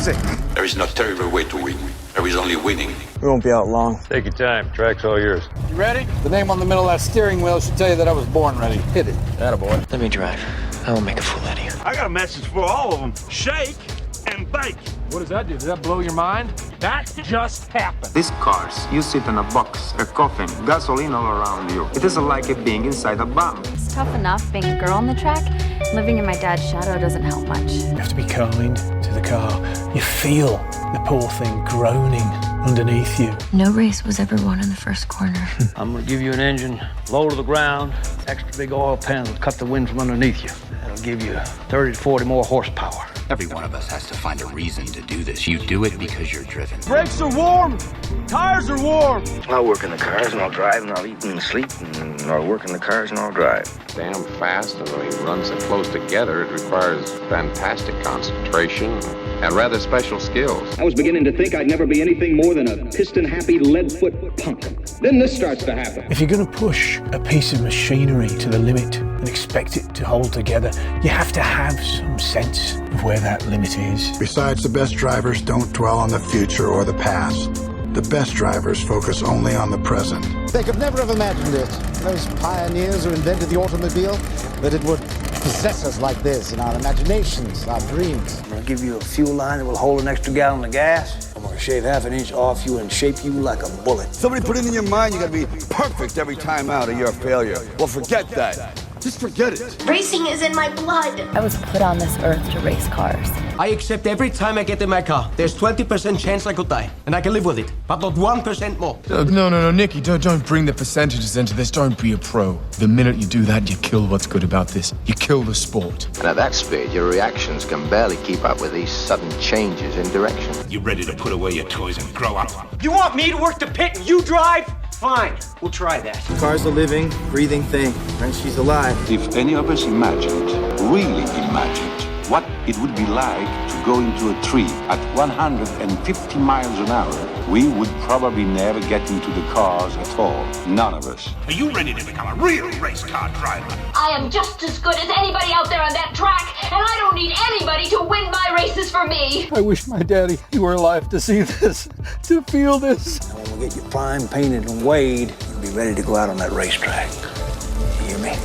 music. There is no terrible way to win. There is only winning. We won't be out long. Take your time. Track's all yours. You ready? The name on the middle of that steering wheel should tell you that I was born ready. Hit it. Attaboy. Let me drive. I will make a fool out of you. I got a message for all of them. Shake and bake. What does that do? Does that blow your mind? That just happened. These cars, you sit in a box, a coffin, gasoline all around you. It isn't like it being inside a bomb. It's tough enough being a girl on the track. Living in my dad's shadow doesn't help much. You have to be kind to the car. You feel the poor thing groaning underneath you. No race was ever won in the first corner. I'm gonna give you an engine, low to the ground, extra big oil pan will cut the wind from underneath you. That'll give you 30 to 40 more horsepower. Every one of us has to find a reason to do this. You do it because you're driven. Brakes are warm. Tires are warm. I'll work in the cars and I'll drive and I'll eat and sleep and I'll work in the cars and I'll drive. Damn fast, and when he runs so close together, it requires fantastic concentration and rather special skills. I was beginning to think I'd never be anything more than a piston-happy lead-foot punk. Then this starts to happen. If you're going to push a piece of machinery to the limit and expect it to hold together, you have to have some sense of where that limit is. Besides, the best drivers don't dwell on the future or the past. The best drivers focus only on the present. They could never have imagined it, those pioneers who invented the automobile, that it would possess us like this in our imaginations, our dreams. I'm gonna give you a fuel line that will hold an extra gallon of gas. I'm gonna shave half an inch off you and shape you like a bullet. Somebody put it in your mind you gotta be perfect every time out or you're a failure. Well, forget that. Just forget it. Racing is in my blood. I was put on this earth to race cars. I accept every time I get in my car. There's 20% chance I could die, and I can live with it, but not 1% more. No, Nicky, don't bring the percentages into this. Don't be a pro. The minute you do that, you kill what's good about this. You kill the sport. And at that speed, your reactions can barely keep up with these sudden changes in direction. You ready to put away your toys and grow up? You want me to work the pit and you drive? Fine, we'll try that. The car's a living, breathing thing, and she's alive. If any of us imagined, really imagined, what it would be like to go into a tree at 150 miles an hour, we would probably never get into the cars at all. None of us. Are you ready to become a real race car driver? I am just as good as anybody out there on that track, and I don't need anybody to win my races for me. I wish my daddy were alive to see this, to feel this. And when we get you primed, painted, and weighed, you'll be ready to go out on that racetrack. You hear me?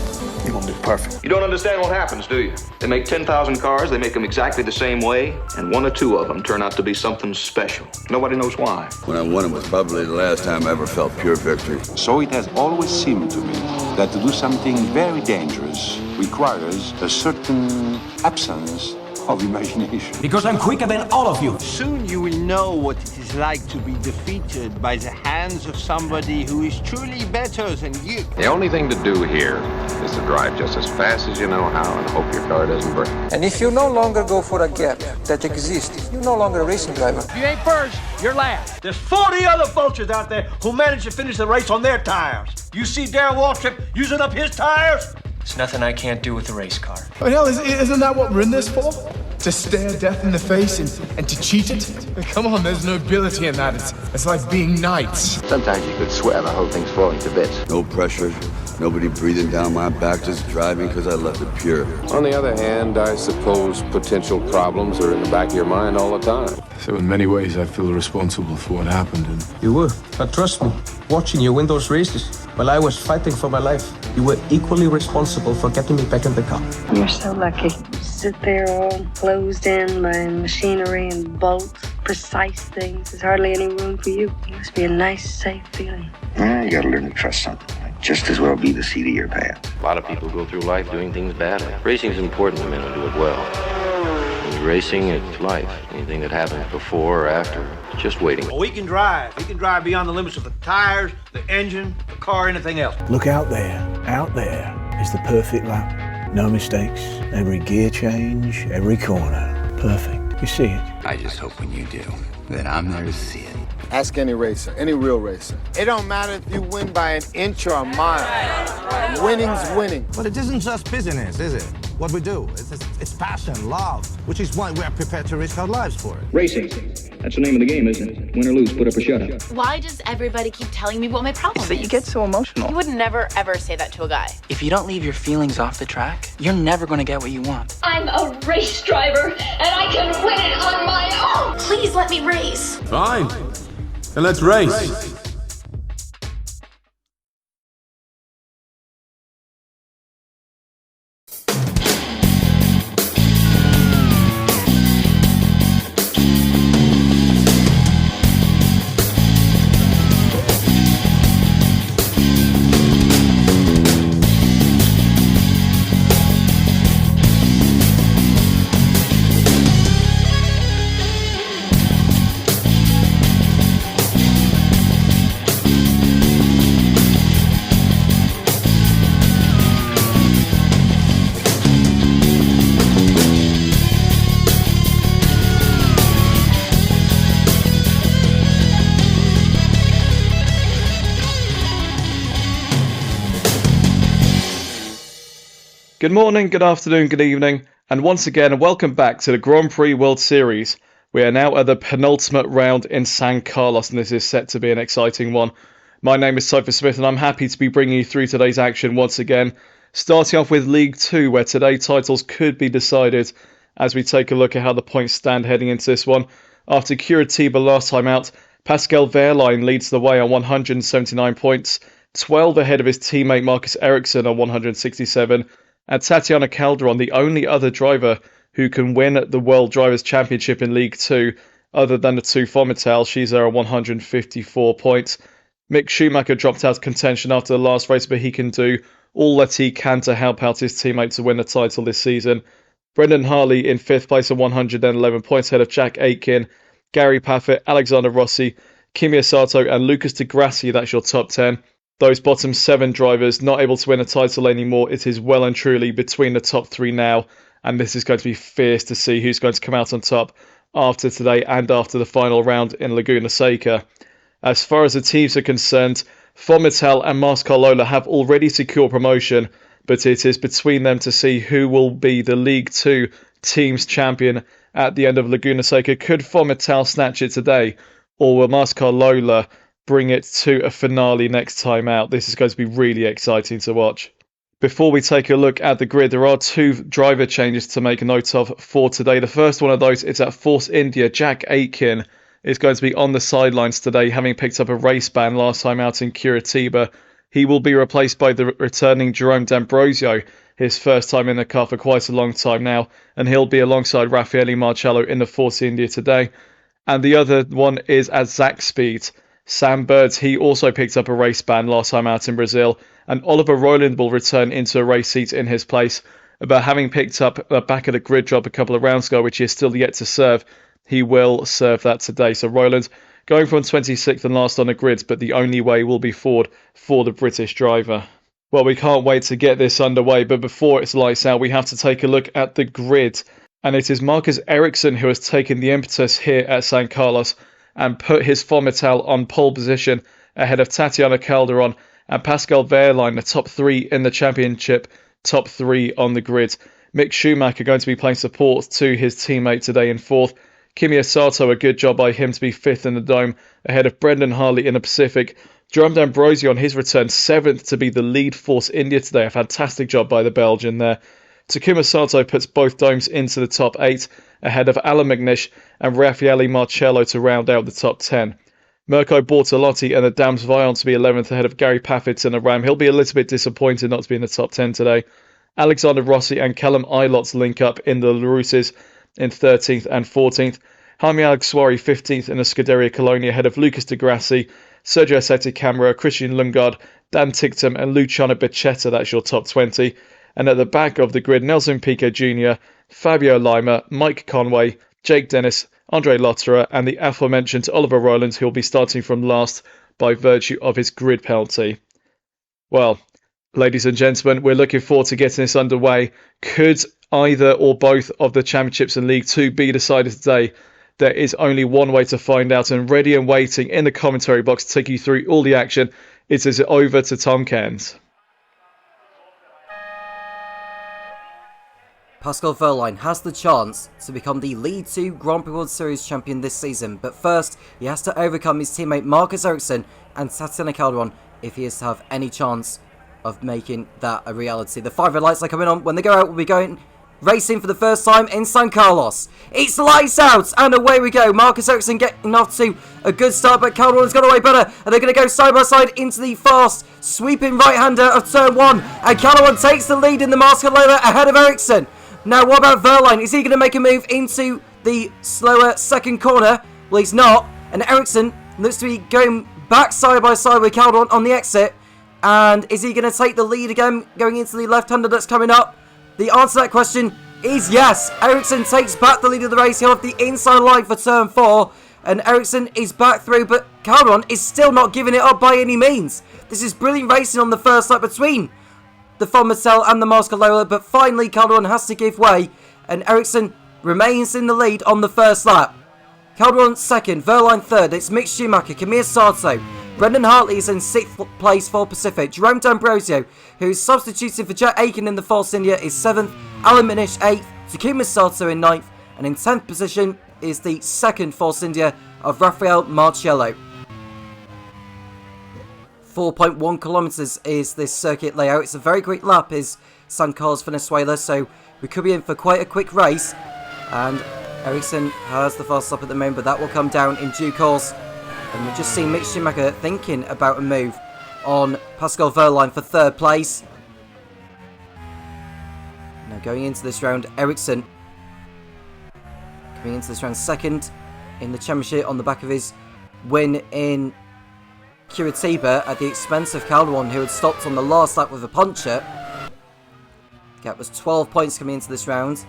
You're gonna be perfect. You don't understand what happens, do you? They make 10,000 cars, they make them exactly the same way, and one or two of them turn out to be something special. Nobody knows why. When I won it was probably the last time I ever felt pure victory. So it has always seemed to me that to do something very dangerous requires a certain absence of imagination. Because I'm quicker than all of you. Soon you will know what it is like to be defeated by the hands of somebody who is truly better than you. The only thing to do here is to drive just as fast as you know how and hope your car doesn't break. And if you no longer go for a gap that exists, you're no longer a racing driver. If you ain't first, you're last. There's 40 other vultures out there who managed to finish the race on their tires. You see Darrell Waltrip using up his tires? There's nothing I can't do with a race car. Oh, hell, isn't that what we're in this for? To stare death in the face and to cheat it? Come on, there's nobility in that. It's like being knights. Sometimes you could swear the whole thing's falling to bits. No pressure, nobody breathing down my back, just driving because I left it pure. On the other hand, I suppose potential problems are in the back of your mind all the time. So in many ways, I feel responsible for what happened. And You were, but trust me, watching you win those races while I was fighting for my life, you were equally responsible for getting me back in the car. You're so lucky. You sit there all closed in by machinery and bolts, precise things. There's hardly any room for you. It must be a nice, safe feeling. You gotta learn to trust something. Might just as well be the seat of your pants. A lot of people go through life doing things badly. Racing's important to men who do it well. When you're racing, it's life. Anything that happens before or after, it's just waiting. Well, we can drive. We can drive beyond the limits of the tires, the engine, the car, anything else. look out there is the perfect lap. No mistakes, every gear change, every corner, perfect. You see it. I just hope when you do, that I'm there to see it. Ask any racer, any real racer. It don't matter if you win by an inch or a mile. Winning's winning. But it isn't just business, is it? What we do. It's passion, love, which is why we are prepared to risk our lives for it. Racing. That's the name of the game, isn't it? Win or lose, put up or shut up. Why does everybody keep telling me what my problem is? That you get so emotional. You would never, ever say that to a guy. If you don't leave your feelings off the track, you're never gonna get what you want. I'm a race driver, and I can win it on my own! Please let me race. Fine. Then let's race. Good morning, good afternoon, good evening, and once again, welcome back to the Grand Prix World Series. We are now at the penultimate round in San Carlos, and this is set to be an exciting one. My name is Topher Smith, and I'm happy to be bringing you through today's action once again, starting off with League 2, where today titles could be decided as we take a look at how the points stand heading into this one. After Curitiba last time out, Pascal Wehrlein leads the way on 179 points, 12 ahead of his teammate Marcus Ericsson on 167, and Tatiana Calderon, the only other driver who can win the World Drivers' Championship in League 2, other than the two Fomitel. She's there on 154 points. Mick Schumacher dropped out of contention after the last race, but he can do all that he can to help out his teammate to win the title this season. Brendan Hartley in 5th place on 111 points ahead of Jack Aitken, Gary Paffett, Alexander Rossi, Kimi Asato and Lucas Di Grassi. That's your top 10. Those bottom 7 drivers not able to win a title anymore. It is well and truly between the top 3 now, and this is going to be fierce to see who's going to come out on top after today and after the final round in Laguna Seca. As far as the teams are concerned, Fomitel and Mascar Lola have already secured promotion, but it is between them to see who will be the League 2 Teams Champion at the end of Laguna Seca. Could Fomitel snatch it today, or will Mascar Lola bring it to a finale next time out? This is going to be really exciting to watch. Before we take a look at the grid, there are 2 driver changes to make a note of for today. The first one of those is at Force India. Jack Aitken is going to be on the sidelines today, having picked up a race ban last time out in Curitiba. He will be replaced by the returning Jerome D'Ambrosio, his first time in the car for quite a long time now, and he'll be alongside Raffaele Marcello in the Force India today. And the other one is at Zach Speed. Sam Birds, he also picked up a race ban last time out in Brazil, and Oliver Rowland will return into a race seat in his place. But having picked up a back of the grid job a couple of rounds ago, which he is still yet to serve, he will serve that today. So Rowland going from 26th and last on the grid, but the only way will be forward for the British driver. Well, we can't wait to get this underway, but before it's lights out, we have to take a look at the grid. And it is Marcus Ericsson who has taken the impetus here at San Carlos and put his Fomitel on pole position ahead of Tatiana Calderon and Pascal Wehrlein, the top 3 in the championship, top 3 on the grid. Mick Schumacher going to be playing support to his teammate today in 4th. Kimi Asato, a good job by him to be 5th in the Dome, ahead of Brendan Hartley in the Pacific. Jerome D'Ambrosio on his return, 7th to be the lead Force India today. A fantastic job by the Belgian there. Takuma Sato puts both Domes into the top 8, ahead of Alan McNish and Raffaele Marcello to round out the top 10. Mirko Bortolotti and the Dams Vion to be 11th ahead of Gary Paffett and the Ram. He'll be a little bit disappointed not to be in the top 10 today. Alexander Rossi and Callum Ilott link up in the Larousses in 13th and 14th. Jaime Alguersuari 15th in the Scuderia Colonia ahead of Lucas Di Grassi, Sergio Sette Camara, Christian Lundgaard, Dan Ticktum and Luciano Becchetta. That's your top 20. And at the back of the grid, Nelson Piquet Jr., Fabio Lima, Mike Conway, Jake Dennis, Andre Lotterer, and the aforementioned Oliver Rowland, who will be starting from last by virtue of his grid penalty. Well, ladies and gentlemen, we're looking forward to getting this underway. Could either or both of the championships in League 2 be decided today? There is only one way to find out, and ready and waiting in the commentary box to take you through all the action, it is over to Tom Cairns. Pascal Wehrlein has the chance to become the League 2 Grand Prix World Series champion this season, but first he has to overcome his teammate Marcus Ericsson and Tatiana Calderon if he is to have any chance of making that a reality. The 5 red lights are coming on. When they go out, we'll be going racing for the first time in San Carlos. It's lights out, and away we go. Marcus Ericsson getting off to a good start, but Caldwell's got away better, and they're going to go side by side into the fast, sweeping right-hander of turn 1, and Caldwell takes the lead in the Mascot Lola ahead of Ericsson. Now, what about Verline? Is he going to make a move into the slower second corner? Well, he's not, and Ericsson looks to be going back side by side with Caldwell on the exit, and is he going to take the lead again, going into the left-hander that's coming up? The answer to that question is yes. Ericsson takes back the lead of the race. He'll have the inside line for turn 4. And Ericsson is back through, but Calderon is still not giving it up by any means. This is brilliant racing on the first lap between the Von Mattel and the Mascot Lola, but finally Calderon has to give way, and Ericsson remains in the lead on the first lap. Calderon second, Verline third. It's Mick Schumacher, Kamir Sato. Brendan Hartley is in 6th place for Pacific. Jerome D'Ambrosio, who is substituting for Jet Aiken in the Force India, is 7th. Alan Minish 8th. Takuma Sato in 9th. And in 10th position is the 2nd Force India of Rafael Marciello. 4.1 kilometers is this circuit layout. It's a very quick lap, is San Carlos, Venezuela, so we could be in for quite a quick race. And Ericsson has the fast lap at the moment, but that will come down in due course. And we've just seen Mick Schumacher thinking about a move on Pascal Verline for 3rd place. Now going into this round, Ericsson coming into this round 2nd in the championship on the back of his win in Curitiba at the expense of Calderon, who had stopped on the last lap with a puncture. The gap was 12 points coming into this round.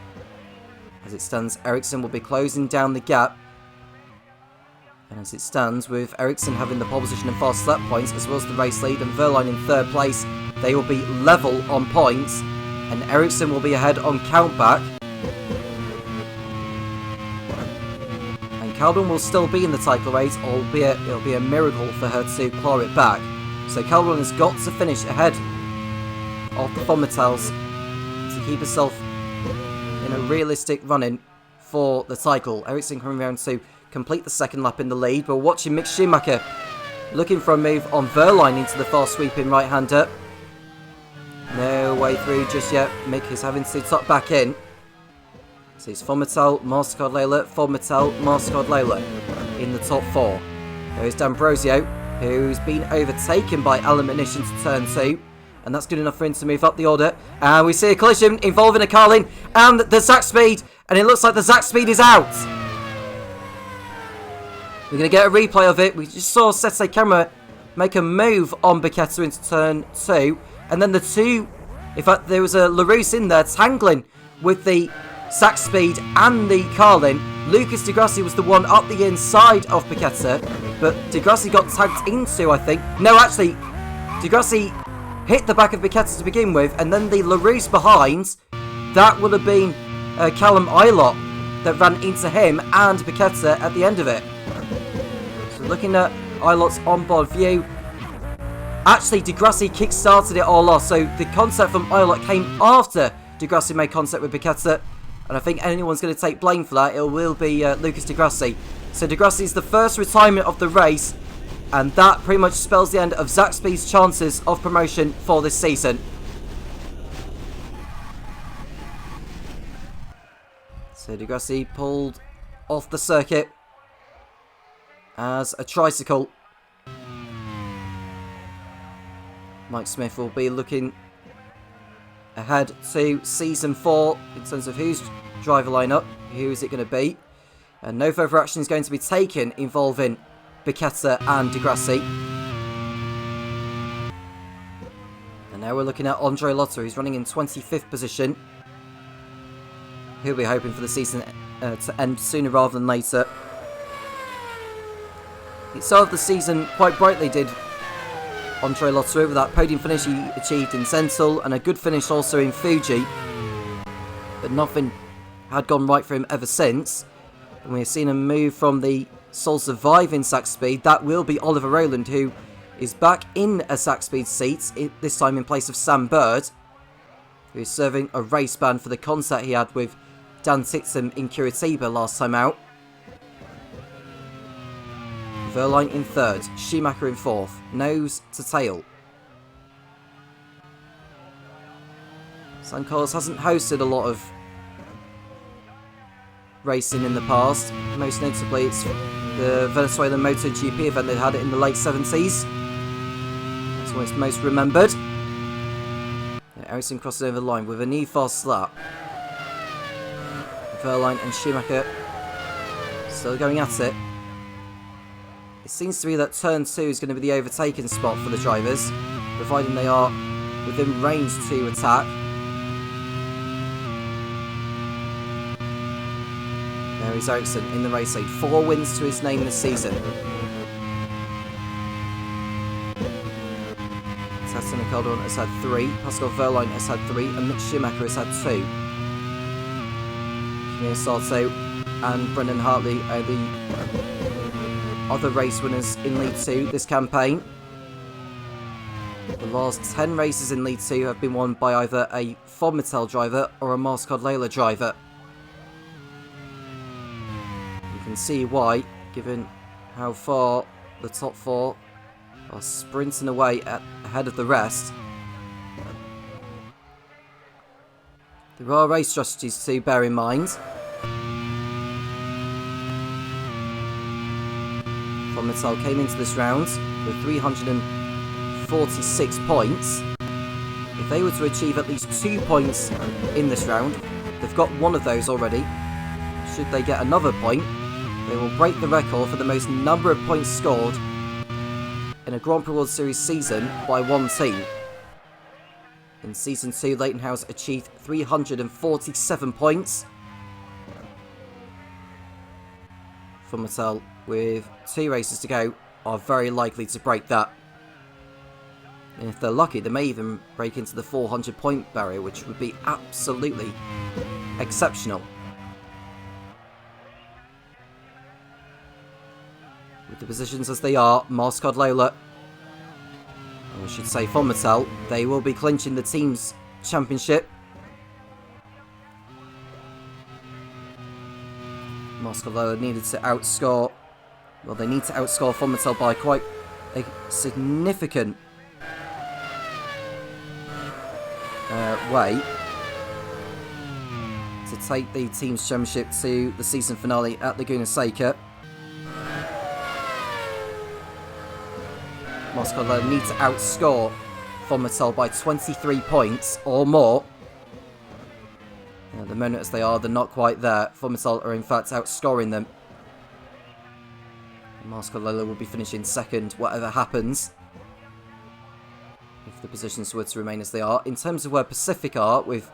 As it stands, Ericsson will be closing down the gap. And as it stands, with Ericsson having the pole position and fast lap points, as well as the race lead, and Verline in 3rd place, they will be level on points, and Ericsson will be ahead on countback. And Calderon will still be in the title race, albeit it'll be a miracle for her to claw it back. So Calderon has got to finish ahead of the Von Mattels to keep herself in a realistic run-in for the title. Ericsson coming round to complete the 2nd lap in the lead, but watching Mick Schumacher looking for a move on Verline into the fast sweeping right-hander. No way through just yet. Mick is having to tuck back in. So it's Von Mattel, Mastercard Layla, Von Mattel, Mastercard Layla in the top 4. There is D'Ambrosio, who's been overtaken by Alan Minish into turn 2. And that's good enough for him to move up the order. And we see a collision involving a Carlin and the Zach Speed. And it looks like the Zach Speed is out. We're going to get a replay of it. We just saw Sete Camera make a move on Becchetta into turn 2. And then the two, in fact, there was a LaRousse in there tangling with the Zach Speed and the Carlin. Lucas Di Grassi was the one up the inside of Becchetta, but Di Grassi got tagged into, I think. No, actually, Di Grassi hit the back of Becchetta to begin with, and then the LaRousse behind, that would have been Callum Ilott that ran into him and Becchetta at the end of it. So looking at Ilott's onboard view, actually Di Grassi kick-started it all off, so the contact from Ilott came after Di Grassi made contact with Becchetta, and I think anyone's going to take blame for that, it will be Lucas Di Grassi. So Di Grassi is the first retirement of the race, and that pretty much spells the end of Zach Speed's chances of promotion for this season. So Di Grassi pulled off the circuit as a tricycle. Mike Smith will be looking ahead to Season 4 in terms of whose driver lineup, who is it going to be. And no further action is going to be taken involving Becchetta and Di Grassi. And now we're looking at Andre Lotto, who's running in 25th position. He'll be hoping for the season to end sooner rather than later. He started the season quite brightly, did Andre Lotto, with that podium finish he achieved in Sentinel and a good finish also in Fuji. But nothing had gone right for him ever since. And we have seen him move from the sole surviving Zach Speed. That will be Oliver Rowland, who is back in a Zach Speed seat, this time in place of Sam Bird, who is serving a race ban for the contact he had with Dan Tixon in Curitiba last time out. Verline in 3rd, Schumacher in 4th, nose to tail. San Carlos hasn't hosted a lot of racing in the past. Most notably, it's the Venezuelan MotoGP event. They had it in the late 70s. That's when it's most remembered. Ericsson crosses over the line with a knee fast slap. Verline and Schumacher still going at it. It seems to be that turn 2 is going to be the overtaking spot for the drivers, providing they are within range to attack. There is Ericsson in the race lead. 4 wins to his name this season. Tatiana Calderon has had 3, Pascal Verline has had 3, and Mick Schumacher has had 2. Kimi Sato and Brendan Hartley are the other race winners in League 2 this campaign. The last 10 races in League 2 have been won by either a Fonmetal driver or a Mastercard Layla driver. You can see why, given how far the top 4 are sprinting away ahead of the rest. There are race strategies to bear in mind. Fonmetal came into this round with 346 points. If they were to achieve at least 2 points in this round, they've got 1 of those already. Should they get another point, they will break the record for the most number of points scored in a Grand Prix World Series season by one team. In Season 2, Leighton House achieved 347 points. Fonmetal, with 2 races to go, are very likely to break that. And if they're lucky, they may even break into the 400 point barrier, which would be absolutely exceptional. With the positions as they are, Mastercard Lola, or I should say Fonmetal, they will be clinching the team's championship. Mastercard Lola needed to outscore, well, they need to outscore Fonmetal by quite a significant way to take the team's championship to the season finale at Laguna Seca. Mastercard need to outscore Fonmetal by 23 points or more. At the moment as they are, they're not quite there. Fonmetal are in fact outscoring them. Mastercard will be finishing second, whatever happens, if the positions were to remain as they are. In terms of where Pacific are, with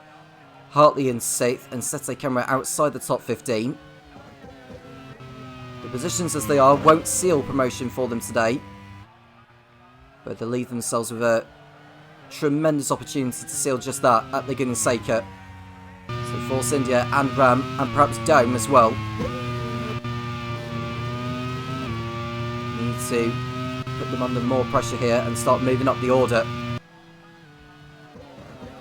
Hartley in 6th and Sete Camera outside the top 15, the positions as they are won't seal promotion for them today, but they leave themselves with a tremendous opportunity to seal just that at Laguna Seca. So Force India and Ram, and perhaps Dome as well, need to put them under more pressure here and start moving up the order.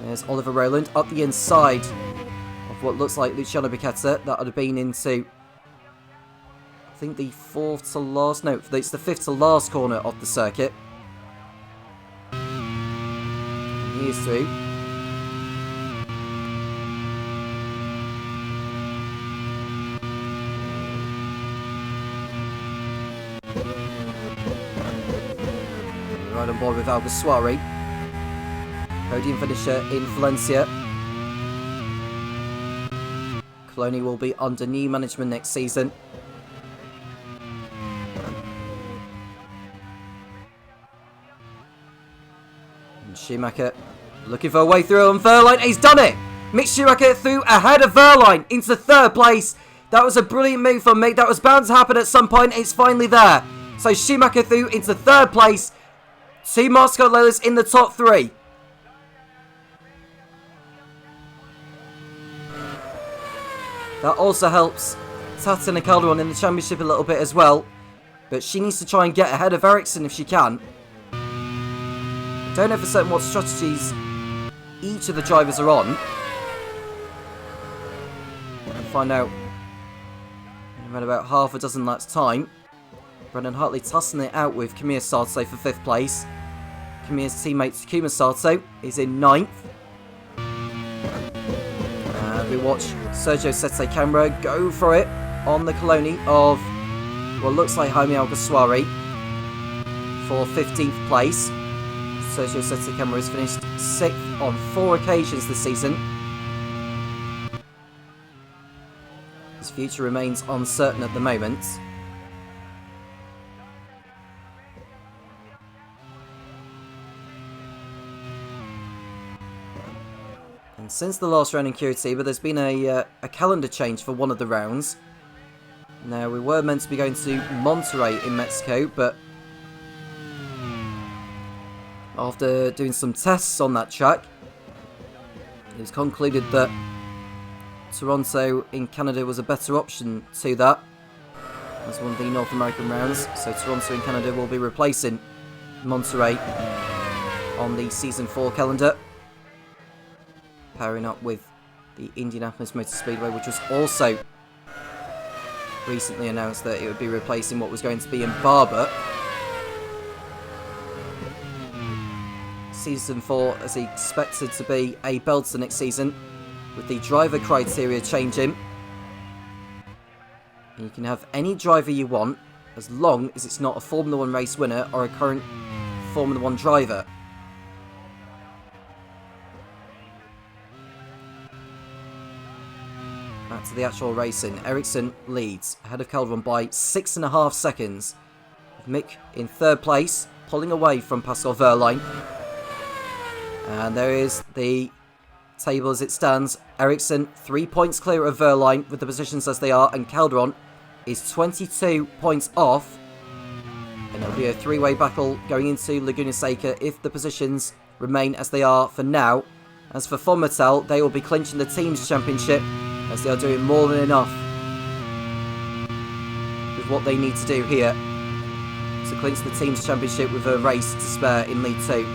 There's Oliver Rowland up the inside of what looks like Luciano Bichetta. That would have been into, I think, the 4th to last, no, it's the 5th to last corner of the circuit. And he is through. Right on board with Alguersuari. Podium finisher in Valencia. Coloni will be under new management next season. And Schumacher looking for a way through on Verline. He's done it! Mick Schumacher through ahead of Verline into 3rd place. That was a brilliant move from Mick. That was bound to happen at some point. It's finally there. So Schumacher through into 3rd place. 2 Mastercard Lolas in the top 3. That also helps Tatiana Calderon in the championship a little bit as well. But she needs to try and get ahead of Ericsson if she can. Don't know for certain what strategies each of the drivers are on. We'll find out in around about half a dozen laps time. Brendan Hartley tussling it out with Kamiya Sato for 5th place. Kamiya's teammate Takuma Sato is in 9th. And we watch Sergio Sette Camera go for it on the colony of what looks like Jaime Alguersuari for 15th place. Sergio Sette Camera has finished 6th on 4 occasions this season. His future remains uncertain at the moment. And since the last round in Curitiba, there's been a calendar change for one of the rounds. Now, we were meant to be going to Monterrey in Mexico, but after doing some tests on that track, it was concluded that Toronto in Canada was a better option to that as one of the North American rounds. So Toronto in Canada will be replacing Monterrey on the Season 4 calendar, pairing up with the Indianapolis Motor Speedway, which was also recently announced that it would be replacing what was going to be in Barber. Season 4 is expected to be a belter next season, with the driver criteria changing. And you can have any driver you want, as long as it's not a Formula 1 race winner or a current Formula 1 driver. Back to the actual racing. Ericsson leads, ahead of Calderon by 6.5 seconds. With Mick in 3rd place, pulling away from Pascal Wehrlein. And there is the table as it stands. Ericsson 3 points clear of Wehrlein with the positions as they are, and Calderon is 22 points off. And it'll be a 3-way battle going into Laguna Seca if the positions remain as they are for now. As for Fonmatel, they will be clinching the team's championship, as they are doing more than enough with what they need to do here to clinch the team's championship with a race to spare in League 2.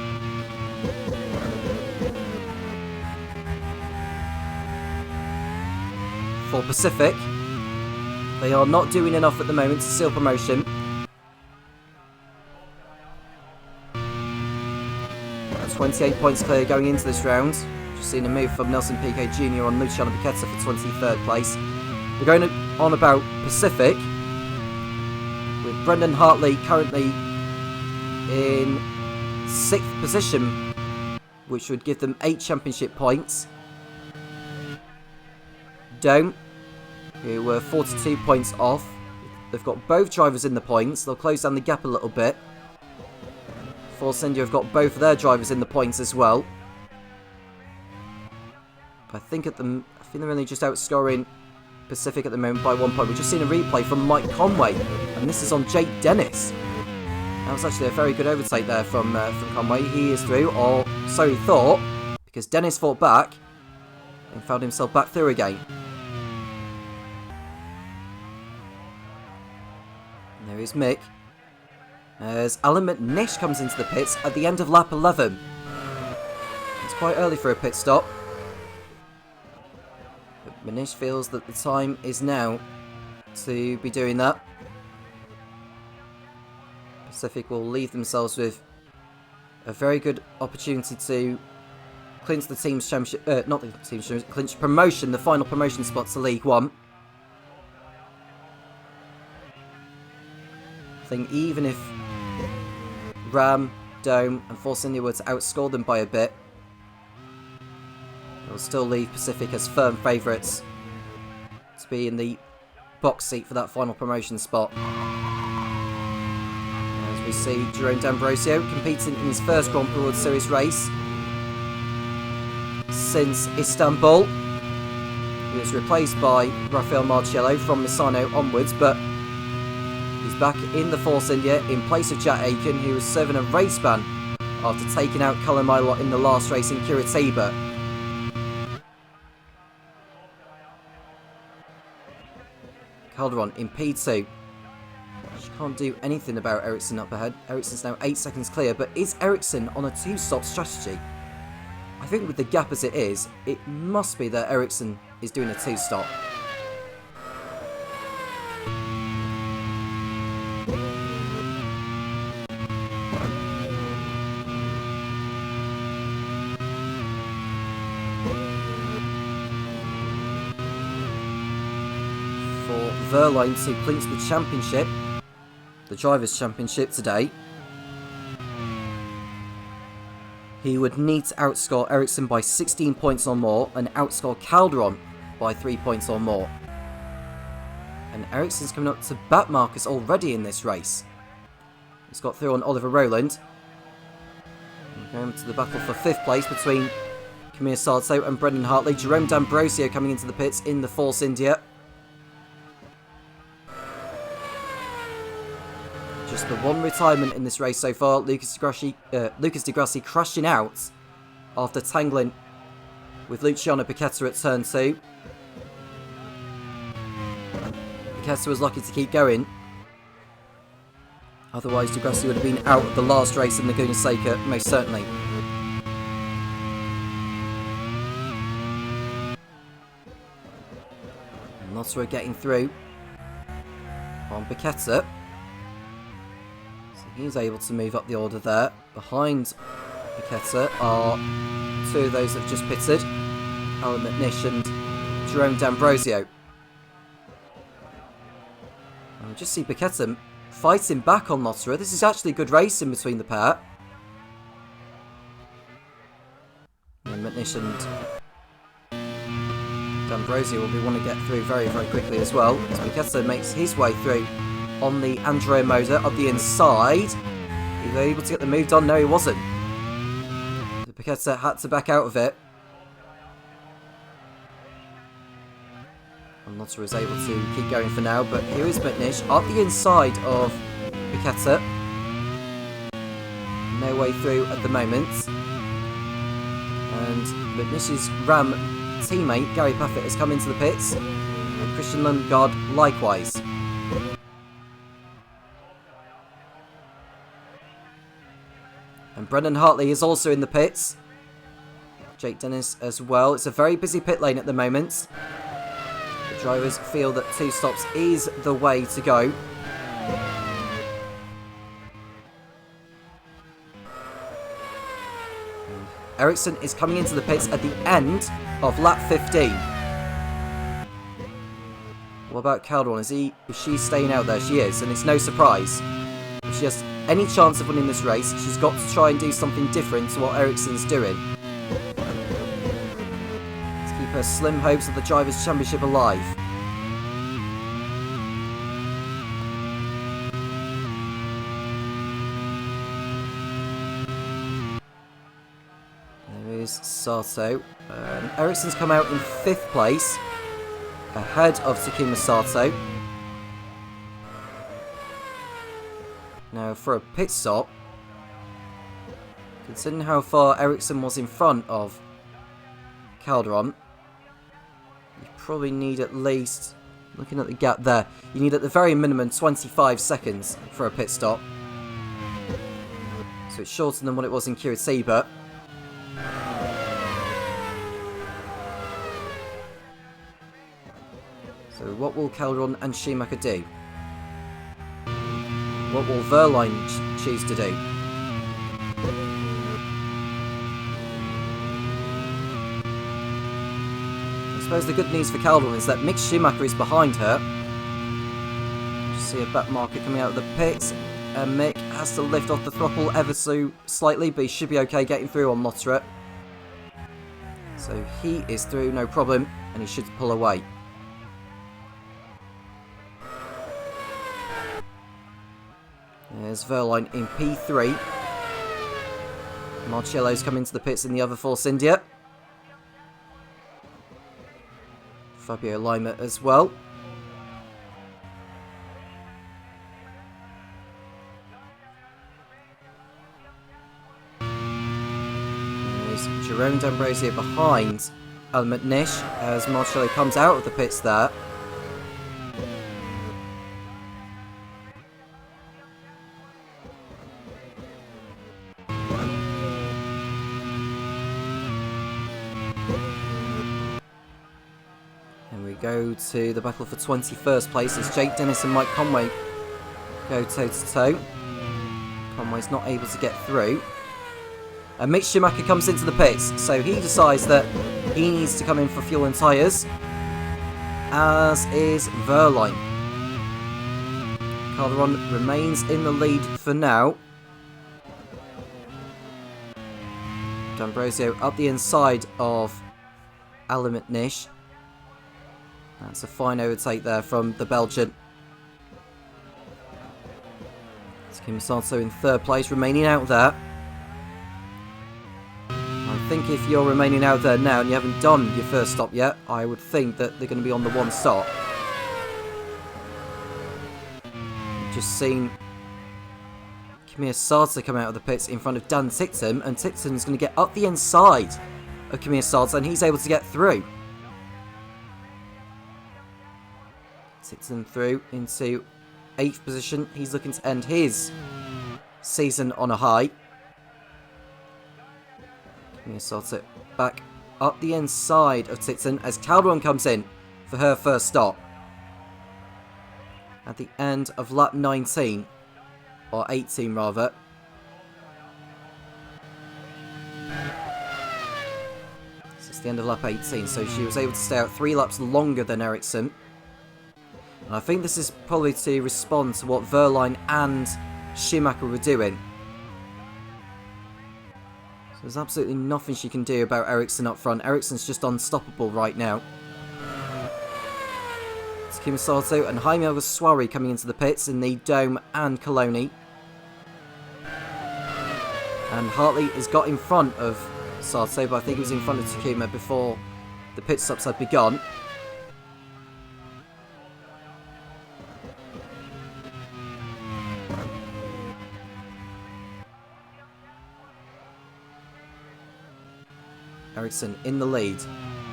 For Pacific, they are not doing enough at the moment to seal promotion. That's 28 points clear going into this round. Just seen a move from Nelson Piquet Jr. on Luciano Piquetta for 23rd place. We're going on about Pacific, with Brendan Hartley currently in 6th position, which would give them 8 championship points. Dome, who were 42 points off. They've got both drivers in the points. They'll close down the gap a little bit. Force India have got both of their drivers in the points as well. I think they're only just outscoring Pacific at the moment by 1 point. We've just seen a replay from Mike Conway, and this is on Jake Dennis. That was actually a very good overtake there from Conway. He is through, or so he thought, because Dennis fought back and found himself back through again. And there is Mick, as Alan McNish comes into the pits at the end of lap 11. It's quite early for a pit stop. But Manish feels that the time is now to be doing that. Pacific will leave themselves with a very good opportunity to clinch the team's championship, not the team's championship, clinch promotion, the final promotion spot to League 1. I think even if Ram, Dome and Force India were to outscore them by a bit, it'll still leave Pacific as firm favourites to be in the box seat for that final promotion spot. As we see Jerome D'Ambrosio competing in his first Grand Prix World Series race since Istanbul. He was replaced by Rafael Marcello from Misano onwards, but he's back in the Force India in place of Jack Aiken, who was serving a race ban after taking out Callum Ilott in the last race in Curitiba. Calderon in P2. She can't do anything about Ericsson up ahead. Ericsson's now 8 seconds clear, but is Ericsson on a 2-stop strategy? I think with the gap as it is, it must be that Ericsson is doing a 2-stop. for Verline to clinch the championship, the Drivers' Championship today, he would need to outscore Ericsson by 16 points or more and outscore Calderon by 3 points or more. And Ericsson's coming up to bat Marcus already in this race. He's got through on Oliver Rowland. Going to the battle for 5th place between Camille Sarto and Brendan Hartley. Jerome D'Ambrosio coming into the pits in the Force India. Just the one retirement in this race so far. Lucas Di Grassi crashing out after tangling with Luciano Piquetta at turn 2. Piquetta was lucky to keep going. Otherwise, Di Grassi would have been out of the last race in Laguna Seca, most certainly. Notsura getting through on Piquetta. So he's able to move up the order there. Behind Piquetta are two of those that have just pitted, Alan McNish and Jerome D'Ambrosio. And we just see Piquetta fighting back on Notsura. This is actually good racing between the pair. And McNish and D'Ambrosio will be wanting to get through very, very quickly as well. As Piquetta makes his way through on the Andrea motor up the inside. He was able to get the move done? No, he wasn't. So Piquetta had to back out of it. And Notsura is able to keep going for now, but here is McNish up the inside of Piquetta. No way through at the moment. And McNish's Ram teammate, Gary Paffett, has come into the pits. And Christian Lundgaard likewise. And Brendan Hartley is also in the pits. Jake Dennis as well. It's a very busy pit lane at the moment. The drivers feel that 2 stops is the way to go. Ericsson is coming into the pits at the end of lap 15. What about Calderon? Is she staying out there? She is, and it's no surprise. If she has any chance of winning this race, she's got to try and do something different to what Ericsson's doing. To keep her slim hopes of the Drivers' Championship alive. There is Sato. Ericsson's come out in 5th place, ahead of Takuma Sato. Now, for a pit stop, considering how far Ericsson was in front of Calderon, you probably need at least, looking at the gap there, you need at the very minimum 25 seconds for a pit stop. So it's shorter than what it was in Curitiba. So what will Calderon and Schumacher do? What will Verline choose to do? I suppose the good news for Calderon is that Mick Schumacher is behind her. Just see a back marker coming out of the pits, and Mick has to lift off the throttle ever so slightly, but he should be okay getting through on Notsura. So he is through, no problem, and he should pull away. There's Verline in P3. Marcello's come into the pits in the other Force India. Fabio Lima as well. There's Jerome D'Ambrosio behind Alan McNish as Marcello comes out of the pits there. Go to the battle for 21st place as Jake Dennis and Mike Conway go toe-to-toe. Conway's not able to get through. And Mick Schumacher comes into the pits, so he decides that he needs to come in for fuel and tyres. as is Verline. Calderon remains in the lead for now. D'Ambrosio up the inside of Alamitnish. That's a fine overtake there from the Belgian. Kim Sato in third place, remaining out there. I think if you're remaining out there now and you haven't done your first stop yet, I would think that they're going to be on the one stop. Just seen Kamir Sato come out of the pits in front of Dan Tipton, and Tipton's going to get up the inside of Kamir Sato, and he's able to get through. Tipton through into 8th position. He's looking to end his season on a high. Kamir Sato back up the inside of Tipton as Calderon comes in for her first stop. At the end of lap 19, or 18 rather. So it's the end of lap 18, so she was able to stay out 3 laps longer than Ericsson. And I think this is probably to respond to what Verline and Schumacher were doing. So there's absolutely nothing she can do about Ericsson up front. Ericsson's just unstoppable right now. It's Kim Sato and Jaime Alguersuari coming into the pits in the Dome and Coloni. And Hartley has got in front of Sato, but I think he was in front of Takuma before the pit stops had begun. Ericsson in the lead.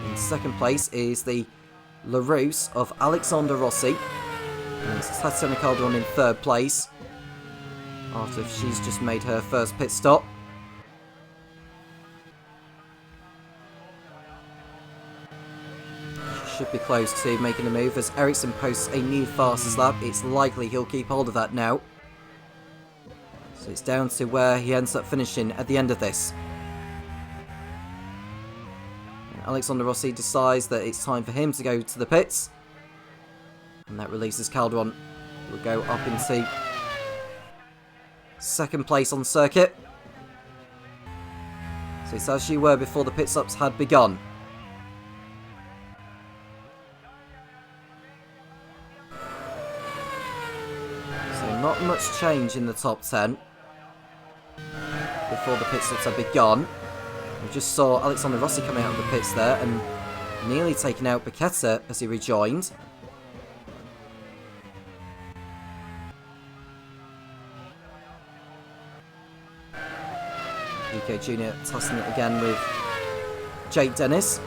In second place is the LaRousse of Alexander Rossi. And it's Tatiana Calderon in third place, after she's just made her first pit stop. She should be close to making a move as Ericsson posts a new fastest lap. It's likely he'll keep hold of that now. So it's down to where he ends up finishing at the end of this. Alexander Rossi decides that it's time for him to go to the pits. And that releases Calderon. He'll go up into second place on circuit. So it's as you were before the pit stops had begun. So not much change in the top 10 before the pit stops had begun. We just saw Alexander Rossi coming out of the pits there and nearly taking out Paqueta as he rejoined. UK Jr. tossing it again with Jake Dennis.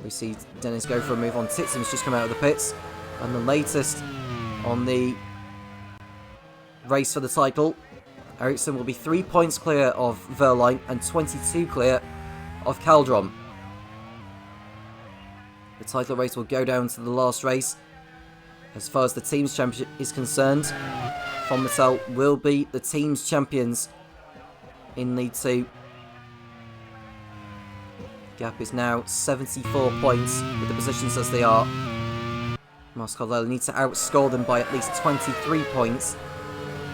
We see Dennis go for a move on Tipton, who's just come out of the pits. And the latest on the race for the title, Ericsson will be 3 points clear of Verline and 22 clear of Calderon. The title race will go down to the last race. As far as the team's championship is concerned, Von Mattel will be the team's champions in League 2. Gap is now 74 points with the positions as they are. Mascardella needs to outscore them by at least 23 points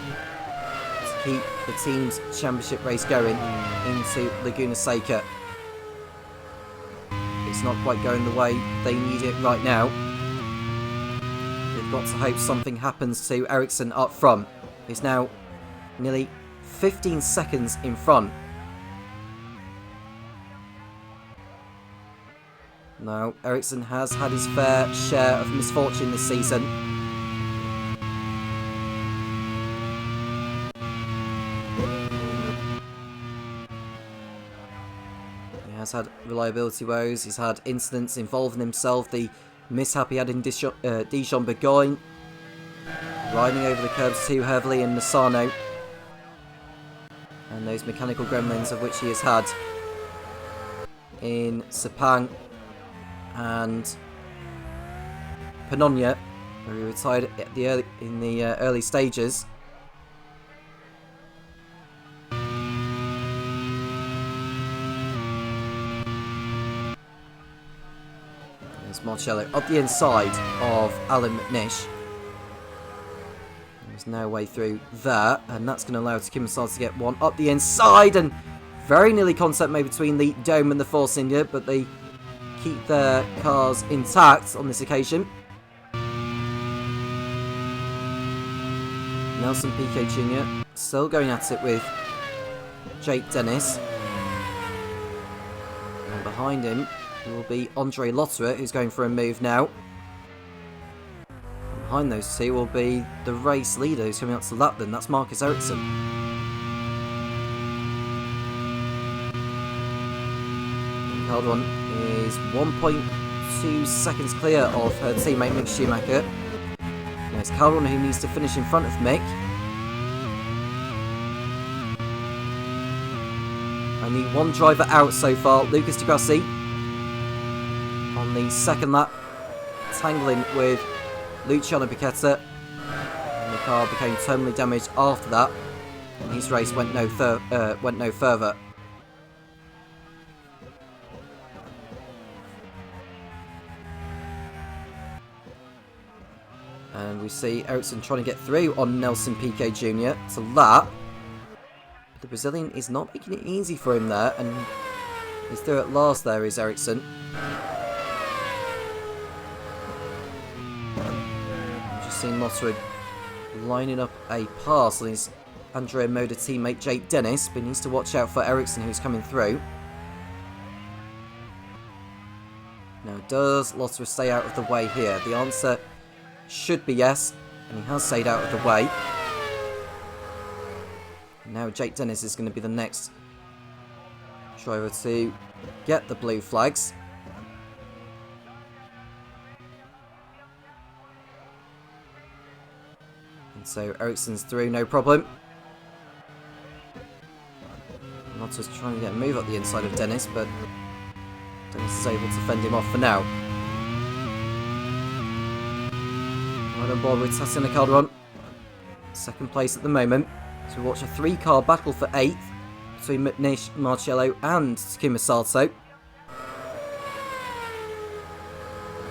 to keep the team's championship race going into Laguna Seca. It's not quite going the way they need it right now. They've got to hope something happens to Ericsson up front. He's now nearly 15 seconds in front. Now, Ericsson has had his fair share of misfortune this season. He has had reliability woes, he's had incidents involving himself, the mishap he had in Dijon Burgoyne, riding over the curbs too heavily in Misano, and those mechanical gremlins of which he has had in Sepang and Panonia, where he retired at the early stages. There's Marcello up the inside of Alan McNish. There's no way through there, and that's going to allow Takuma to get one up the inside, and very nearly contact made between the Dome and the Force India, but they keep their cars intact on this occasion. Nelson Piquet Jr. still going at it with Jake Dennis. And behind him will be Andre Lotterer, who's going for a move now. And behind those two will be the race leader who's coming up to lap then. That's Marcus Ericsson. And Caldron is 1.2 seconds clear of her teammate Mick Schumacher. Now it's Caldron who needs to finish in front of Mick. Only one driver out so far, Lucas Di Grassi. On the second lap, tangling with Luciano Piquetta. And the car became terminally damaged after that. And his race went no further. And we see Ericsson trying to get through on Nelson Piquet Jr. to lap. The Brazilian is not making it easy for him there, and he's through at last there is Ericsson. I've just seen Lotterer lining up a pass on his Andrea Moda teammate Jake Dennis, but he needs to watch out for Ericsson who's coming through. Now, does Lotterer stay out of the way here? The answer should be yes, and he has stayed out of the way. Now Jake Dennis is going to be the next driver to get the blue flags. And so Ericsson's through, no problem. Lotterer's trying to get a move up the inside of Dennis, but Dennis is able to fend him off for now. Right on board with Tatiana Calderon. Second place at the moment. So we watch a 3-car battle for 8th between McNish, Marcello and Takuma Sato.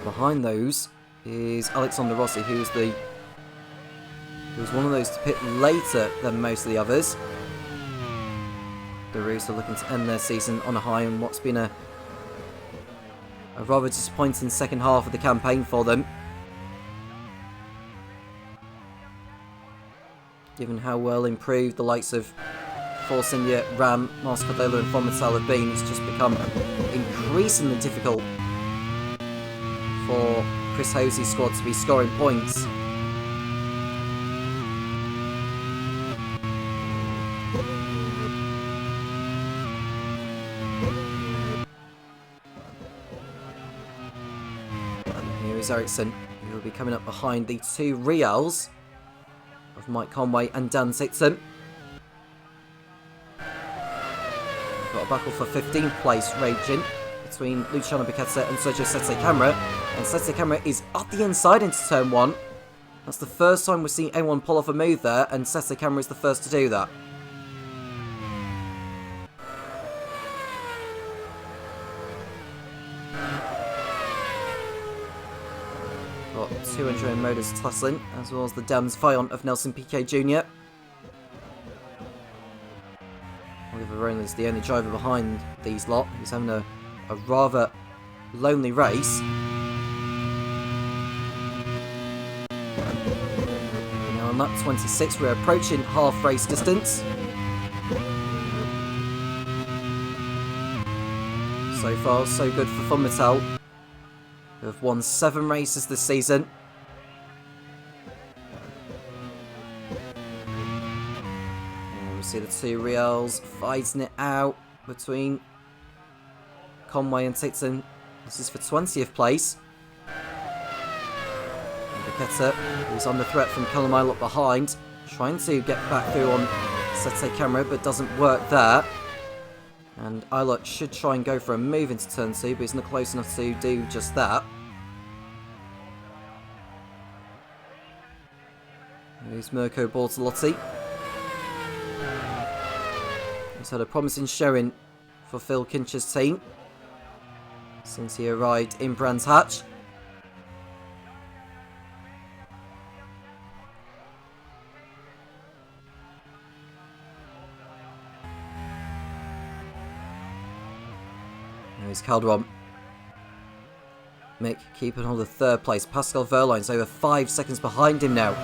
Behind those is Alexander Rossi, who was one of those to pit later than most of the others. The Roos are looking to end their season on a high in what's been a rather disappointing second half of the campaign for them. Given how well improved the likes of Force India, Ram, Mars Cordova and Fomental have been, it's just become increasingly difficult for Chris Hosey's squad to be scoring points. And here is Ericsson, who will be coming up behind the 2 Reals of Mike Conway and Dan Sitson. We've got a battle for 15th place raging between Luciano Piquetta and Sergio Sette Camera. And Sette Camera is up the inside into turn 1. That's the first time we've seen anyone pull off a move there, and Sette Camera is the first to do that. Got 200 Motors tussling, as well as the Dams Viant of Nelson Piquet Jr. Oliver Rowan is the only driver behind these lot. He's having a rather lonely race. Now on lap 26, we're approaching half race distance. So far, so good for Fomental, who have won 7 races this season. And we see the 2 Reals fighting it out between Conway and Titson. This is for 20th place. And Piquetta, who's under threat from Colomile up behind, trying to get back through on Sette Camera, but doesn't work there. And Eilert should try and go for a move into turn 2, but he's not close enough to do just that. Here's Mirko Bortolotti. He's had a promising showing for Phil Kincher's team since he arrived in Brands Hatch. There's Calderon. Mick keeping hold of third place. Pascal Wehrlein's over 5 seconds behind him now.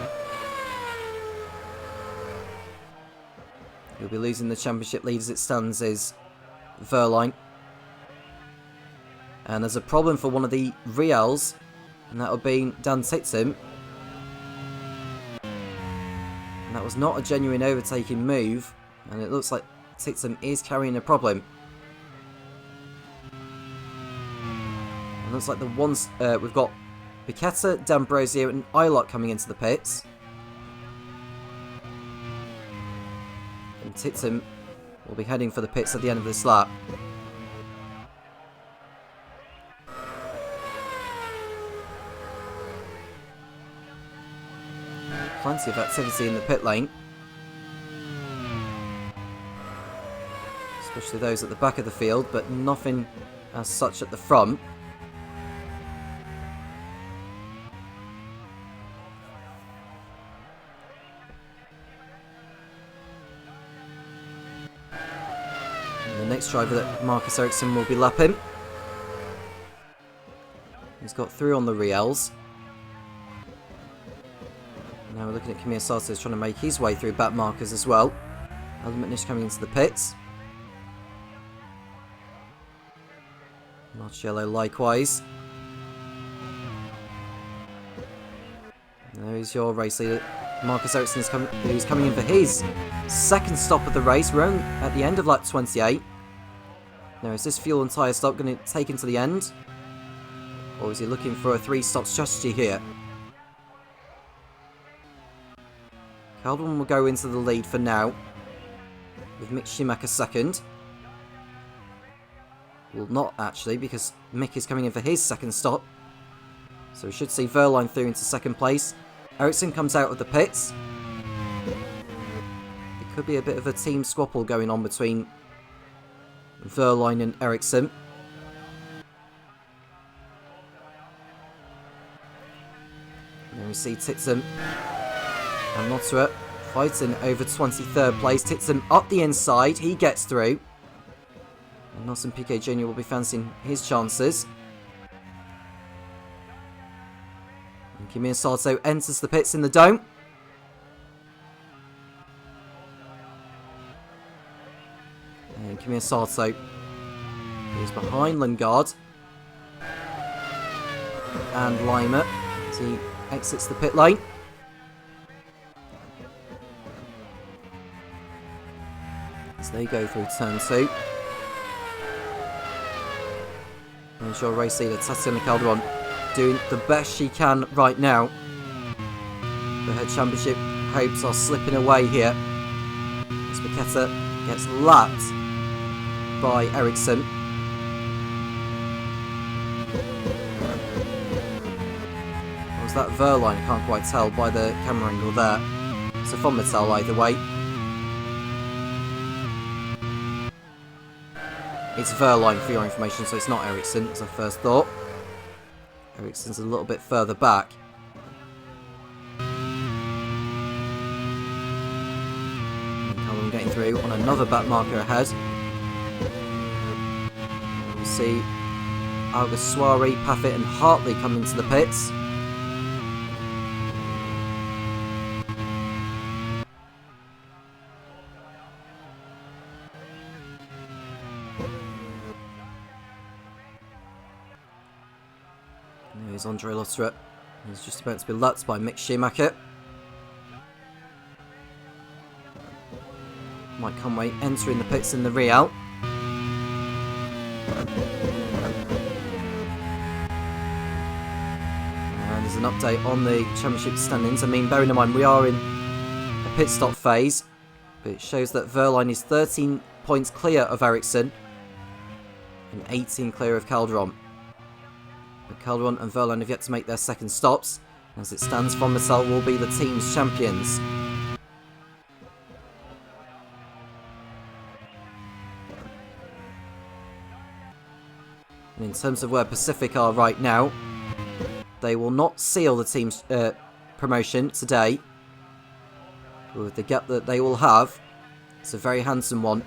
He'll be losing the championship lead as it stands is Wehrlein. And there's a problem for one of the Reals, and that would be Dan Titsum. And that was not a genuine overtaking move, and it looks like Titsum is carrying a problem. And looks like the ones we've got Piquetta, D'Ambrosio, and Eilert coming into the pits. And Titsum will be heading for the pits at the end of this lap. Plenty of activity in the pit lane. Especially those at the back of the field, but nothing as such at the front. And the next driver that Marcus Ericsson will be lapping. He's got 3 on the Reals. Now we're looking at Kimi Sato trying to make his way through back markers as well. Alan McNish coming into the pits. Marcello likewise. And there's your race leader. Marcus Ericsson who's coming in for his second stop of the race. We're only at the end of lap 28. Now is this fuel and tyre stop going to take him to the end? Or is he looking for a 3-stop strategy here? Calderon will go into the lead for now, with Mick Schumacher second. Well, not actually, because Mick is coming in for his second stop. So we should see Wehrlein through into second place. Ericsson comes out of the pits. There could be a bit of a team squabble going on between Wehrlein and Ericsson. And then we see Titsum and Lotterer fighting over 23rd place. Titsum up the inside, he gets through. And Nelson Piquet Jr. will be fancying his chances. And Kimi Sato enters the pits in the dome. And Kimi Sato is behind Lundgaard and Lima as he exits the pit lane. As they go through turn 2. And your race leader, Tatiana Calderon, doing the best she can right now. But her championship hopes are slipping away here. As Piquetta gets lapped by Ericsson. Or was that Wehrlein? I can't quite tell by the camera angle there. It's a von Mittel either way. It's Wehrlein for your information, so it's not Ericsson, as I first thought. Ericsson's a little bit further back. Calderon getting through on another back marker ahead. We'll see Alguersuari, Paffett and Hartley come into the pits. There's Andre Lotterer. He's just about to be lapped by Mick Schumacher. Mike Conway entering the pits in the Real. And there's an update on the championship standings. I mean, bearing in mind we are in a pit stop phase, but it shows that Wehrlein is 13 points clear of Ericsson and 18 clear of Calderon. But Calderon and Wehrlein have yet to make their second stops. As it stands, von Mittel will be the team's champions. And in terms of where Pacific are right now, they will not seal the team's promotion today. But with the gap that they will have, it's a very handsome one.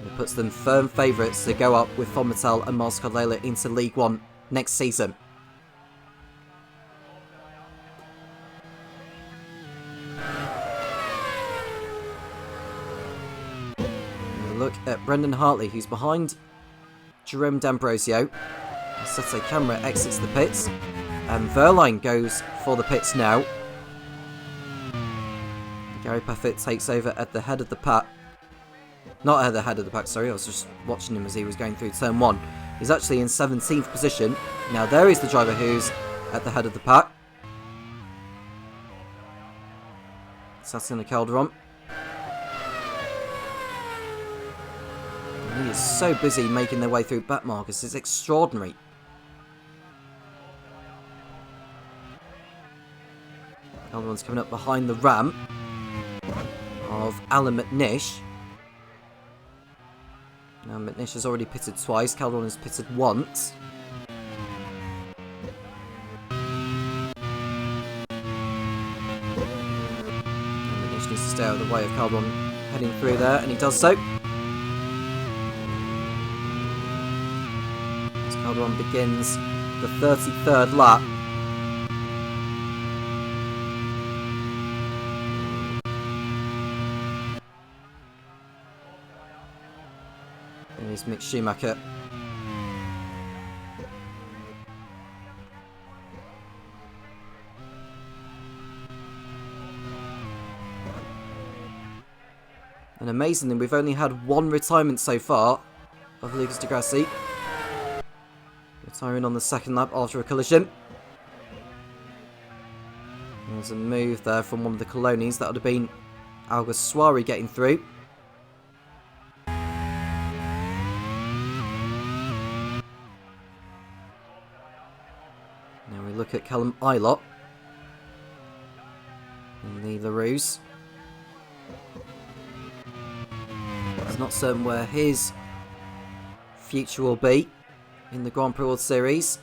It puts them firm favourites to go up with Fomitel and Mars Cordela into League One next season. Look at Brendan Hartley, who's behind Jerome D'Ambrosio. Sette Camera exits the pits, and Verline goes for the pits now. Gary Paffett takes over at the head of the pack. Not at the head of the pack, sorry, I was just watching him as he was going through turn 1. He's actually in 17th position. Now there is the driver who's at the head of the pack. Saturn Calderon. He is so busy making their way through back markers, it's extraordinary. Calderon's coming up behind the ramp of Alan McNish. Now McNish has already pitted twice, Calderon has pitted once. And McNish needs to stay out of the way of Calderon heading through there, and he does so. Calderon begins the 33rd lap. There's Mick Schumacher. And amazingly, we've only had one retirement so far of Lucas Di Grassi. Retiring on the second lap after a collision. There's a move there from one of the Colonis. That would have been Alguersuari getting through. Now we look at Callum Ilott in the LaRousse. It's not certain where his future will be in the Grand Prix World Series.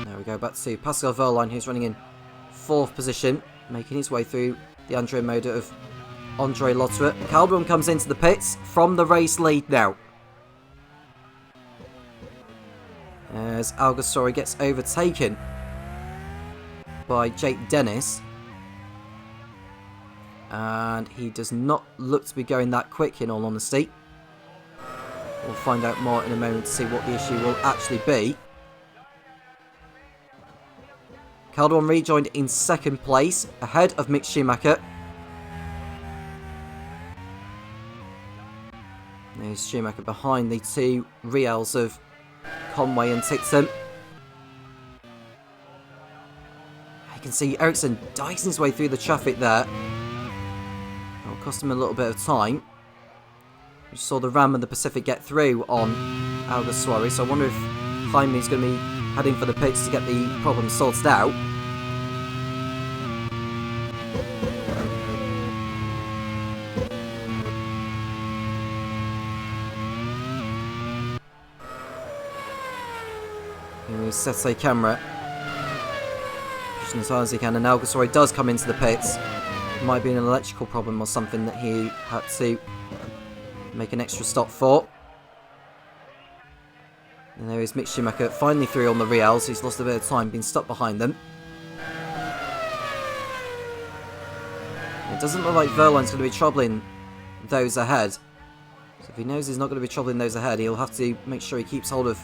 Now we go back to Pascal Wehrlein, who's running in 4th position, making his way through the Andre Moda of Andre Lotterer. Calderon comes into the pits from the race lead now, as Alguersuari gets overtaken by Jake Dennis. And he does not look to be going that quick, in all honesty. We'll find out more in a moment to see what the issue will actually be. Calderon rejoined in 2nd place, ahead of Mick Schumacher. There's Schumacher behind the 2 Riels of Conway and Ticton. You can see Ericsson dicing his way through the traffic there. It'll cost him a little bit of time. We saw the Ram and the Pacific get through on Alguersuari, so I wonder if Jaime's going to be heading for the pits to get the problem sorted out. Here is Sette Camera, pushing as hard as he can, and Alguersuari does come into the pits. It might be an electrical problem or something that he had to make an extra stop for. And there is Mick Schumacher finally through on the Riels. He's lost a bit of time, been stuck behind them. It doesn't look like Wehrlein's going to be troubling those ahead. So if he knows he's not going to be troubling those ahead, he'll have to make sure he keeps hold of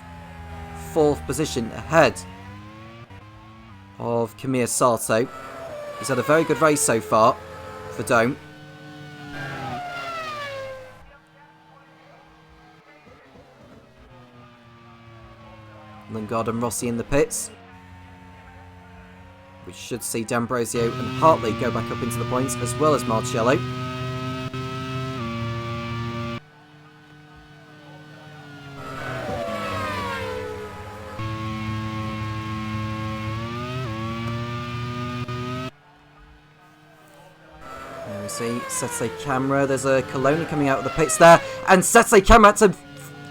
4th position ahead of Kamir Sato. He's had a very good race so far for Dome. Lingard and Rossi in the pits, which should see D'Ambrosio and Hartley go back up into the points, as well as Marcello. There we see Sette Camera. There's a Coloni coming out of the pits there, and Sette Camera had to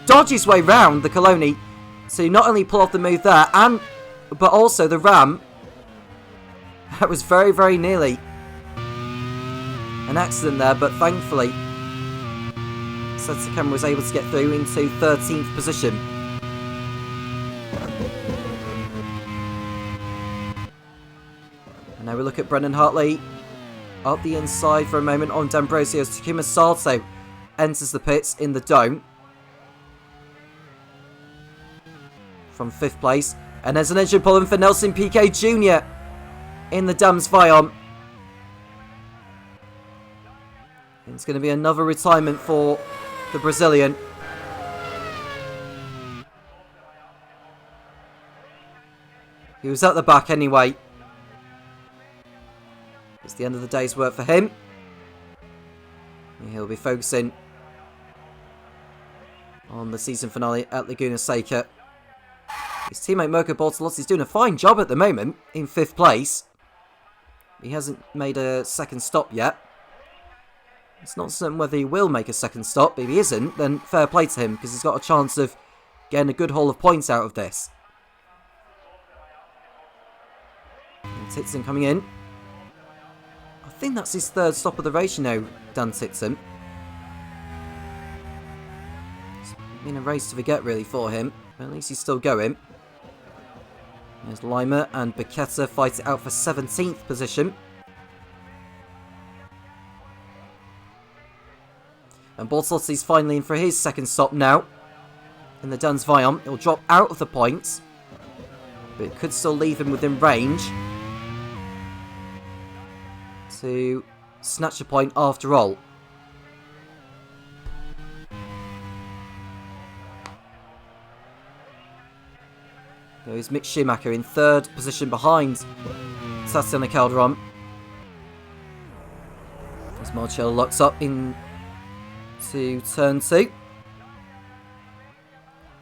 dodge his way round the Coloni to not only pull off the move there, but also the Ram That was very, very nearly an accident there, but thankfully Setsukema was able to get through into 13th position. And now we look at Brendan Hartley up the inside for a moment on D'Ambrosio as Takuma Sato enters the pits in the dome from 5th place. And there's an engine problem for Nelson Piquet Jr. in the Dams Vion. It's going to be another retirement for the Brazilian. He was at the back anyway. It's the end of the day's work for him. And he'll be focusing on the season finale at Laguna Seca. His teammate Mirko Bortolotti's doing a fine job at the moment in 5th place. He hasn't made a second stop yet. It's not certain whether he will make a second stop, but if he isn't, then fair play to him, because he's got a chance of getting a good haul of points out of this. And Titson coming in. I think that's his 3rd stop of the race, you know, Dan Titson. It's been a race to forget, really, for him, but at least he's still going. There's Lima and Bacchetta fight it out for 17th position. And Bortolotti's finally in for his second stop now in the Dams Vion. He'll drop out of the points, but it could still leave him within range to snatch a point after all. There's Mick Schumacher in 3rd position behind Tatiana Calderon. As Marcello locks up in to turn 2.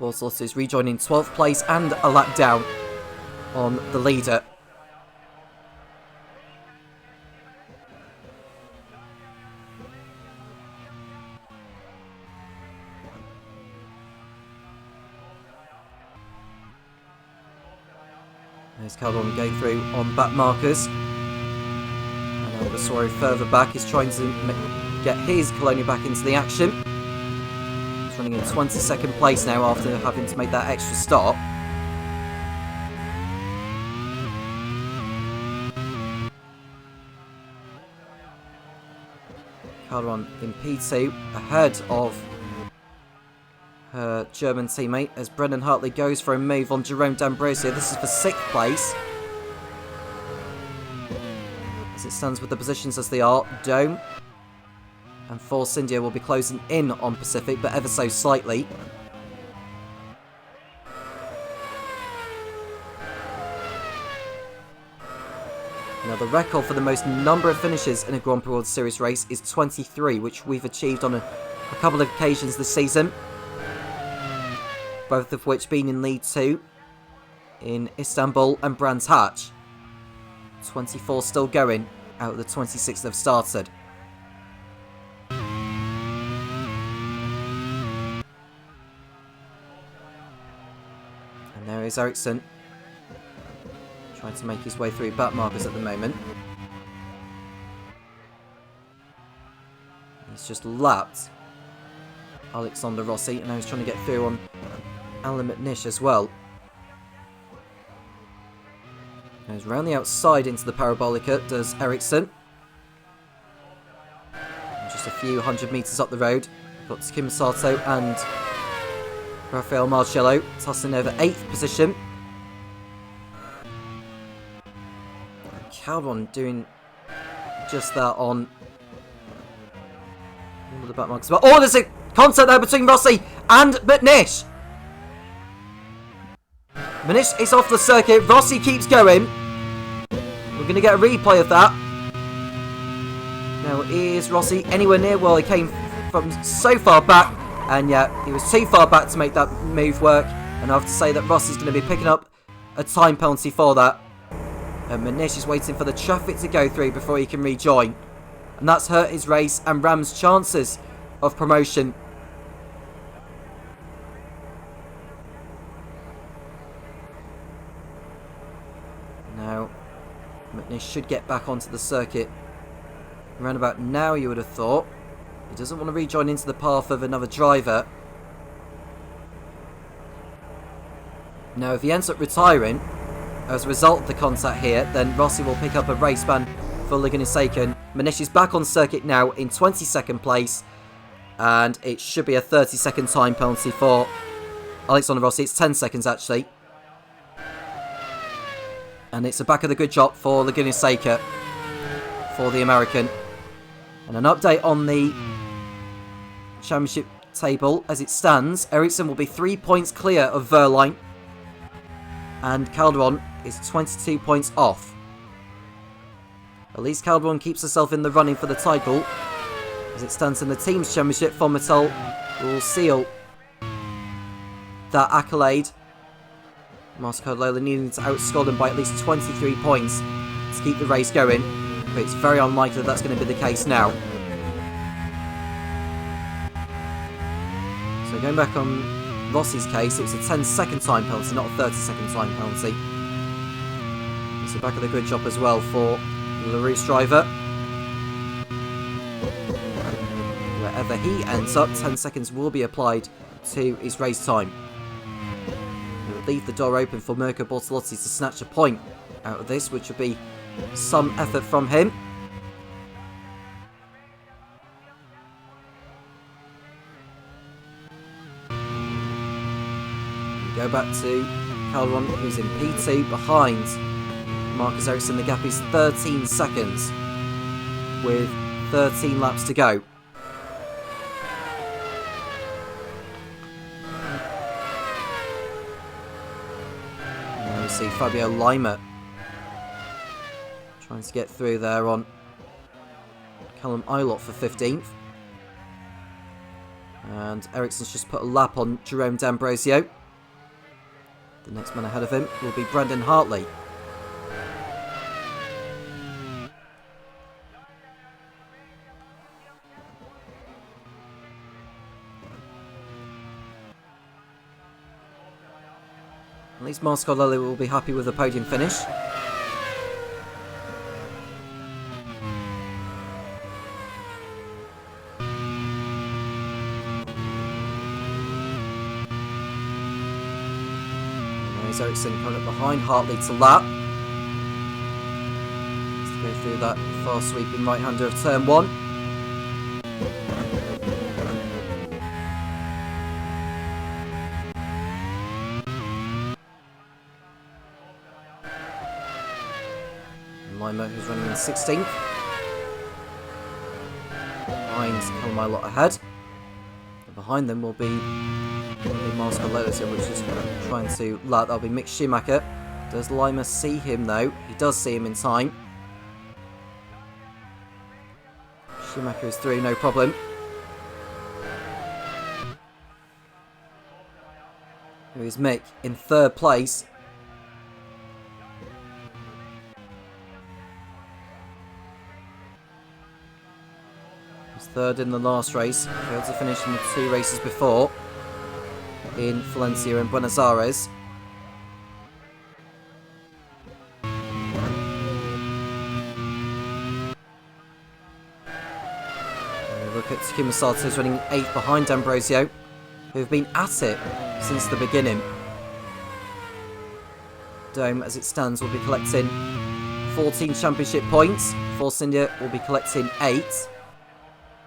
Bortolotti is rejoining 12th place and a lap down on the leader. There's Calderon going through on back markers. And Albasoro further back is trying to get his Colonia back into the action. He's running in 22nd place now after having to make that extra stop. Calderon in P2 ahead of her German teammate as Brendan Hartley goes for a move on Jerome D'Ambrosio. This is for 6th place. As it stands with the positions as they are, Dome and Force India will be closing in on Pacific, but ever so slightly. Now the record for the most number of finishes in a Grand Prix World Series race is 23, which we've achieved on a couple of occasions this season. Both of which being in League 2 in Istanbul and Brands Hatch. 24 still going out of the 26 that have started. And there is Ericsson trying to make his way through back markers at the moment. He's just lapped Alexander Rossi, and now he's trying to get through on Alan McNish as well. Goes round the outside into the Parabolica, does Ericsson. And just a few 100 metres up the road, got Takuma Sato and Rafael Marcello tossing over 8th position. Calderon doing just that on all of the back markers. Oh, there's a contact there between Rossi and McNish. McNish is off the circuit. Rossi keeps going. We're going to get a replay of that. Now, is Rossi anywhere near? Well, he came from so far back. And yeah, he was too far back to make that move work. And I have to say that Rossi's going to be picking up a time penalty for that. And McNish is waiting for the traffic to go through before he can rejoin. And that's hurt his race and Ram's chances of promotion. Now, McNish he should get back onto the circuit around about now, you would have thought. He doesn't want to rejoin into the path of another driver. Now, if he ends up retiring as a result of the contact here, then Rossi will pick up a race ban for Laguna Seca. Manish is back on circuit now in 22nd place, and it should be a 30-second time penalty for Alexander Rossi. It's 10 seconds actually. And it's a back of the good job for Laguna Seca, for the American. And an update on the championship table as it stands. Ericsson will be 3 points clear of Verline, and Calderon is 22 points off. At least Calderon keeps herself in the running for the title. As it stands in the team's championship, Fomitel will seal that accolade. Marco Lola needing to outscore them by at least 23 points to keep the race going, but it's very unlikely that's going to be the case now. So going back on Rossi's case, it was a 10-second time penalty, not a 30-second time penalty. It's a back of the good job as well for the LaRousse driver. Wherever he ends up, 10 seconds will be applied to his race time. It will leave the door open for Mirko Bortolotti to snatch a point out of this, which would be some effort from him. We go back to Calderon, who's in P2 behind Marcus Ericsson. The gap is 13 seconds with 13 laps to go. And we see Fabio Lima trying to get through there on Callum Eilert for 15th. And Ericsson's just put a lap on Jerome D'Ambrosio. The next man ahead of him will be Brendan Hartley. At least Mascardelli will be happy with the podium finish. There's Ericsson coming up behind Hartley to lap. Let's go through that fast sweeping right-hander of turn 1. Lima, who's running in 16th. Behind Callum Eilert ahead. And behind them will be Miles Carlotas, which is trying to lap. That'll be Mick Schumacher. Does Lima see him though? He does see him in time. Schumacher is through, no problem. Here is Mick in 3rd place. He's 3rd in the last race. Failed to finish in the 2 races before, in Valencia and Buenos Aires. Look at Takuma Sato, who's running 8th behind D'Ambrosio, who have been at it since the beginning. Dome, as it stands, will be collecting 14 championship points. Force India will be collecting 8.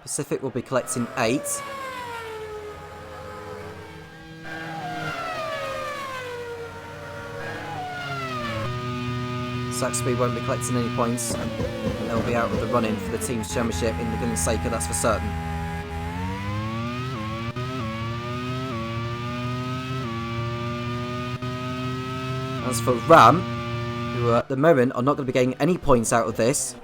Pacific will be collecting 8. Saxby won't be collecting any points. They'll be out of the running for the team's championship in Laguna Seca, that's for certain. As for Ram, who at the moment are not going to be getting any points out of this,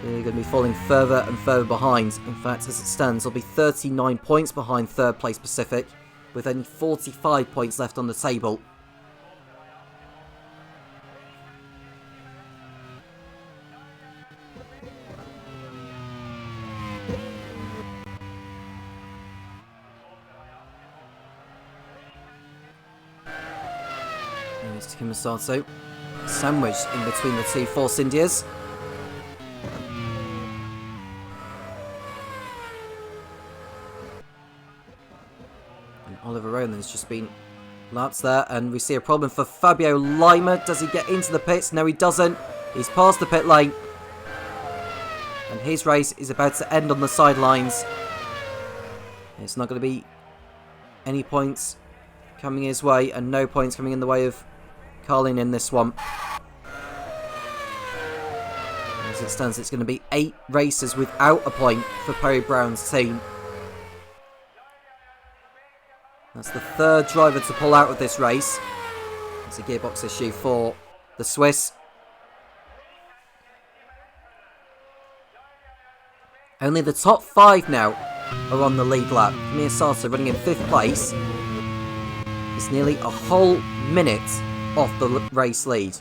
they're going to be falling further and further behind. In fact, as it stands, they'll be 39 points behind 3rd place Pacific, with only 45 points left on the table. Here's Takuma Sato. sandwiched in between the two Force Indias. And Oliver Rowland's just been laps there, and we see a problem for Fabio Lima. Does he get into the pits? No, he doesn't. He's past the pit lane. And his race is about to end on the sidelines. It's not going to be any points coming his way, and no points coming in the way of Carlin in this one. As it stands, it's going to be 8 races without a point for Perry Brown's team. That's the 3rd driver to pull out of this race. It's a gearbox issue for the Swiss. Only the top 5 now are on the lead lap. Kamir Sato running in 5th place. He's nearly a whole minute off the race lead.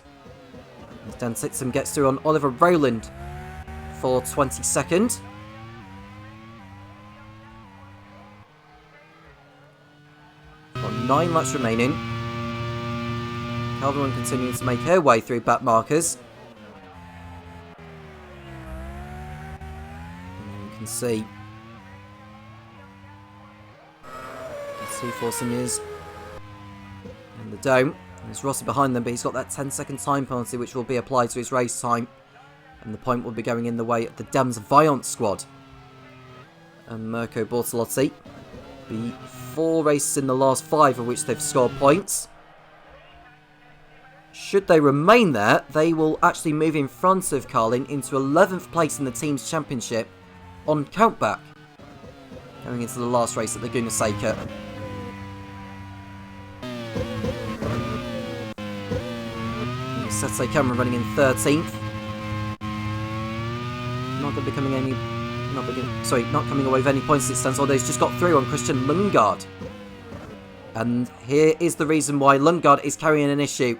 Dan Titsum gets through on Oliver Rowland for 22nd. Got 9 laps remaining. Calderon continuing to make her way through back markers. And you can see the 2 Force Indians in the dome. There's Rossi behind them, but he's got that 10-second time penalty which will be applied to his race time. And the point will be going in the way of the Dems Viant squad. And Mirko Bortolotti. Be 4 races in the last 5 of which they've scored points. Should they remain there, they will actually move in front of Carlin into 11th place in the team's championship on countback. Going into the last race at Laguna Seca. Sete Cameron running in 13th. Not going to be coming not coming away with any points as it stands, although he's just got through on Christian Lundgaard. And here is the reason why Lundgaard is carrying an issue.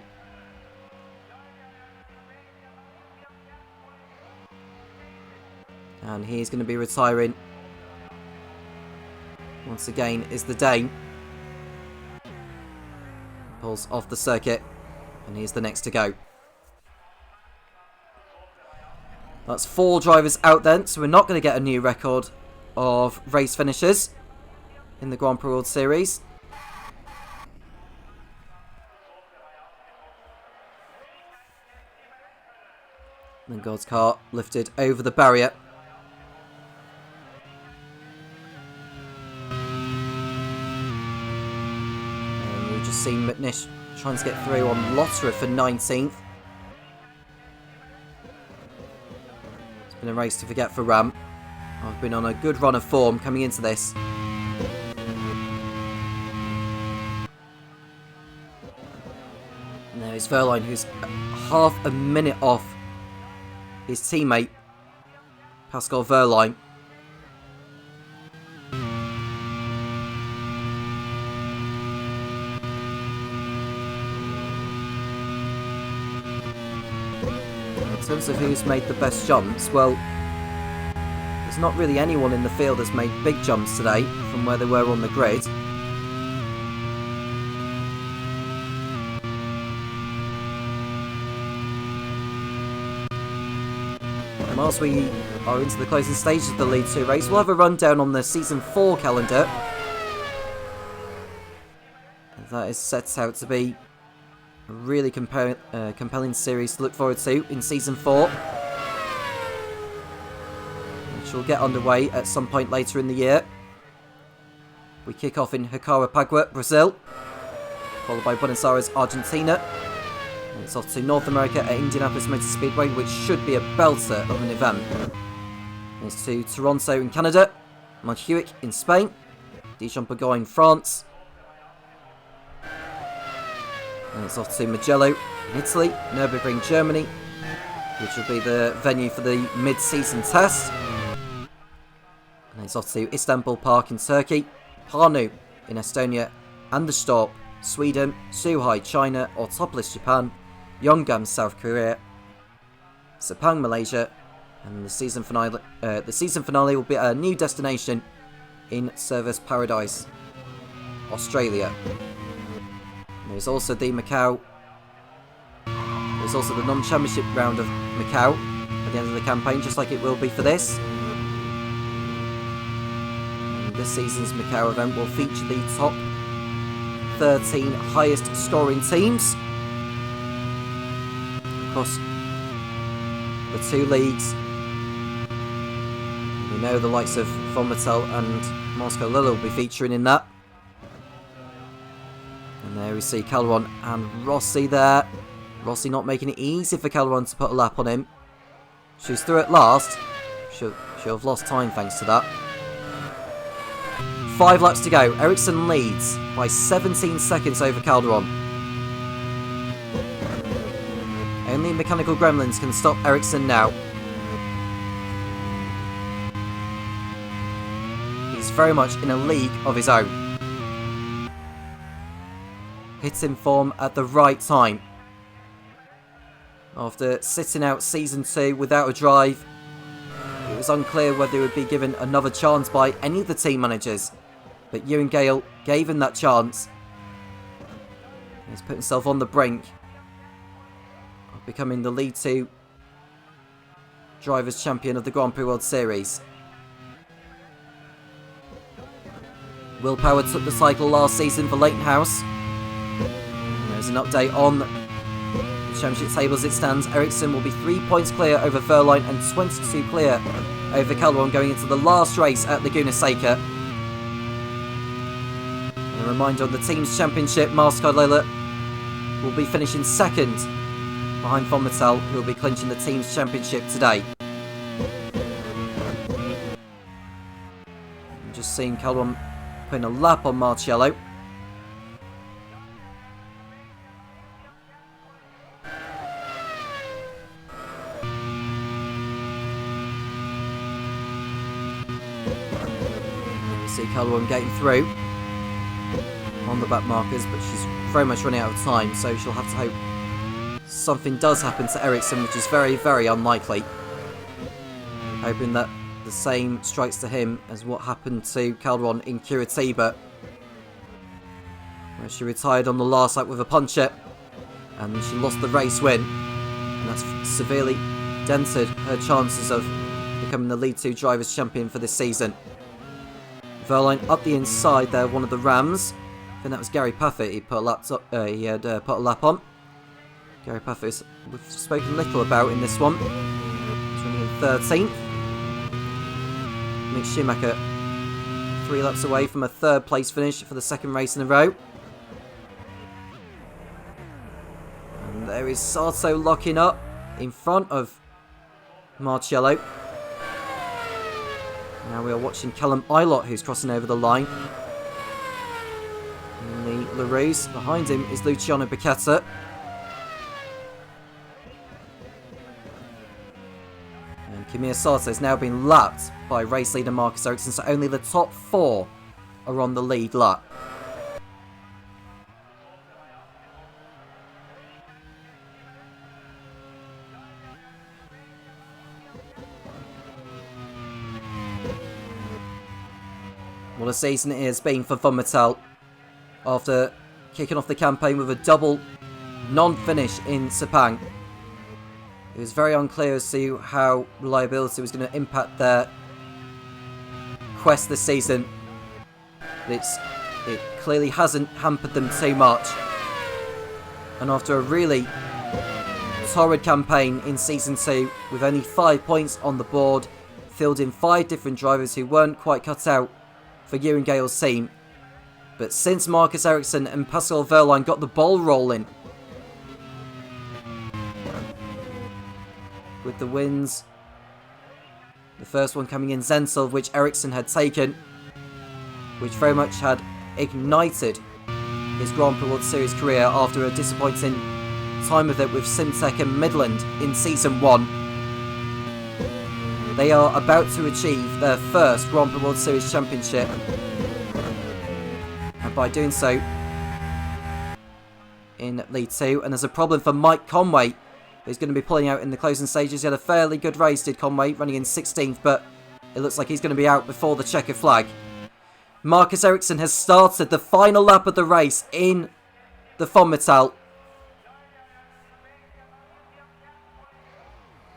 And he's going to be retiring. Once again is the Dane. Pulls off the circuit. And he's the next to go. That's 4 drivers out then, so we're not going to get a new record of race finishes in the Grand Prix World Series. Lundgaard's car lifted over the barrier. And we've just seen McNish trying to get through on Lotterer for 19th. It's been a race to forget for Ram. I've been on a good run of form coming into this. And there is Verline, who's half a minute off his teammate, Pascal Verline. In terms of who's made the best jumps, well, there's not really anyone in the field that's made big jumps today from where they were on the grid. And whilst we are into the closing stages of the League 2 race, we'll have a rundown on the Season 4 calendar. That is set out to be a really compelling series to look forward to in Season 4. Which will get underway at some point later in the year. We kick off in Jacarepaguá, Brazil. Followed by Buenos Aires, Argentina. And it's off to North America at Indianapolis Motor Speedway, which should be a belter of an event. And it's to Toronto in Canada. Montjuic in Spain. Dijon-Périgord in France. And it's off to Mugello in Italy, Nürburgring, Germany, which will be the venue for the mid-season test. And it's off to Istanbul Park in Turkey, Pärnu in Estonia, Anderstorp, Sweden, Zhuhai, China, Ortopolis, Japan, Yeongam, South Korea, Sepang, Malaysia, and the season finale will be a new destination in Service Paradise, Australia. There's also the Macau also the non-championship round of Macau at the end of the campaign, just like it will be for this. And this season's Macau event will feature the top 13 highest scoring teams across the two leagues. We know the likes of Vomitel and Moscow Lilla will be featuring in that. And there we see Calderon and Rossi there. Rossi not making it easy for Calderon to put a lap on him. She's through at last. She'll have lost time thanks to that. 5 laps to go. Ericsson leads by 17 seconds over Calderon. Only mechanical gremlins can stop Ericsson now. He's very much in a league of his own. Hits in form at the right time. After sitting out Season 2 without a drive, it was unclear whether he would be given another chance by any of the team managers. But Ewan Gale gave him that chance. He's put himself on the brink of becoming the League 2 Drivers' Champion of the Grand Prix World Series. Will Power took the cycle last season for Leighton House. And there's an update on the championship table as it stands. Ericsson will be 3 points clear over Verline and 22 clear over Calderon going into the last race at Laguna Seca. And a reminder on the team's championship, Mastercard Lola will be finishing second behind Vomitel, who will be clinching the team's championship today. I'm just seeing Calderon putting a lap on Marciello. You see Calderon getting through on the back markers, but she's very much running out of time, so she'll have to hope something does happen to Ericsson, which is very, very unlikely. Hoping that the same strikes to him as what happened to Calderon in Curitiba, where she retired on the last lap with a puncher and she lost the race win, and that's severely dented her chances of becoming the League 2 Drivers' Champion for this season. Verline up the inside there, one of the Rams. I think that was Gary Puffett. He put a lap on. Gary Puffett we've spoken little about in this one. He's running in 13th. Mick Schumacher 3 laps away from a 3rd place finish for the 2nd race in a row. And there is Sato locking up in front of Marciello. Now we are watching Callum Eilott, who's crossing over the line. And the LaRousse, behind him is Luciano Bacchetta. And Kimiya Sato has now been lapped by race leader Marcus Ericsson, so only the top 4 are on the lead lap. What a season it has been for Vomitel after kicking off the campaign with a double non-finish in Sepang. It was very unclear as to how reliability was going to impact their quest this season. But it clearly hasn't hampered them too much. And after a really torrid campaign in Season 2, with only 5 points on the board, fielding 5 different drivers who weren't quite cut out for Ewan Gale's team. But since Marcus Ericsson and Pascal Verline got the ball rolling, with the wins, the first one coming in Zenzel, which Ericsson had taken, which very much had ignited his Grand Prix World Series career after a disappointing time of it with Simtech and Midland in Season 1. They are about to achieve their first Grand Prix World Series championship, and by doing so in League 2. And there's a problem for Mike Conway, who's going to be pulling out in the closing stages. He had a fairly good race, did Conway, running in 16th, but it looks like he's going to be out before the checker flag. Marcus Ericsson has started the final lap of the race in the Vomitel.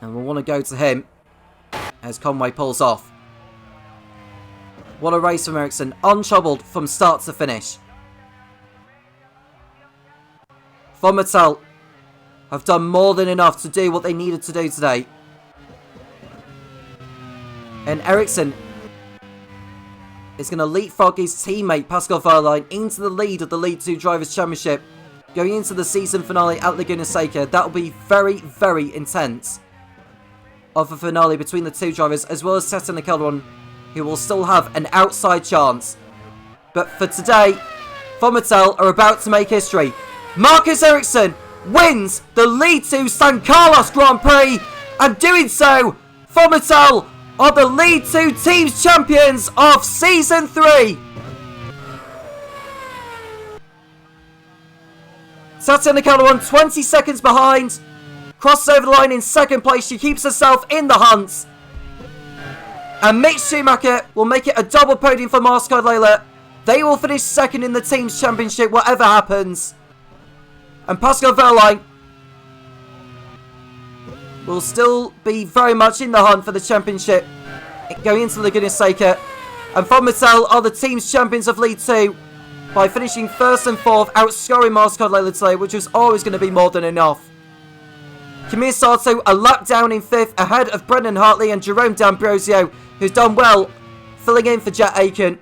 And we'll want to go to him as Conway pulls off. What a race from Ericsson, untroubled from start to finish. Von Mattel have done more than enough to do what they needed to do today. And Ericsson is going to leapfrog his teammate Pascal Wehrlein into the lead of the League 2 Drivers' Championship going into the season finale at Laguna Seca. That will be very, very intense of a finale between the two drivers, as well as Tatiana Calderon, who will still have an outside chance. But for today, Von Mattel are about to make history. Marcus Ericsson wins the League 2 San Carlos Grand Prix, and doing so, Von Mattel are the League 2 Teams Champions of Season 3. Tatiana Calderon 20 seconds behind. Crosses over the line in second place. She keeps herself in the hunt. And Mick Schumacher will make it a double podium for Marscard Layla. They will finish second in the Teams Championship, whatever happens. And Pascal Wehrlein will still be very much in the hunt for the championship going into Laguna Seca. And Von Mattel are the Teams Champions of League 2 by finishing first and fourth, outscoring Marscard Layla today, which was always going to be more than enough. Kimi Sato a lap down in fifth, ahead of Brendan Hartley and Jerome D'Ambrosio, who's done well filling in for Jet Aiken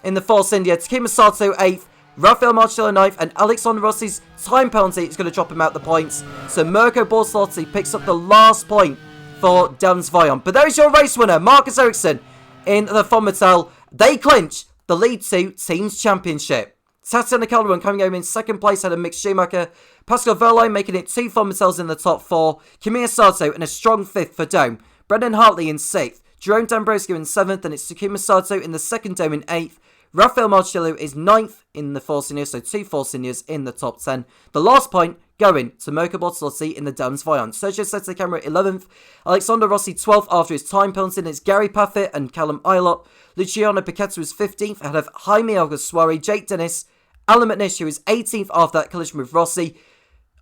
in the Force India. Takuma Sato 8th, Rafael Marcello 9th, and Alexander Rossi's time penalty is going to drop him out the points. So Mirko Bortolotti picks up the last point for Dans Voyon. But there's your race winner, Marcus Ericsson in the Von Mattel. They clinch the League 2 Teams Championship. Tatiana Calderon coming home in second place ahead of Mick Schumacher. Pascal Wehrlein making it 2 Von Mattels in the top 4. Kimi Sato in a strong 5th for Dome. Brendan Hartley in 6th. Jerome D'Ambrosio in 7th, and it's Takuma Sato in the second Dome in 8th. Rafael Marcello is 9th in the Force India, so 2 Force Indias in the top 10. The last point going to Mirko Bortolotti in the Dans Voyon. Sergio Sette Camera 11th. Alexander Rossi 12th after his time penalty, and it's Gary Paffett and Callum Ilott. Luciano Piquet was 15th ahead of Jaime Alguersuari, Jake Dennis, Alan McNish, who is 18th after that collision with Rossi.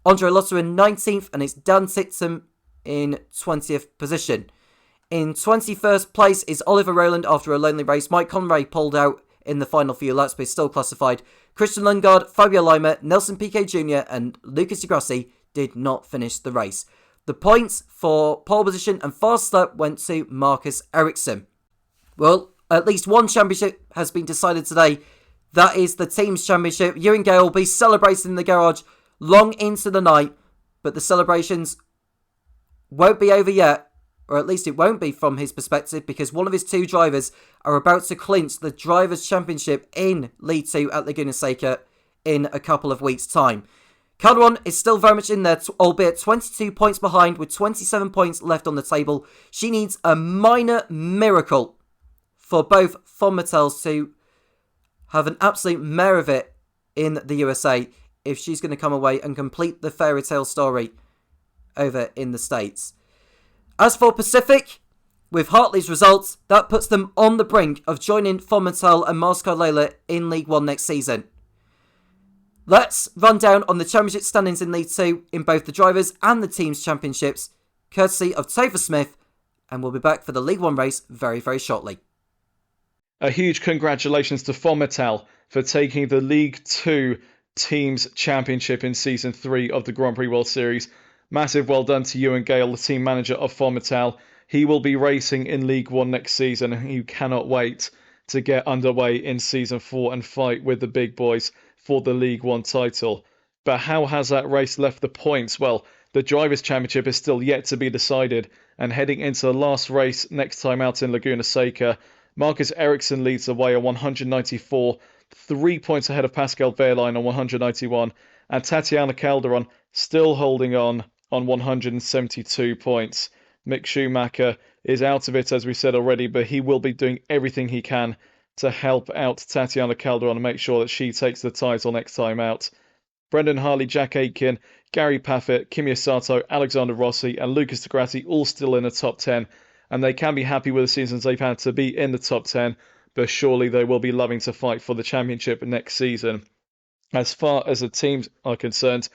Andre Lotto in 19th, and it's Dan Titson in 20th position. In 21st place is Oliver Rowland after a lonely race. Mike Conway pulled out in the final few laps, but is still classified. Christian Lundgaard, Fabio Lima, Nelson Piquet Jr. and Lucas Di Grassi did not finish the race. The points for pole position and fast lap went to Marcus Ericsson. Well, at least one championship has been decided today. That is the Teams Championship. Ewan Gale will be celebrating in the garage long into the night, but the celebrations won't be over yet, or at least it won't be from his perspective, because one of his 2 drivers are about to clinch the Drivers' Championship in League 2 at Laguna Seca in a couple of weeks' time. Calderon is still very much in there, albeit 22 points behind with 27 points left on the table. She needs a minor miracle for both Von Mattels to have an absolute mare of it in the USA if she's going to come away and complete the fairy tale story over in the States. As for Pacific, with Hartley's results, that puts them on the brink of joining Von Mattel and Marscard Layla in League 1 next season. Let's run down on the championship standings in League 2 in both the Drivers' and the Teams' Championships, courtesy of Topher Smith, and we'll be back for the League 1 race very, very shortly. A huge congratulations to Von Mattel for taking the League 2 Teams Championship in Season 3 of the Grand Prix World Series. Massive well done to Ewan Gale, the team manager of Von Mattel. He will be racing in League 1 next season, and he cannot wait to get underway in Season 4 and fight with the big boys for the League 1 title. But how has that race left the points? Well, the Drivers' Championship is still yet to be decided, and heading into the last race next time out in Laguna Seca, Marcus Ericsson leads the way on 194, 3 points ahead of Pascal Wehrlein on 191, and Tatiana Calderon still holding on 172 points. Mick Schumacher is out of it, as we said already, but he will be doing everything he can to help out Tatiana Calderon and make sure that she takes the title next time out. Brendan Hartley, Jack Aitken, Gary Paffett, Kimi Sato, Alexander Rossi and Lucas Di Grassi all still in the top 10, and they can be happy with the seasons they've had to be in the top 10, but surely they will be loving to fight for the championship next season. As far as the teams are concerned,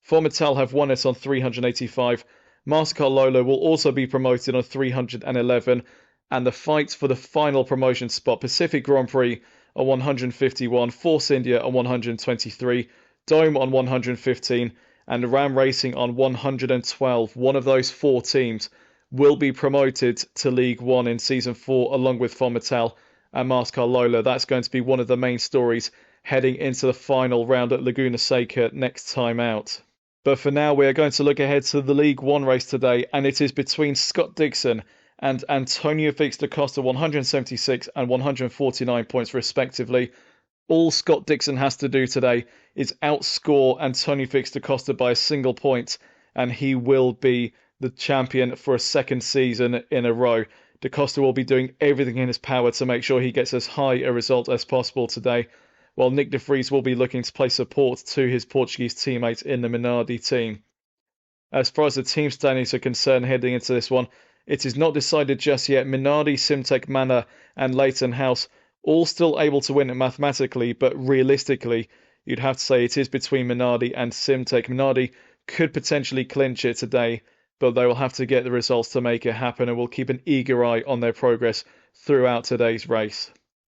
Von Mattel have won it on 385, Mastercard Lola will also be promoted on 311, and the fight for the final promotion spot, Pacific Grand Prix on 151, Force India on 123, Dome on 115, and Ram Racing on 112. One of those 4 teams will be promoted to League One in Season 4 along with Fomitel and Mastercard Lola. That's going to be one of the main stories heading into the final round at Laguna Seca next time out. But for now, we are going to look ahead to the League One race today, and it is between Scott Dixon and Antonio Felix da Costa, 176 and 149 points respectively. All Scott Dixon has to do today is outscore Antonio Felix da Costa by a single point, and he will be the champion for a second season in a row. Da Costa will be doing everything in his power to make sure he gets as high a result as possible today, while Nick de Vries will be looking to play support to his Portuguese teammates in the Minardi team. As far as the team standings are concerned heading into this one, it is not decided just yet. Minardi, Simtek, Manor and Leighton House all still able to win it mathematically, but realistically you'd have to say it is between Minardi and Simtek. Minardi could potentially clinch it today, but they will have to get the results to make it happen, and we'll keep an eager eye on their progress throughout today's race.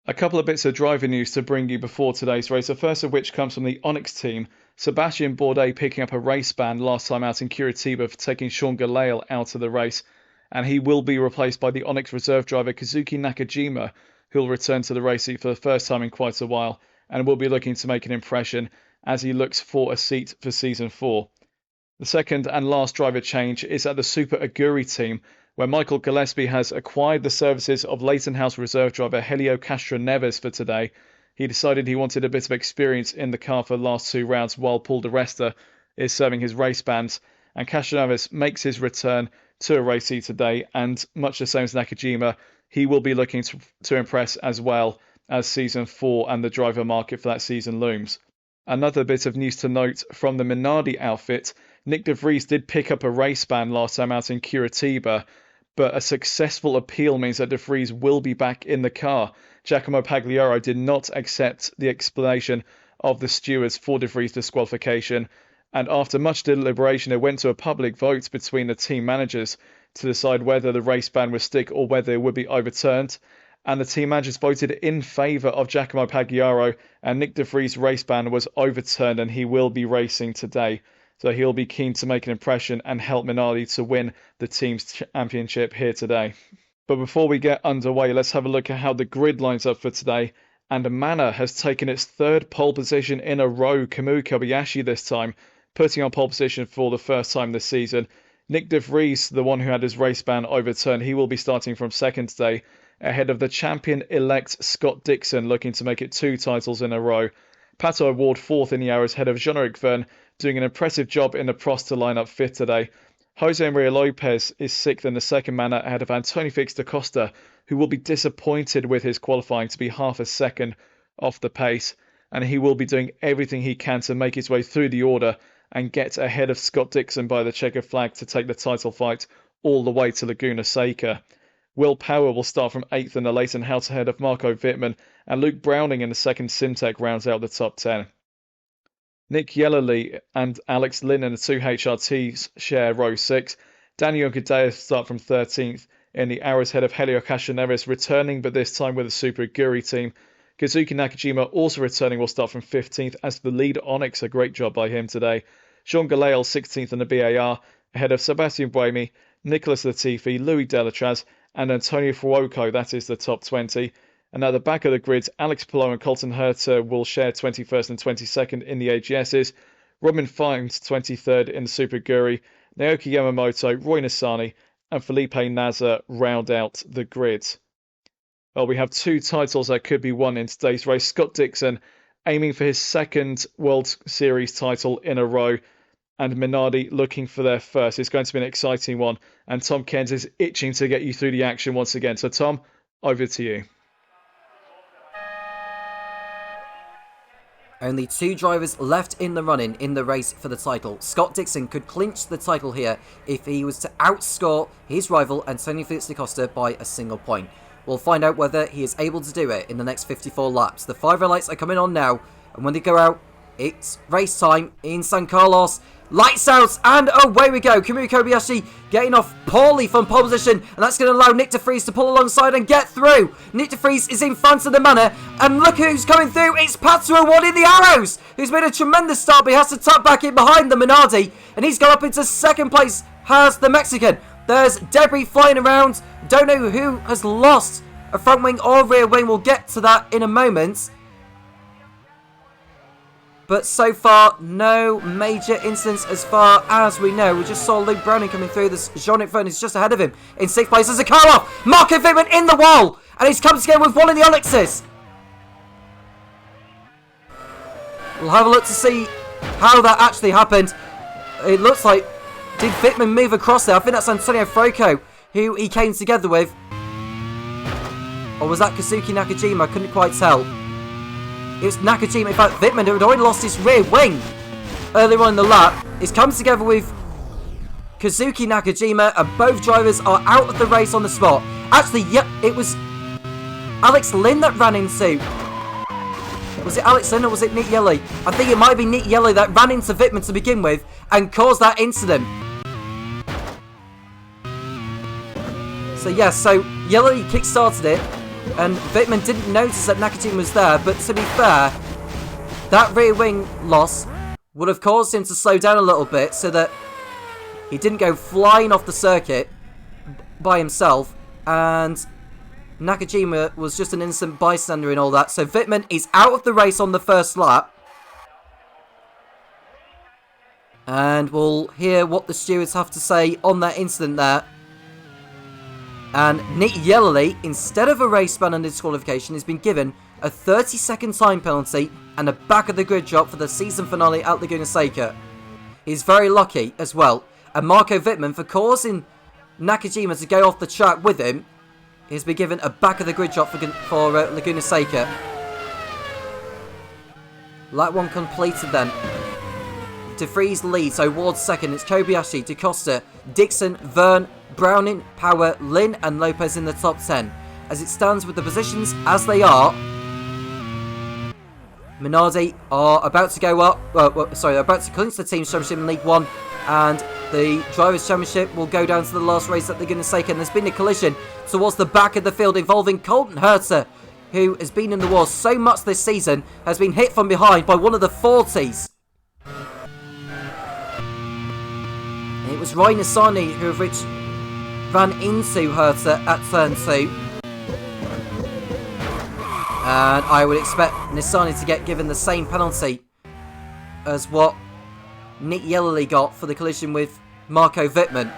A couple of bits of driving news to bring you before today's race, the first of which comes from the Onyx team. Sebastian Bourdais picking up a race ban last time out in Curitiba for taking Sean Galail out of the race, and he will be replaced by the Onyx reserve driver Kazuki Nakajima, who will return to the race seat for the first time in quite a while, and will be looking to make an impression as he looks for a seat for Season 4. The second and last driver change is at the Super Aguri team, where Michael Gillespie has acquired the services of Leighton House reserve driver Helio Castro Neves for today. He decided he wanted a bit of experience in the car for the last 2 rounds while Paul Di Resta is serving his race bans, and Castro Neves makes his return to a race seat today, and much the same as Nakajima, he will be looking to impress as well as Season 4 and the driver market for that season looms. Another bit of news to note from the Minardi outfit, Nick de Vries did pick up a race ban last time out in Curitiba, but a successful appeal means that de Vries will be back in the car. Giacomo Pagliaro did not accept the explanation of the stewards for de Vries' disqualification, and after much deliberation it went to a public vote between the team managers to decide whether the race ban would stick or whether it would be overturned, and the team managers voted in favour of Giacomo Pagliaro, and Nick de Vries' race ban was overturned and he will be racing today. So he'll be keen to make an impression and help Minardi to win the team's championship here today. But before we get underway, let's have a look at how the grid lines up for today. And Manor has taken its 3rd pole position in a row, Kamui Kobayashi this time, putting on pole position for the first time this season. Nick de Vries, the one who had his race ban overturned, he will be starting from 2nd today, ahead of the champion-elect Scott Dixon, looking to make it 2 titles in a row. Pato Award 4th in the hours, ahead of Jean-Eric Verne, doing an impressive job in the Prost to line up 5th today. Jose Maria Lopez is 6th in the second manner, ahead of Antonio Felix da Costa, who will be disappointed with his qualifying to be half a second off the pace, and he will be doing everything he can to make his way through the order and get ahead of Scott Dixon by the checkered flag to take the title fight all the way to Laguna Seca. Will Power will start from 8th in the Leighton House, ahead of Marco Wittmann, and Luke Browning in the second Simtek rounds out the top 10. Nick Yellerly and Alex Lynn in the 2 HRTs share row 6. Daniel Gadea start from 13th in the hours, ahead of Helio Castro Neves, returning but this time with the Super Aguri team. Kazuki Nakajima, also returning, will start from 15th as the lead Onyx. A great job by him today. Jean Galail 16th in the BAR, ahead of Sebastian Buemi, Nicholas Latifi, Louis Delatraz and Antonio Fuoco. That is the top 20. And at the back of the grid, Alex Palou and Colton Herter will share 21st and 22nd in the AGSs. Robin Fines 23rd in the Super Aguri. Naoki Yamamoto, Roy Nissany and Felipe Nasr round out the grid. Well, we have 2 titles that could be won in today's race. Scott Dixon aiming for his 2nd World Series title in a row, and Minardi looking for their first. It's going to be an exciting one, and Tom Cairns is itching to get you through the action once again. So Tom, over to you. Only 2 drivers left in the running in the race for the title. Scott Dixon could clinch the title here if he was to outscore his rival Antonio Felix da Costa by a single point. We'll find out whether he is able to do it in the next 54 laps. The 5 red lights are coming on now, and when they go out, it's race time in San Carlos. Lights out, and away we go. Kamui Kobayashi getting off poorly from pole position, and that's going to allow Nick DeVries to pull alongside and get through. Nick DeVries is in front of the manor, and look who's coming through. It's Pato O'Ward in the arrows, who's made a tremendous start, but he has to tuck back in behind the Minardi, and he's gone up into second place, has the Mexican. There's debris flying around. Don't know who has lost a front wing or rear wing. We'll get to that in a moment. But so far, no major incidents as far as we know. We just saw Luke Browning coming through. This Jean-Nic Verne is just ahead of him in 6th place. There's a car off. Marco Wittmann in the wall. And he's come together with one of the Onyxes. We'll have a look to see how that actually happened. It looks like, did Wittmann move across there? I think that's Antonio Frocco, who he came together with. Or was that Kazuki Nakajima? I couldn't quite tell. It was Nakajima. In fact, Wittmann, who had already lost his rear wing earlier on in the lap, is coming together with Kazuki Nakajima, and both drivers are out of the race on the spot. Actually, yep, it was Alex Lynn that ran into... Was it Alex Lynn or was it Nick Yelly? I think it might be Nick Yelly that ran into Wittmann to begin with and caused that incident. So yeah, so Yelly kick-started it, and Wittmann didn't notice that Nakajima was there, but to be fair, that rear wing loss would have caused him to slow down a little bit so that he didn't go flying off the circuit by himself, and Nakajima was just an innocent bystander in all that. So Wittmann is out of the race on the first lap. And we'll hear what the stewards have to say on that incident there. And Nick Yellerly, instead of a race ban and disqualification, has been given a 30-second time penalty and a back-of-the-grid drop for the season finale at Laguna Seca. He's very lucky as well. And Marco Wittmann, for causing Nakajima to go off the track with him, has been given a back-of-the-grid drop for Laguna Seca. Lap 1 completed then. DeVries leads, O'Ward second. It's Kobayashi, DaCosta, Dixon, Verne, Browning, Power, Lynn and Lopez in the top 10. As it stands with the positions as they are, Minardi are about to go up, they're about to clinch the Team's Championship in League 1, and the Drivers' Championship will go down to the last race at Laguna Seca. And there's been a collision towards the back of the field involving Colton Herter, who has been in the war so much this season, has been hit from behind by one of the 40s. It was Rai Nissani who ran into Herter at turn 2. And I would expect Nissani to get given the same penalty as what Nick Yellerly got for the collision with Marco Wittmann.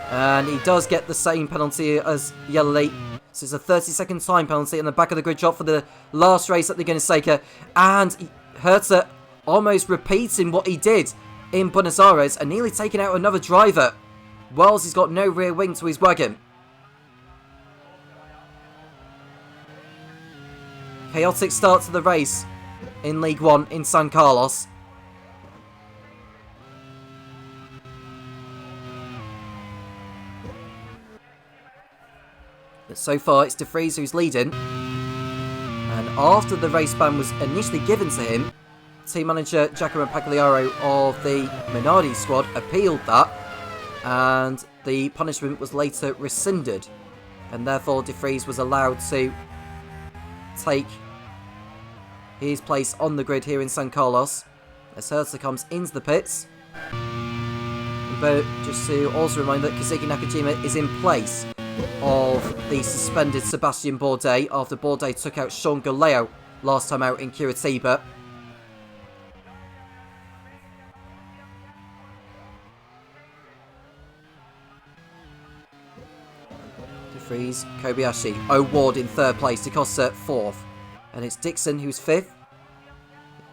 And he does get the same penalty as Yellerly. So it's a 30-second time penalty and the back of the grid drop for the last race at the Laguna Seca. And Herter almost repeating what he did in Buenos Aires and nearly taking out another driver. Wells has got no rear wing to his wagon. Chaotic start to the race in League 1 in San Carlos. But so far it's DeVries who's leading. And after the race ban was initially given to him, team manager Giacomo Pagliaro of the Minardi squad appealed that, and the punishment was later rescinded, and therefore DeVries was allowed to take his place on the grid here in San Carlos as Herter comes into the pits. But just to also remind that Kazuki Nakajima is in place of the suspended Sebastian Bourdais after Bourdais took out Sean Galeo last time out in Curitiba. DeVries, Kobayashi, O'Ward in third place, DaCosta fourth, and it's Dixon who's fifth.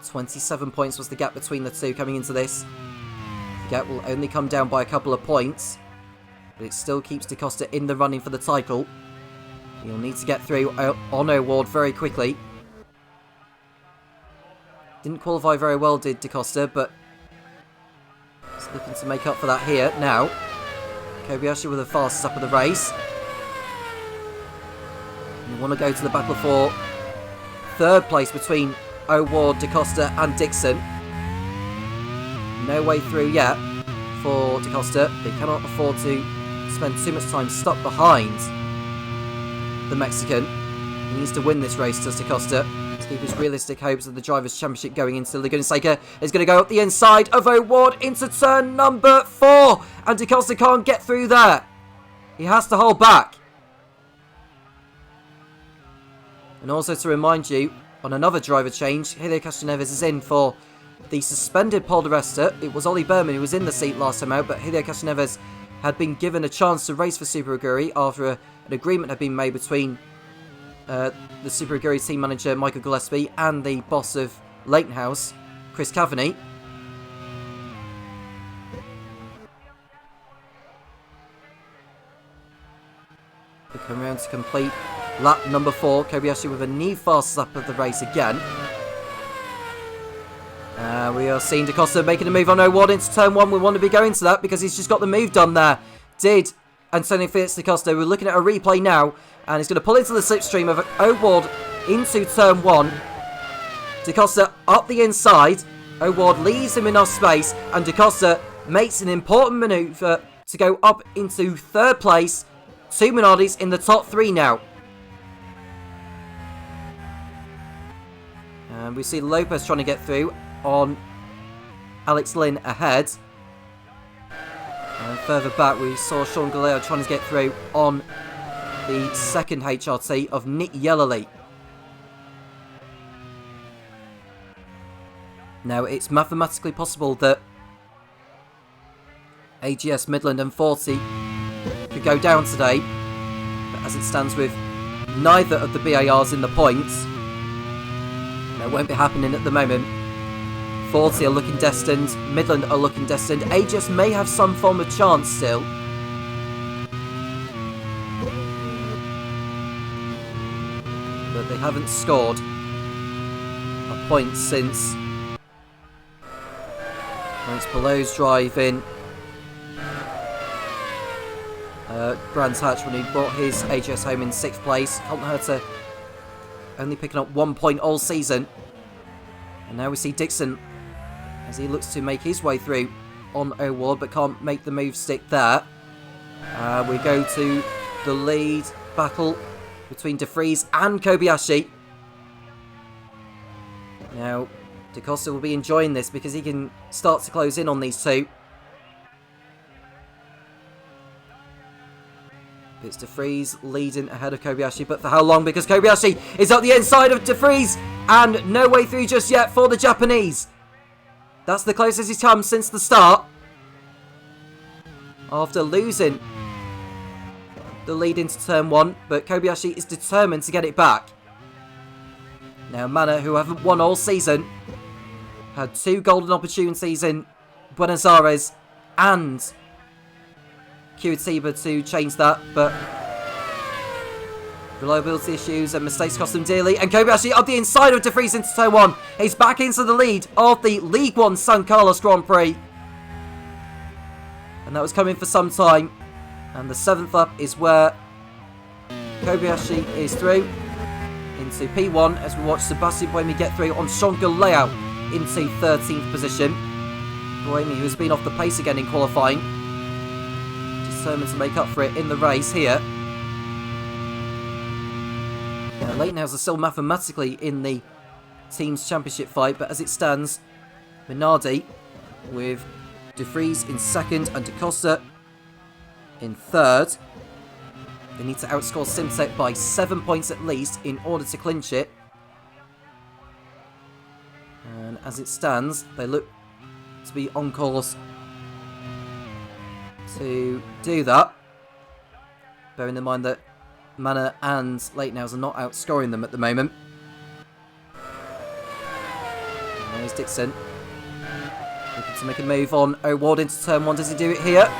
27 points was the gap between the two coming into this. The gap will only come down by a couple of points, but it still keeps DaCosta in the running for the title. He'll need to get through on O'Ward very quickly. Didn't qualify very well, did DaCosta, but he's looking to make up for that here now. Kobayashi with the fastest up of the race. You want to go to the battle for third place between O'Ward, DaCosta and Dixon. No way through yet for DaCosta. They cannot afford to spend too much time stuck behind the Mexican. He needs to win this race, does DaCosta, to keep his realistic hopes of the Drivers' Championship going into Laguna Seca. Is going to go up the inside of O'Ward into turn number 4. And DaCosta can't get through there. He has to hold back. And also to remind you, on another driver change, Helio Castroneves is in for the suspended Paul di Resta. It was Ollie Berman who was in the seat last time out, but Helio Castroneves had been given a chance to race for Super Aguri after an agreement had been made between the Super Aguri team manager Michael Gillespie and the boss of Leighton House, Chris Cavani. They come around to complete lap number 4. Kobayashi with a knee fast lap of the race again. We are seeing DaCosta making a move on O'Ward into turn 1. We want to be going to that because he's just got the move done there. Did Antonio Felix DaCosta. We're looking at a replay now, and he's going to pull into the slipstream of O'Ward into turn 1. DaCosta up the inside. O'Ward leaves him enough space, and DaCosta makes an important manoeuvre to go up into 3rd place. 2 Minardis in the top 3 now. And we see Lopez trying to get through on Alex Lynn ahead. And further back we saw Sean Galeo trying to get through on the 2nd HRT of Nick Yellowly. Now it's mathematically possible that AGS, Midland and 40 could go down today, but as it stands with neither of the BARs in the points, that won't be happening at the moment. 40 are looking destined, Midland are looking destined, AGS may have some form of chance still. But they haven't scored a point since Pelot's drive in Brands Hatch when he brought his AGS home in 6th place. Colton Herter only picking up 1 point all season. And now we see Dixon as he looks to make his way through on O'Ward, but can't make the move stick there. We go to the lead battle between De Vries and Kobayashi. Now, DaCosta will be enjoying this because he can start to close in on these two. It's De Vries leading ahead of Kobayashi, but for how long? Because Kobayashi is up the inside of De Vries, and no way through just yet for the Japanese. That's the closest he's come since the start, after losing the lead into turn 1, but Kobayashi is determined to get it back. Now Mana, who haven't won all season, had 2 golden opportunities in Buenos Aires and Curitiba to change that, but reliability issues and mistakes cost them dearly. And Kobayashi up the inside of De Vries into turn 1. He's back into the lead of the League 1 San Carlos Grand Prix. And that was coming for some time. And the 7th lap is where Kobayashi is through into P1 as we watch Sebastian Buemi get through on Sean Galeo into 13th position. Buemi, who has been off the pace again in qualifying, determined to make up for it in the race here. Leighton House are still mathematically in the team's championship fight, but as it stands, Minardi with De Vries in 2nd and DaCosta in 3rd. They need to outscore Simtek by 7 points at least in order to clinch it. And as it stands, they look to be on course to do that. Bearing in mind that Mana and Leighton House are not outscoring them at the moment. And there's Dixon. Looking to make a move on O'Ward into turn 1. Does he do it here?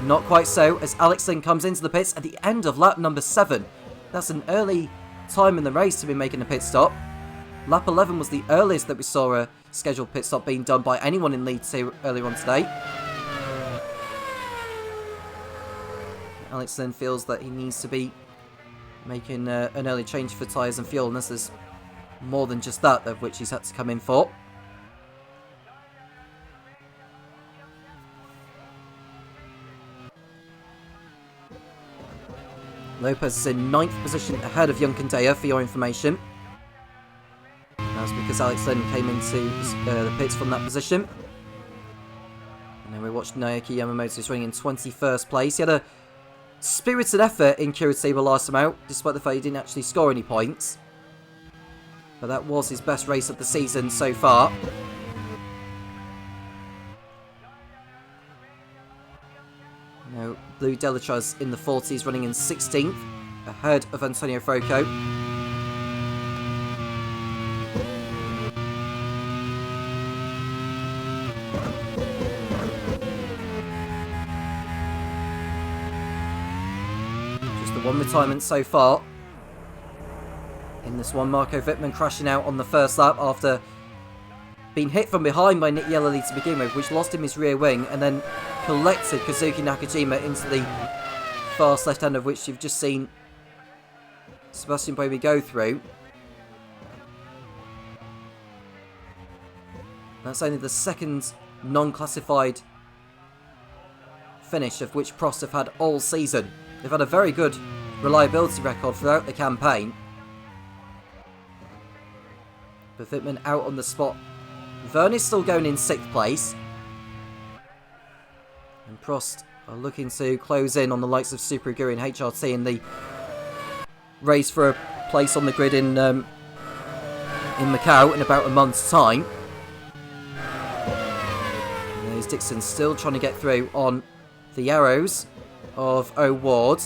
Not quite so, as Alex Lynn comes into the pits at the end of lap number 7. That's an early time in the race to be making a pit stop. Lap 11 was the earliest that we saw a scheduled pit stop being done by anyone in League 2 earlier on today. Alex Lynn feels that he needs to be making an early change for tyres and fuel, and this is more than just that of which he's had to come in for. Lopez is in 9th position ahead of Young Kandaya, for your information. That's because Alex Lynn came into the pits from that position. And then we watched Naoki Yamamoto is running in 21st place. He had a spirited effort in Curitiba last time out, despite the fact he didn't actually score any points. But that was his best race of the season so far. Now, Blue Delitraz in the 40s, running in 16th, ahead of Antonio Froco. Just the one retirement so far. In this one, Marco Wittmann crashing out on the first lap after being hit from behind by Nick Yellerly to begin with, which lost him his rear wing, and then collected Kazuki Nakajima into the fast left hand, of which you've just seen Sebastian Buemi go through. That's only the second non-classified finish of which Prost have had all season. They've had a very good reliability record throughout the campaign. But Wittmann out on the spot. Verne is still going in 6th place. And Prost are looking to close in on the likes of Super Aguri and HRT in the race for a place on the grid in Macau in about a month's time. And there's Dixon still trying to get through on the arrows of O'Ward.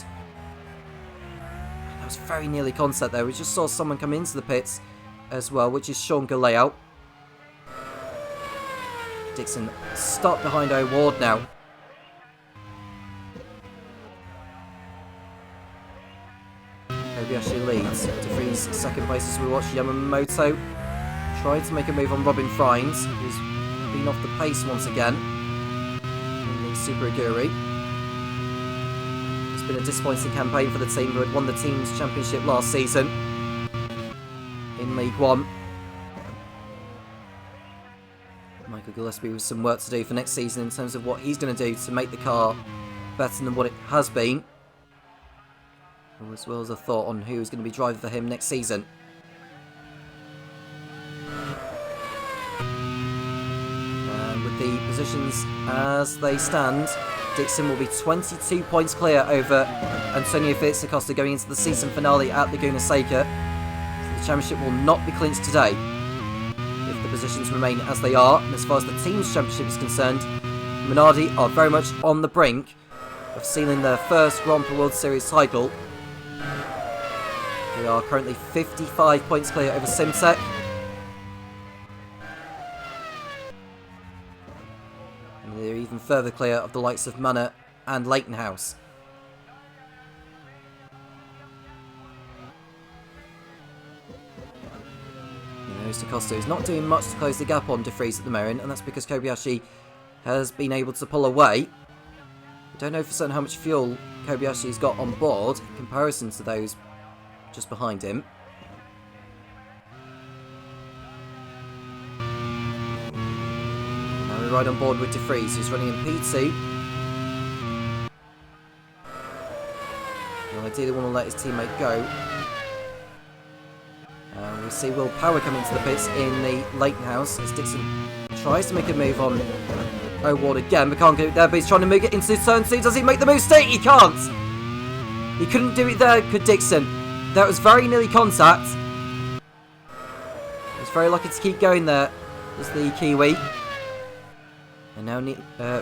That was very nearly contact there. We just saw someone come into the pits as well, which is Sean Galeo. Dixon stuck behind O'Ward now. Kobayashi leads. De Vries second place as we watch Yamamoto try to make a move on Robin Frines, who's been off the pace once again in the Super Aguri. It's been a disappointing campaign for the team, who had won the team's championship last season in League One. Michael Gillespie with some work to do for next season in terms of what he's going to do to make the car better than what it has been, as well as a thought on who's going to be driving for him next season. And with the positions as they stand, Dixon will be 22 points clear over Antonio Felix da Costa going into the season finale at Laguna Seca. So the championship will not be clinched today if the positions remain as they are. And as far as the team's championship is concerned, Minardi are very much on the brink of sealing their first Grand Prix World Series title. They are currently 55 points clear over Simtek. And they're even further clear of the likes of Manor and Leighton House. Da Costa is not doing much to close the gap on De Vries at the moment, and that's because Kobayashi has been able to pull away. We don't know for certain how much fuel Kobayashi's got on board in comparison to those just behind him. Now we ride on board with De Vries, who's running in P2. He'll ideally want to let his teammate go. We see Will Power come into the pits in the Leighton House as Dixon tries to make a move on O'Ward again, but can't get it there, but he's trying to move it into turn 2. Does he make the move straight? He can't! He couldn't do it there, could Dixon? That was very nearly contact. He was very lucky to keep going there as the Kiwi. And now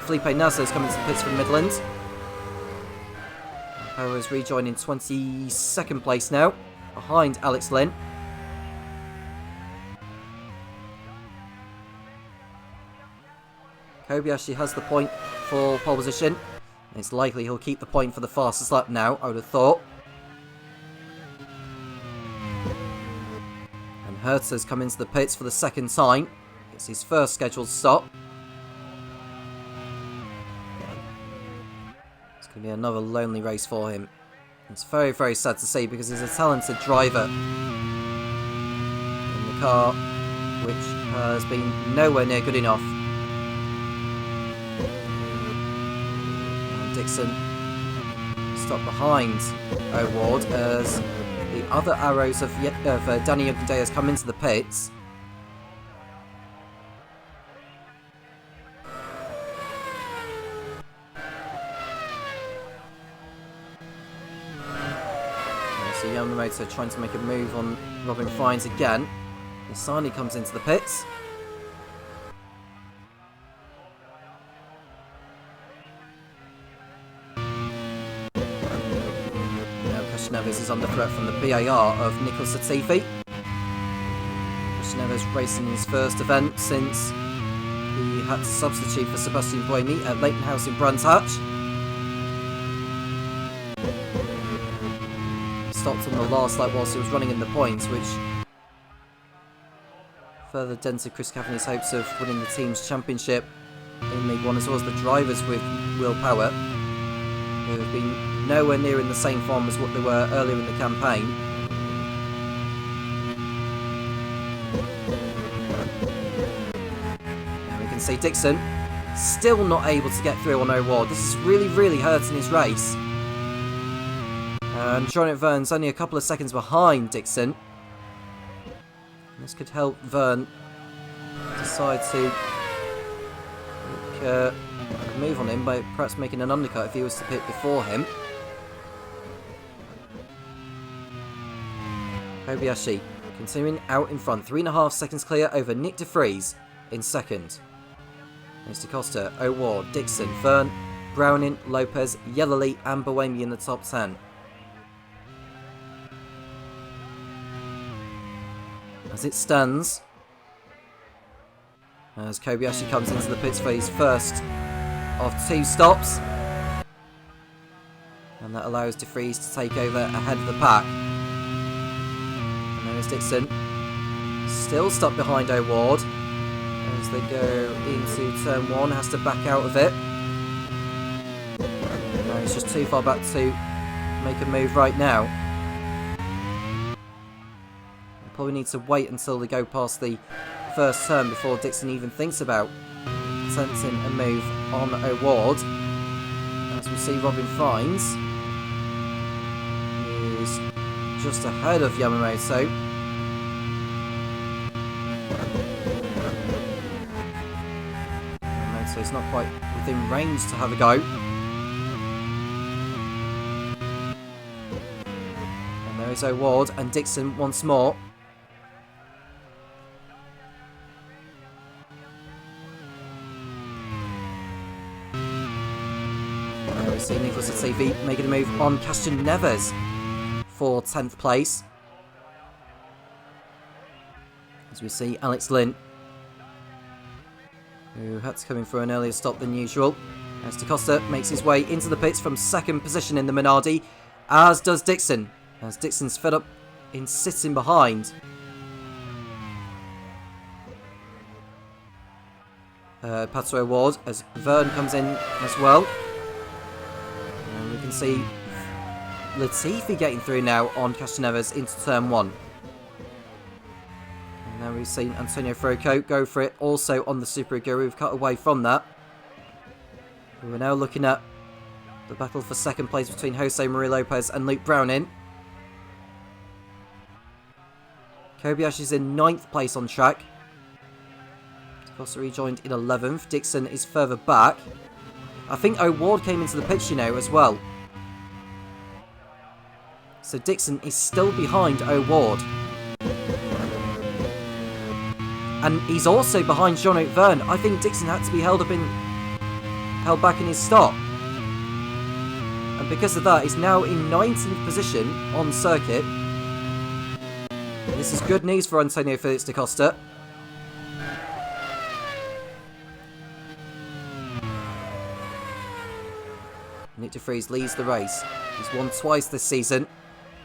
Felipe Nasser is coming to the pits from Midland. Power is rejoining 22nd place now, behind Alex Lynn. Kobayashi has the point for pole position. It's likely he'll keep the point for the fastest lap now, I would have thought. And Hertz has come into the pits for the second time. It's his first scheduled stop. It's going to be another lonely race for him. It's very, very sad to see because he's a talented driver in the car, which has been nowhere near good enough. Dixon stop behind O'Ward as the other arrows of Danny Youngdays come into the pits. So Yamamoto trying to make a move on Robin Fines again. Isani comes into the pits. Neves is under threat from the BAR of Nicholas Latifi. Neves racing his first event since he had to substitute for Sebastian Buemi at Leighton House in Brands Hatch. Stopped on the last lap whilst he was running in the points, which further dented Chris Cavani's hopes of winning the team's championship in League One, as well as the drivers with Will Power, who have been nowhere near in the same form as what they were earlier in the campaign. And we can see Dixon still not able to get through on O'Ward. This is really, really hurting his race. And Jean-Luc Verne's only a couple of seconds behind Dixon. This could help Verne decide to move on him by perhaps making an undercut if he was to pit before him. Kobayashi continuing out in front, 3.5 seconds clear over Nick de Vries in second. Mr. Costa, O'Ward, Dixon, Verne, Browning, Lopez, Yellerly and Buemi in the top 10. As it stands, as Kobayashi comes into the pits for his first of 2 stops, and that allows de Vries to take over ahead of the pack. And there is Dixon, still stuck behind O'Ward as they go into turn 1, has to back out of it. No, he's just too far back to make a move right now. Probably need to wait until they go past the first turn before Dixon even thinks about attempting a move on O'Ward. As we see, Robin Fines is just ahead of Yamamoto. Yamamoto is not quite within range to have a go. And there is O'Ward and Dixon once more. We see Nicholas Latifi making a move on Christian Neves for 10th place. As we see Alex Lynn, who had to come in for an earlier stop than usual. As Costa makes his way into the pits from 2nd position in the Minardi, as does Dixon. As Dixon's fed up in sitting behind. Pato O'Ward as Verne comes in as well. And we can see Latifi getting through now on Castaneves into turn 1. And now we've seen Antonio Froco go for it also on the Super Aguri. We've cut away from that. We're now looking at the battle for 2nd place between Jose Maria Lopez and Luke Browning. Kobayashi's in 9th place on track. Costa rejoined in 11th. Dixon is further back. I think O'Ward came into the pits, you know, as well. So Dixon is still behind O'Ward. And he's also behind Jean-Luc Verne. I think Dixon had to be held back in his stop. And because of that, he's now in 19th position on circuit. And this is good news for Antonio Felix da Costa. Nick de Vries leads the race. He's won twice this season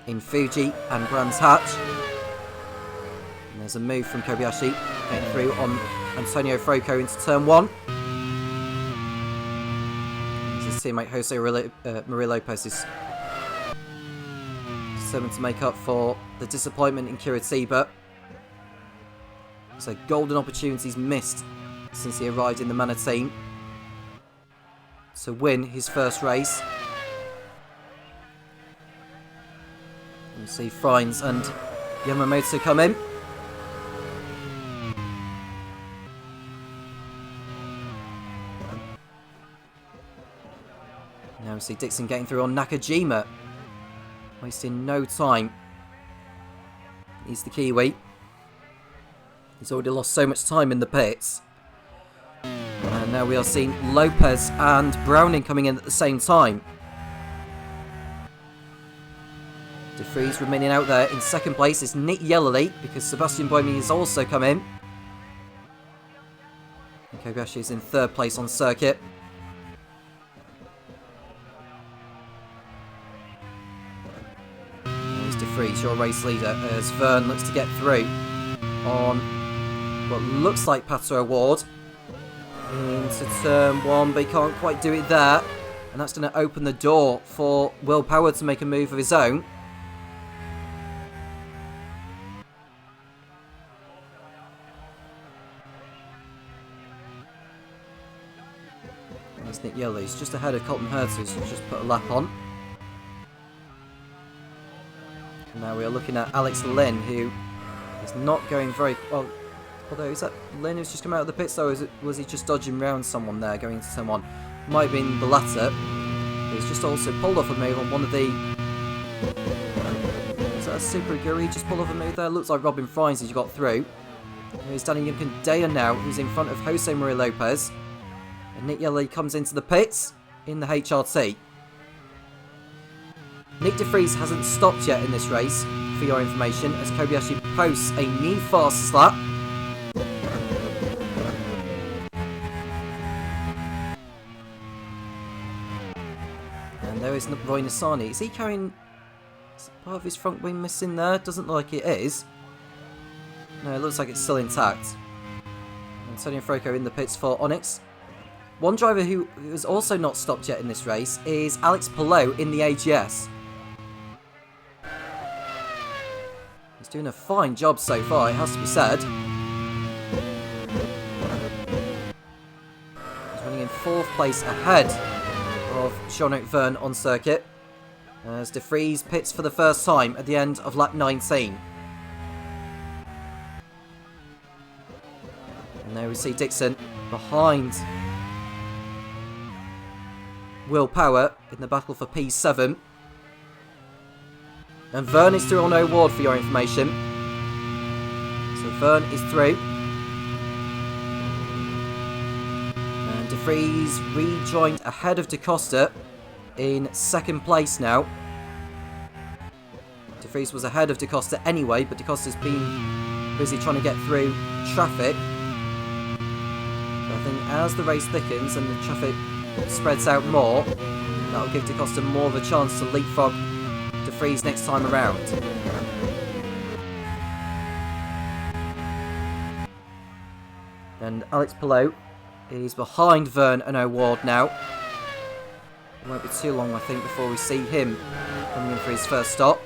in Fuji and Brands Hatch. And there's a move from Kobayashi getting through on Antonio Froco into turn 1. His teammate Jose Maria Lopez is determined to make up for the disappointment in Curitiba. So golden opportunities missed since he arrived in the Manor team to win his first race You see Frines and Yamamoto come in. Now we see Dixon getting through on Nakajima. Wasting no time. He's the Kiwi. He's already lost so much time in the pits. And now we are seeing Lopez and Browning coming in at the same time. De Vries remaining out there in second place is Nick Yellowly, because Sebastian Buemi has also come in. And Kobayashi is in third place on circuit. There's De Vries, your race leader, as Vern looks to get through on what looks like Pato Award into turn 1, but he can't quite do it there. And that's going to open the door for Will Power to make a move of his own. There's Nick Yellow. He's just ahead of Colton Hurts, who's just put a lap on. And now we are looking at Alex Lynn, who is not going very well. Although, is that Lynn who's just come out of the pits, though? Was he just dodging around someone there going into turn 1? Might have been the latter. He's just also pulled off a move on one of the... Is that a Super Aguri? He just pulled off a move there. Looks like Robin Frines as you got through. Here's Danny Yimkin-Daya now, who's in front of Jose Maria Lopez. And Nick Yellow comes into the pits in the HRT. Nick De Vries hasn't stopped yet in this race, for your information, as Kobayashi posts a new fastest lap. And there is Roy Nissany. Is he carrying... Is part of his front wing missing there? Doesn't look like it is. No, it looks like it's still intact. Antonio Franco in the pits for Onyx. One driver who has also not stopped yet in this race is Alex Palou in the AGS. He's doing a fine job so far, it has to be said. He's running in 4th place ahead of Jean-Luc Verne on circuit, as De Vries pits for the first time at the end of lap 19. And there we see Dixon behind Will Power in the battle for P7. And Verne is through on no award, for your information. So Verne is through. And De Vries rejoined ahead of DaCosta in 2nd place now. De Vries was ahead of DaCosta anyway, but DaCosta's been busy trying to get through traffic. But I think as the race thickens and the traffic spreads out more, that'll give DaCosta more of a chance to leapfrog De Vries next time around. And Alex Palou is behind Verne and O'Ward now. It won't be too long, I think, before we see him coming in for his first stop.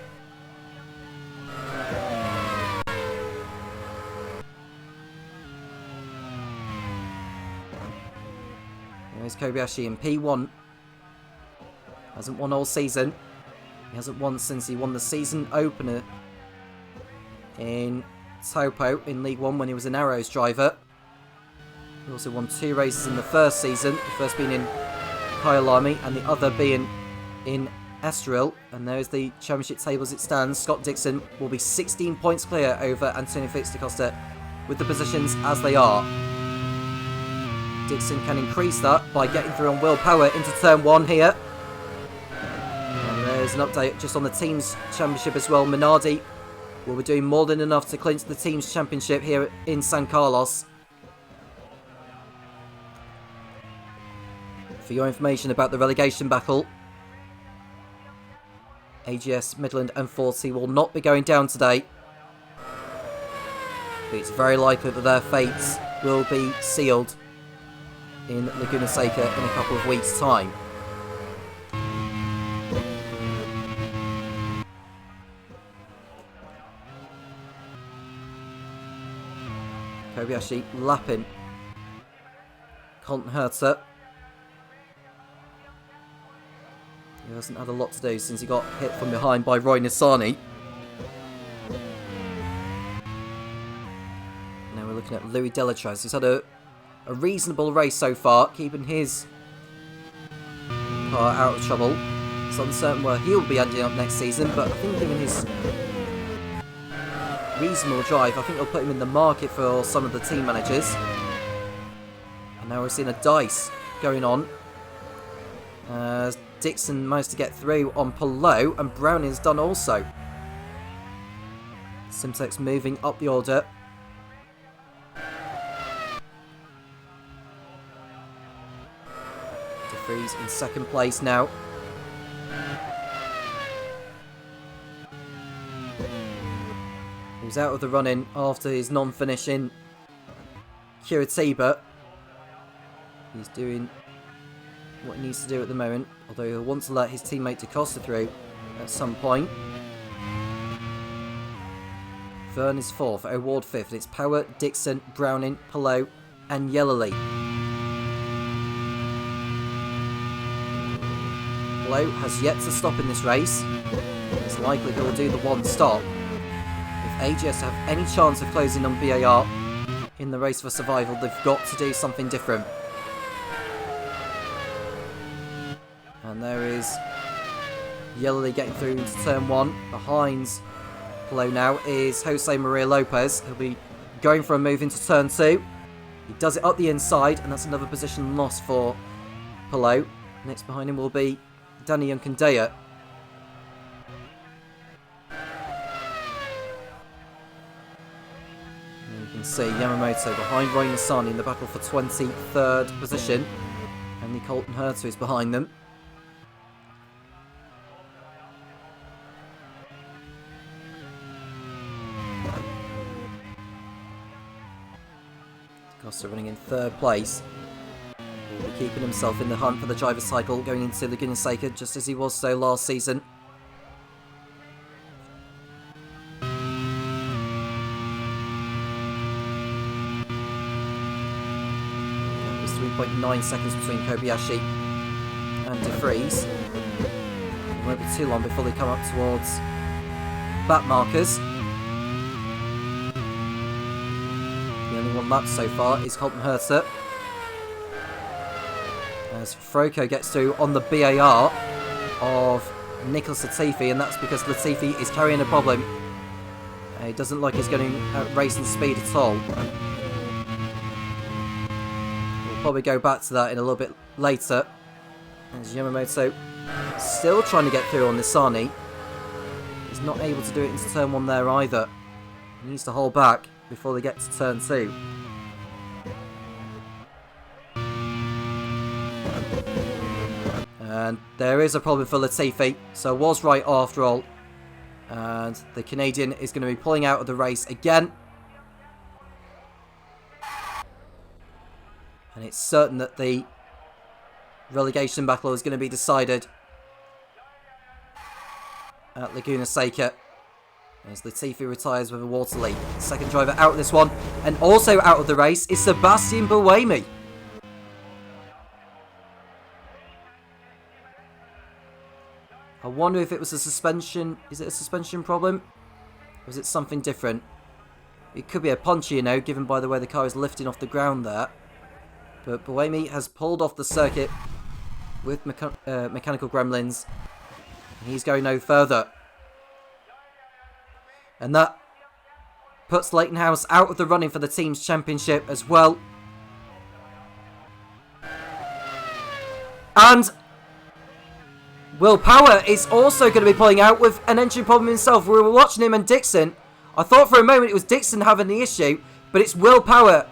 There's Kobayashi in P1. Hasn't won all season. He hasn't won since he won the season opener in Taupo in League 1 when he was an Arrows driver. He also won 2 races in the first season, the first being in Kyalami and the other being in Estoril. And there's the championship table as it stands. Scott Dixon will be 16 points clear over Antonio Felix da Costa with the positions as they are. Dixon can increase that by getting through on Will Power into turn 1 here. And there's an update just on the team's championship as well. Minardi will be doing more than enough to clinch the team's championship here in San Carlos. For your information about the relegation battle, AGS, Midland and 40 will not be going down today. But it's very likely that their fates will be sealed in Laguna Seca in a couple of weeks' time. Kobayashi lapping Colton Herter. He hasn't had a lot to do since he got hit from behind by Roy Nissany. looking at Louis Delatraz. He's had a reasonable race so far, keeping his car out of trouble. It's uncertain where he'll be ending up next season, but I think given his reasonable drive, I think they'll put him in the market for some of the team managers. And now we're seeing a dice going on. Dixon managed to get through on Palou, and Browning's done also. Simtek's moving up the order. De Vries in second place now. He was out of the running after his non-finish in Curitiba. He's doing what he needs to do at the moment, although he'll want to let his teammate DaCosta through at some point. Verne is fourth, O'Ward fifth, and it's Power, Dixon, Browning, Palou, and Yellowly. Palou has yet to stop in this race. It's likely he'll do the one stop. If AGS have any chance of closing on BAR in the race for survival, they've got to do something different. And there is Yellowly getting through into turn one. Behind Palou now is Jose Maria Lopez. He'll be going for a move into turn two. He does it up the inside, and that's another position loss for Palou. Next behind him will be Danny Unkandea. And you can see Yamamoto behind Roy Nissany in the battle for 23rd position. Only Colton Herter is behind them. Costa running in third place. Will be keeping himself in the hunt for the driver's title going into Laguna Seca, just as he was so last season. It was 3.9 seconds between Kobayashi and De Vries. It won't be too long before they come up towards back markers. The only one lap so far is Colton Herter. As Froko gets through on the BAR of Nicholas Latifi, and that's because Latifi is carrying a problem. He doesn't like he's getting racing speed at all. We'll probably go back to that in a little bit later. As Yamamoto still trying to get through on Nissany. He's not able to do it into turn one there either. He needs to hold back before they get to turn two. And there is a problem for Latifi, so was right after all. And the Canadian is going to be pulling out of the race again. And it's certain that the relegation battle is going to be decided at Laguna Seca. As Latifi retires with a water lead. Second driver out of this one. And also out of the race is Sebastian Buemi. I wonder if it was a suspension. Is it a suspension problem? Or is it something different? It could be a puncture, you know, given by the way the car is lifting off the ground there. But Buemi has pulled off the circuit with mechanical gremlins. And he's going no further. And that puts Leighton House out of the running for the team's championship as well. And Will Power is also going to be pulling out with an engine problem himself. We were watching him and Dixon. I thought for a moment it was Dixon having the issue, but it's Will Power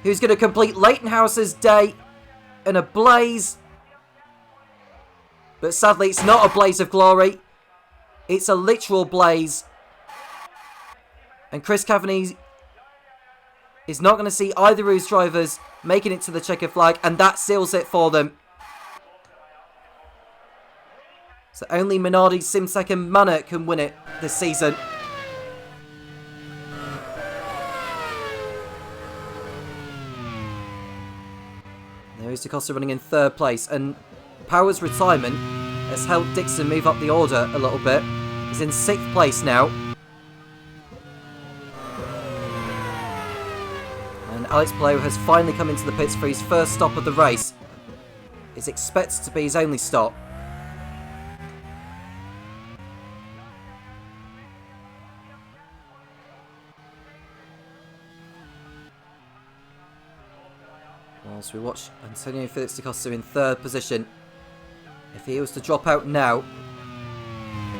who's going to complete Leighton House's day in a blaze. But sadly, it's not a blaze of glory. It's a literal blaze. And Chris Cavani is not going to see either of his drivers making it to the checker flag, and that seals it for them. So only Minardi, Simtek and Manor can win it this season. There is DaCosta running in third place, and Power's retirement has helped Dixon move up the order a little bit. He's in sixth place now. Alex Palou has finally come into the pits for his first stop of the race. It's expected to be his only stop. Whilst we watch Antonio Felix da Costa in 3rd position. If he was to drop out now,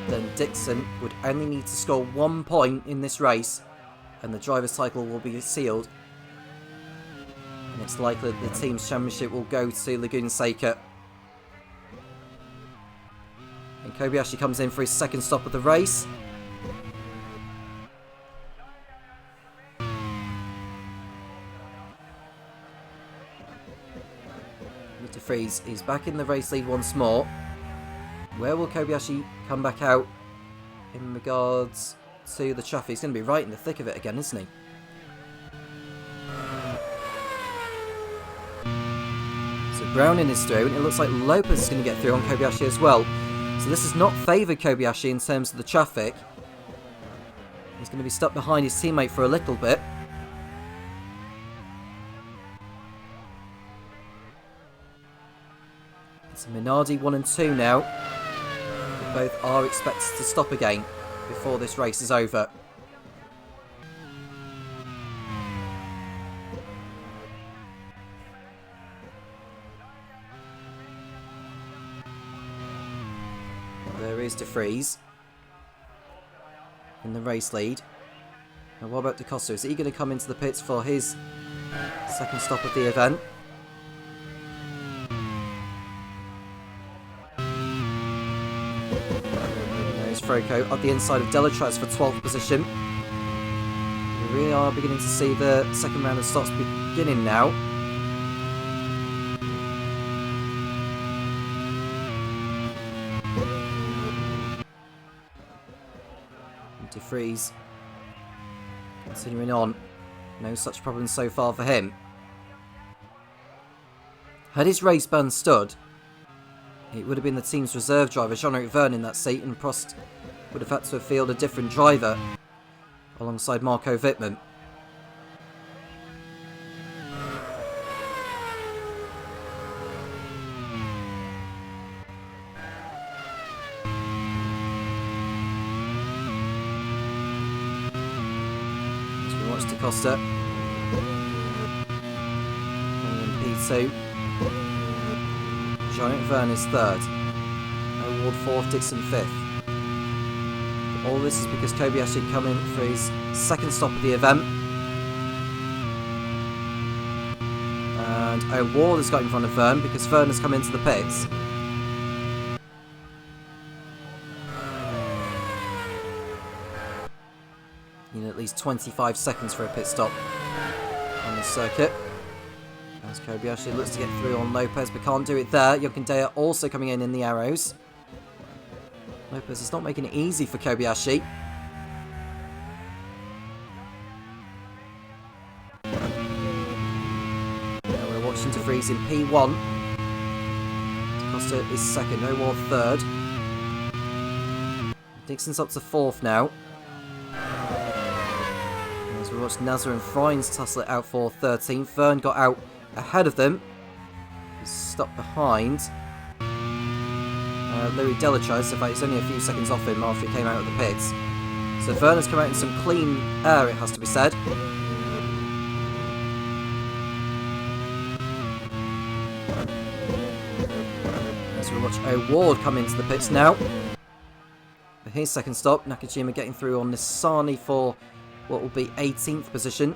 then Dixon would only need to score 1 point in this race and the driver's title will be sealed. And it's likely that the team's championship will go to Laguna Seca. And Kobayashi comes in for his 2nd stop of the race. De Vries is back in the race lead once more. Where will Kobayashi come back out in regards to the traffic? He's going to be right in the thick of it again, isn't he? So Browning is through, and it looks like Lopez is going to get through on Kobayashi as well. So this has not favoured Kobayashi in terms of the traffic. He's going to be stuck behind his teammate for a little bit. It's Minardi 1 and 2 now. Both are expected to stop again before this race is over. There is De Vries in the race lead. And what about Da Costa? Is he going to come into the pits for his 2nd stop of the event? Froco at the inside of Delatraz for 12th position. We really are beginning to see the 2nd round of stops beginning now. De Vries continuing on. No such problems so far for him. Had his race ban stood, it would have been the team's reserve driver, Jean-Eric Verne, in that seat, and Prost would have had to have fielded a different driver alongside Marco Wittmann. So we watch Da Costa. And in P2. Jean-Eric Verne is 3rd. Ward 4th, Dixon 5th. All this is because Kobayashi come in for his 2nd stop of the event. And O'Ward has got in front of Verne because Verne has come into the pits. You need at least 25 seconds for a pit stop on this circuit. As Kobayashi looks to get through on Lopez, but can't do it there. Yonkindea also coming in the arrows. Lopez is not making it easy for Kobayashi. Now we're watching De Vries in P1. Da Costa is 2nd, O'Ward 3rd. Dixon's up to 4th now. As we watch Nazar and Frines tussle it out for 13th. Verne got out ahead of them. He's stopped behind Louis Delatraz. In fact, he's only a few seconds off him after he came out of the pits. So Verne has come out in some clean air, it has to be said. As we watch O'Ward come into the pits now. For his 2nd stop, Nakajima getting through on Nissani for what will be 18th position.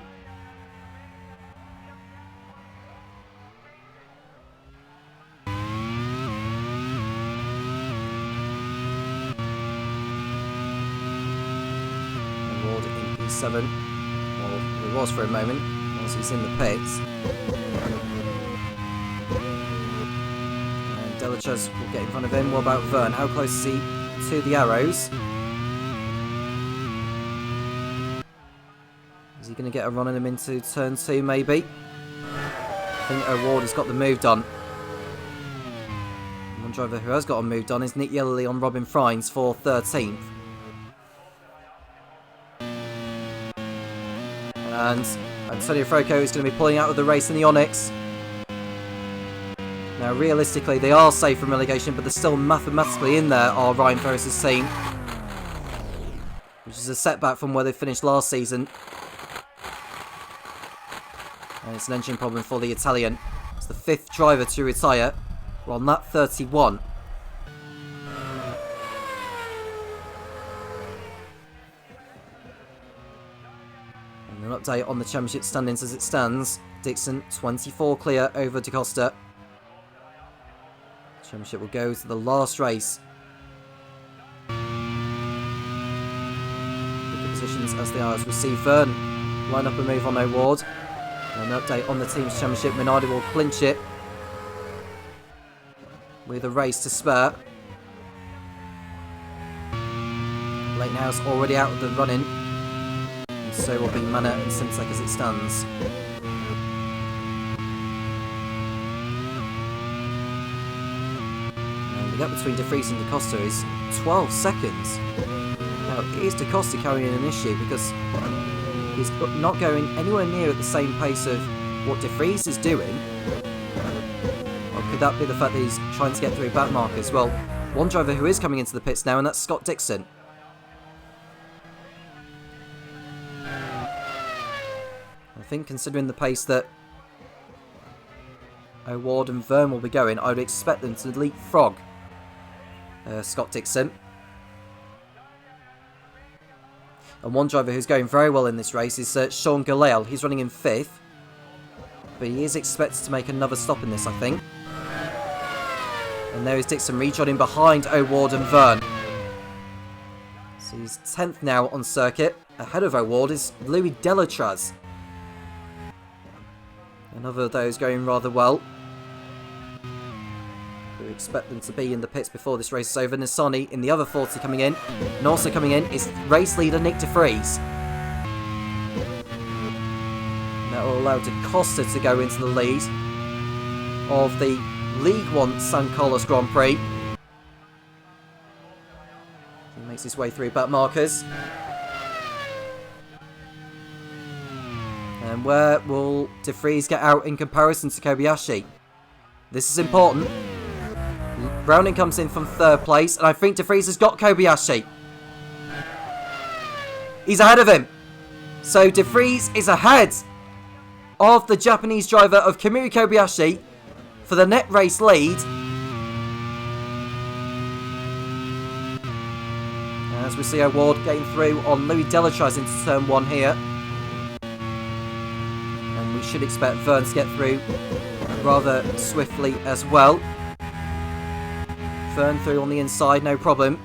Well, he was for a moment, whilst he's in the pits. And Delatraz will get in front of him. What about Verne? How close is he to the arrows? Is he going to get a run on him into turn 2, maybe? I think O'Ward has got the move done. One driver who has got a move done is Nick Yellowly on Robin Frines for 13th. And Antonio Franco is going to be pulling out of the race in the Onyx. Now, realistically, they are safe from relegation, but they're still mathematically in there, are Ryan Ferris' team. Which is a setback from where they finished last season. And it's an engine problem for the Italian. It's the 5th driver to retire. We're on lap 31. And an update on the championship standings as it stands. Dixon 24 clear over Da Costa. Championship will go to the last race. With the positions as they are as we see Vern line up a move on O'Ward. And an update on the team's championship. Minardi will clinch it with a race to spare. Latenhouse already out of the running. And so will be Manor and Simsek as it stands. And the gap between De Vries and Da Costa is 12 seconds. Now, is Da Costa carrying an issue because he's not going anywhere near at the same pace of what De Vries is doing? Or could that be the fact that he's trying to get through back markers? Well, one driver who is coming into the pits now, and that's Scott Dixon. I think considering the pace that O'Ward and Vern will be going, I would expect them to leapfrog Scott Dixon. And one driver who's going very well in this race is Sean Galale. He's running in 5th. But he is expected to make another stop in this, I think. And there is Dixon rejoining behind O'Ward and Vern. So he's 10th now on circuit. Ahead of O'Ward is Louis Delatraz. Another of those going rather well. We expect them to be in the pits before this race is over. Nissani in the other 40 coming in. And also coming in is race leader Nick De Vries. That will allow Da Costa to go into the lead of the League 1 San Carlos Grand Prix. He makes his way through back markers. And where will De Vries get out in comparison to Kobayashi? This is important. Browning comes in from 3rd place, and I think De Vries has got Kobayashi. He's ahead of him. So De Vries is ahead of the Japanese driver of Kamui Kobayashi for the net race lead. As we see O'Ward getting through on Louis Delatraz into turn 1 here. And we should expect Vern to get through rather swiftly as well. Vern through on the inside, no problem.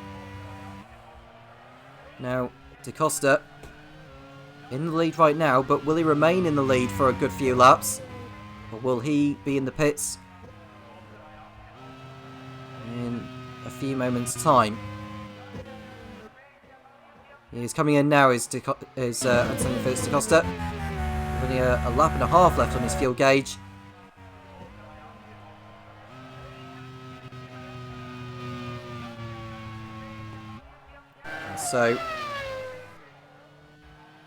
Now, Da Costa in the lead right now, but will he remain in the lead for a good few laps? Or will he be in the pits in a few moments' time? He's coming in now, is Antonio Felix Da Costa. Only a lap and a half left on his fuel gauge. And so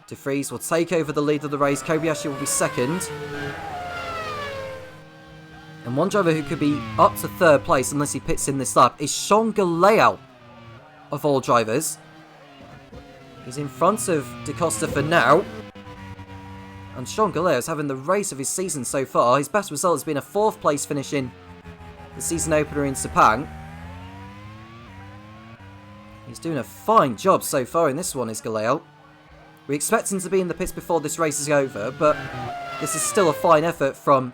De Vries will take over the lead of the race. Kobayashi will be 2nd. And one driver who could be up to 3rd place unless he pits in this lap is Sean Galale, of all drivers. He's in front of Da Costa for now. And Sean Galale is having the race of his season so far. His best result has been a 4th place finish in the season opener in Sepang. He's doing a fine job so far in this one, is Galale. We expect him to be in the pits before this race is over, but this is still a fine effort from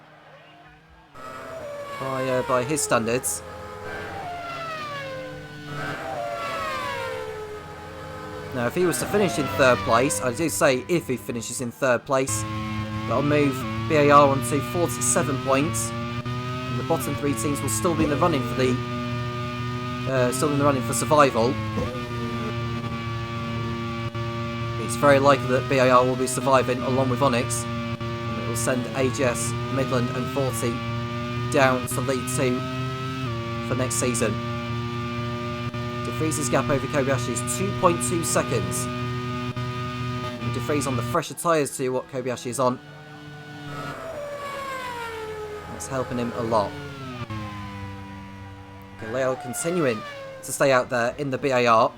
by his standards. Now, if he was to finish in 3rd place, I do say if he finishes in 3rd place, that'll move BAR on to 47 points, and the bottom 3 teams will still be in the running for survival. It's very likely that BAR will be surviving along with Onyx, and it will send AGS, Midland, and 40 down to League 2 for next season. De Vries' gap over Kobayashi is 2.2 seconds. De Vries on the fresher tyres to what Kobayashi is on. That's helping him a lot. Galeo continuing to stay out there in the BAR.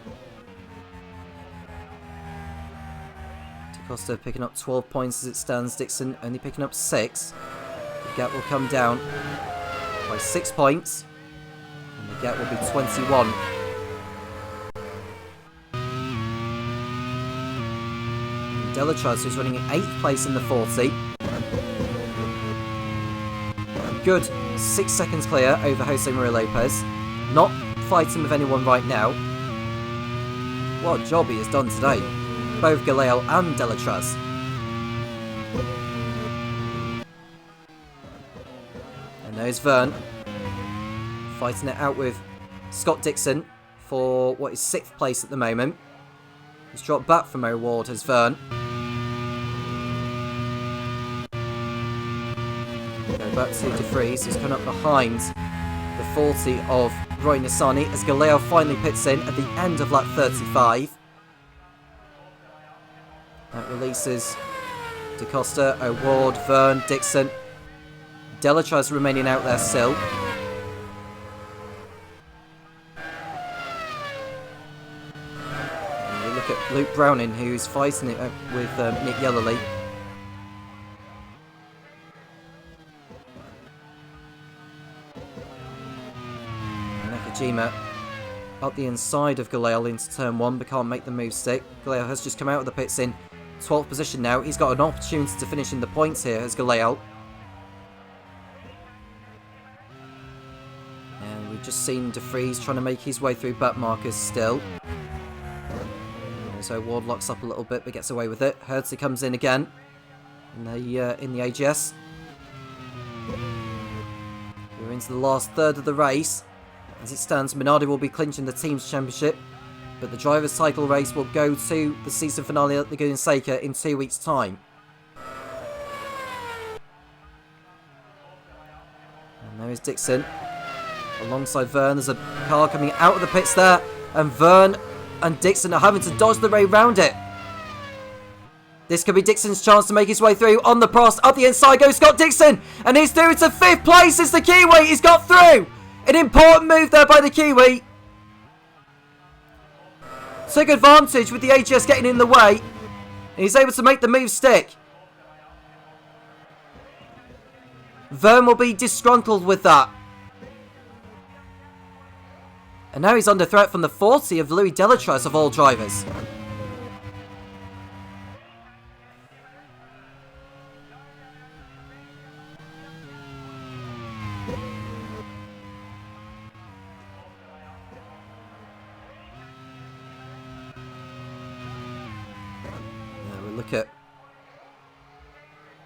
Costa picking up 12 points as it stands. Dixon only picking up 6. The gap will come down by 6 points. And the gap will be 21. Delatraz, who's running in 8th place in the 40. A good 6 seconds clear over Jose Maria Lopez. Not fighting with anyone right now. What a job he has done today. Both Galeo and Delatraz. And there's Vern fighting it out with Scott Dixon for what is 6th place at the moment. He's dropped back from O'Ward as Vern. Go back to De Vries, who's coming up behind the 40 of Roy Nassani as Galeo finally pits in at the end of lap 35. That releases Da Costa, O'Ward, Vern, Dixon. Delatraz remaining out there still. And we look at Luke Browning, who's fighting it with Nick Yellerly. Nakajima up the inside of Galeo into turn 1, but can't make the move stick. Galeo has just come out of the pits in 12th position now. He's got an opportunity to finish in the points here as Galeo. And we've just seen De Vries trying to make his way through back markers still. So Ward locks up a little bit but gets away with it. Hertz comes in again in the AGS. We're into the last third of the race. As it stands, Minardi will be clinching the team's championship, but the driver's title race will go to the season finale at Laguna Seca in 2 weeks' time. And there is Dixon alongside Vern. There's a car coming out of the pits there, and Vern and Dixon are having to dodge the way round it. This could be Dixon's chance to make his way through on the Prost. Up the inside goes Scott Dixon, and he's through to 5th place as the Kiwi. He's got through. An important move there by the Kiwi. Took advantage with the AGS getting in the way. And he's able to make the move stick. Vern will be disgruntled with that. And now he's under threat from the 40 of Louis Delatraz of all drivers. Look at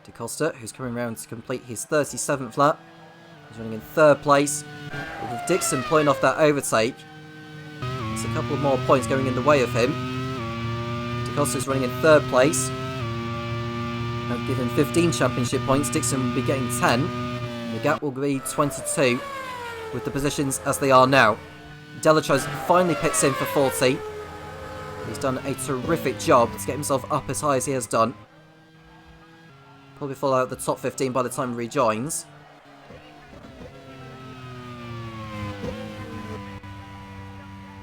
Da Costa, who's coming around to complete his 37th lap. He's running in 3rd place. But with Dixon pulling off that overtake, there's a couple of more points going in the way of him. Da Costa's running in 3rd place. I've given 15 championship points. Dixon will be getting 10. And the gap will be 22 with the positions as they are now. Delatraz finally pits in for 40. He's done a terrific job to get himself up as high as he has done. Probably fall out of the top 15 by the time he rejoins.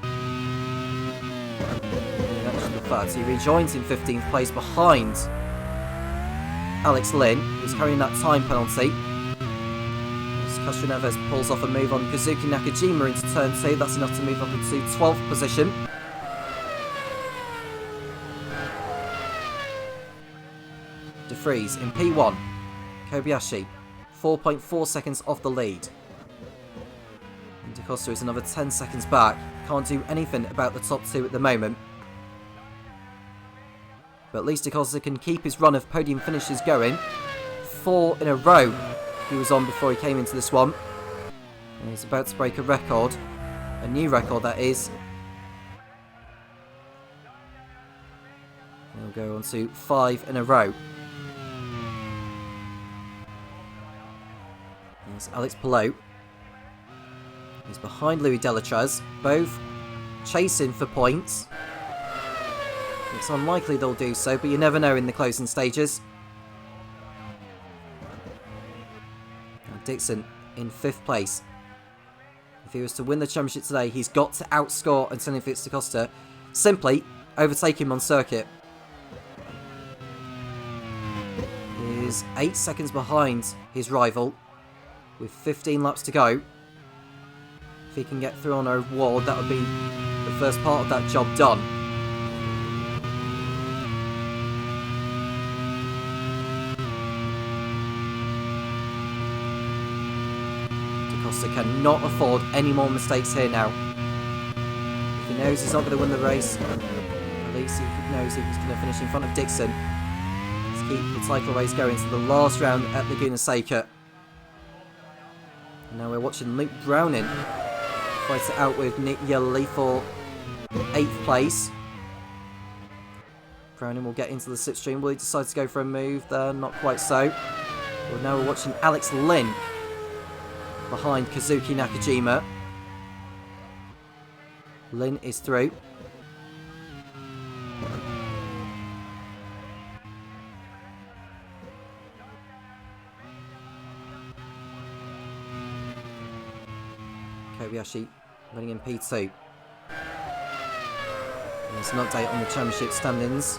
In actual fact, he rejoins in 15th place behind Alex Lynn, who's carrying that time penalty. As Castro Neves pulls off a move on Kazuki Nakajima into turn 2, that's enough to move up into 12th position. De Vries in P1. Kobayashi 4.4 seconds off the lead. And Da Costa is another 10 seconds back. Can't do anything about the top 2 at the moment. But at least Da Costa can keep his run of podium finishes going. 4 in a row he was on before he came into this one. And he's about to break a record. A new record, that is. He'll go on to 5 in a row. There's Alex Palou. He's behind Louis Delatraz, both chasing for points. It's unlikely they'll do so, but you never know in the closing stages. Now Dixon in 5th place. If he was to win the championship today, he's got to outscore Antonio Felix da Costa. Simply overtake him on circuit. He is 8 seconds behind his rival with 15 laps to go. If he can get through on a ward, that would be the first part of that job done. Da Costa cannot afford any more mistakes here now. If he knows he's not going to win the race, at least he knows he's going to finish in front of Dixon to keep the title race going to the last round at Laguna Seca. And now we're watching Luke Browning fight it out with Nick Yellerly for 8th place. Browning will get into the slipstream. Will he decide to go for a move there? Not quite so. Well, now we're watching Alex Lynn behind Kazuki Nakajima. Lynn is through. Kobayashi running in P2. There's an update on the championship standings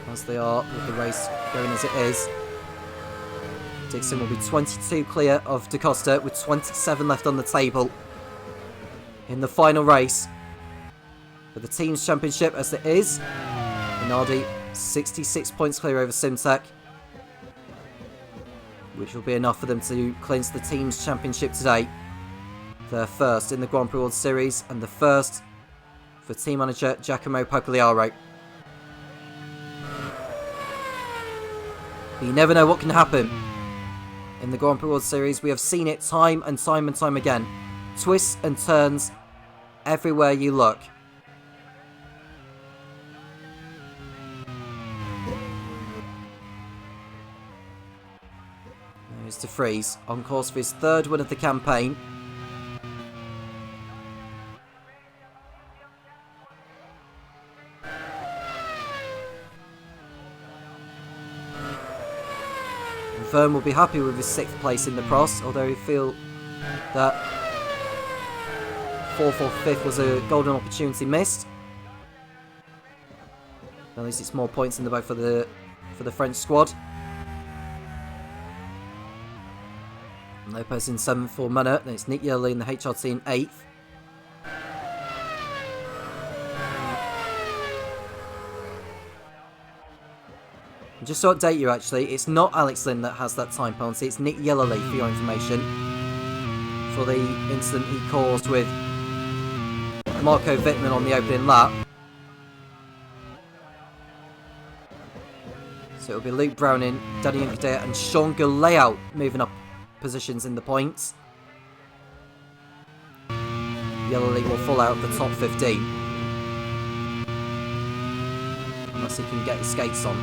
as they are with the race going as it is. Dixon will be 22 clear of Da Costa with 27 left on the table in the final race for the team's championship as it is. Minardi 66 points clear over Simtek, which will be enough for them to clinch the team's championship today. Their first in the Grand Prix World Series and the first for team manager Giacomo Pagliaro. But you never know what can happen in the Grand Prix World Series. We have seen it time and time and time again. Twists and turns everywhere you look. There's De Vries on course for his 3rd win of the campaign. Verne will be happy with his 6th place in the Pros, although he feel that 4th or 5th was a golden opportunity missed. At least it's more points in the boat for the French squad. Lopez in 7th for Munner, then it's Nick Yellerly in the HRT in 8th. Just to update you actually, it's not Alex Lynn that has that time penalty, it's Nick Yellerly for your information. For the incident he caused with Marco Wittmann on the opening lap. So it'll be Luke Browning, Danny Nkadea and Sean Galeau moving up positions in the points. Yellerly will fall out of the top 15. Unless he can get his skates on.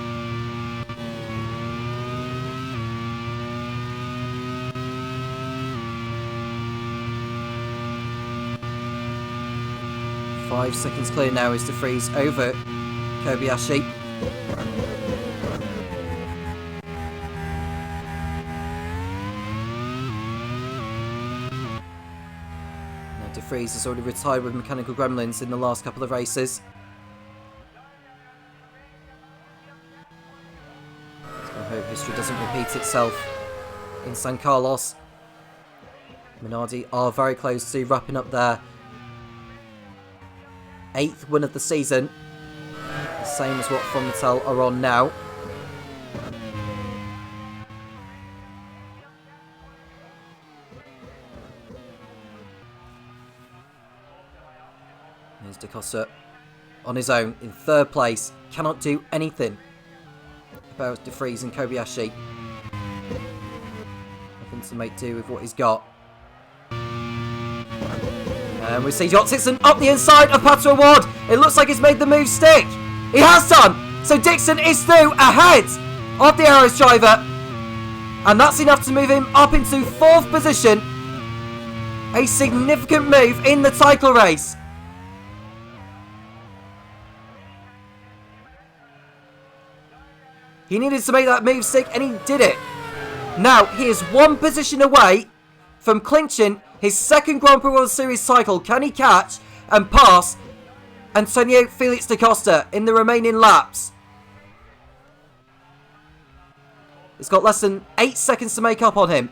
Five seconds clear now is De Vries over Kobayashi. Now De Vries has already retired with mechanical gremlins in the last couple of races. So I hope history doesn't repeat itself in San Carlos. Minardi are very close to wrapping up their 8th win of the season, the same as what Fontel are on now. Here's Da Costa on his own in 3rd place, cannot do anything about De Vries and Kobayashi. Nothing to make do with what he's got. And we see Dixon up the inside of Pato Award. It looks like he's made the move stick. He has done. So Dixon is through ahead of the Arrows driver. And that's enough to move him up into 4th position. A significant move in the title race. He needed to make that move stick, and he did it. Now, he is one position away from clinching his second Grand Prix World Series title. Can he catch and pass Antonio Felix da Costa in the remaining laps? He's got less than 8 seconds to make up on him.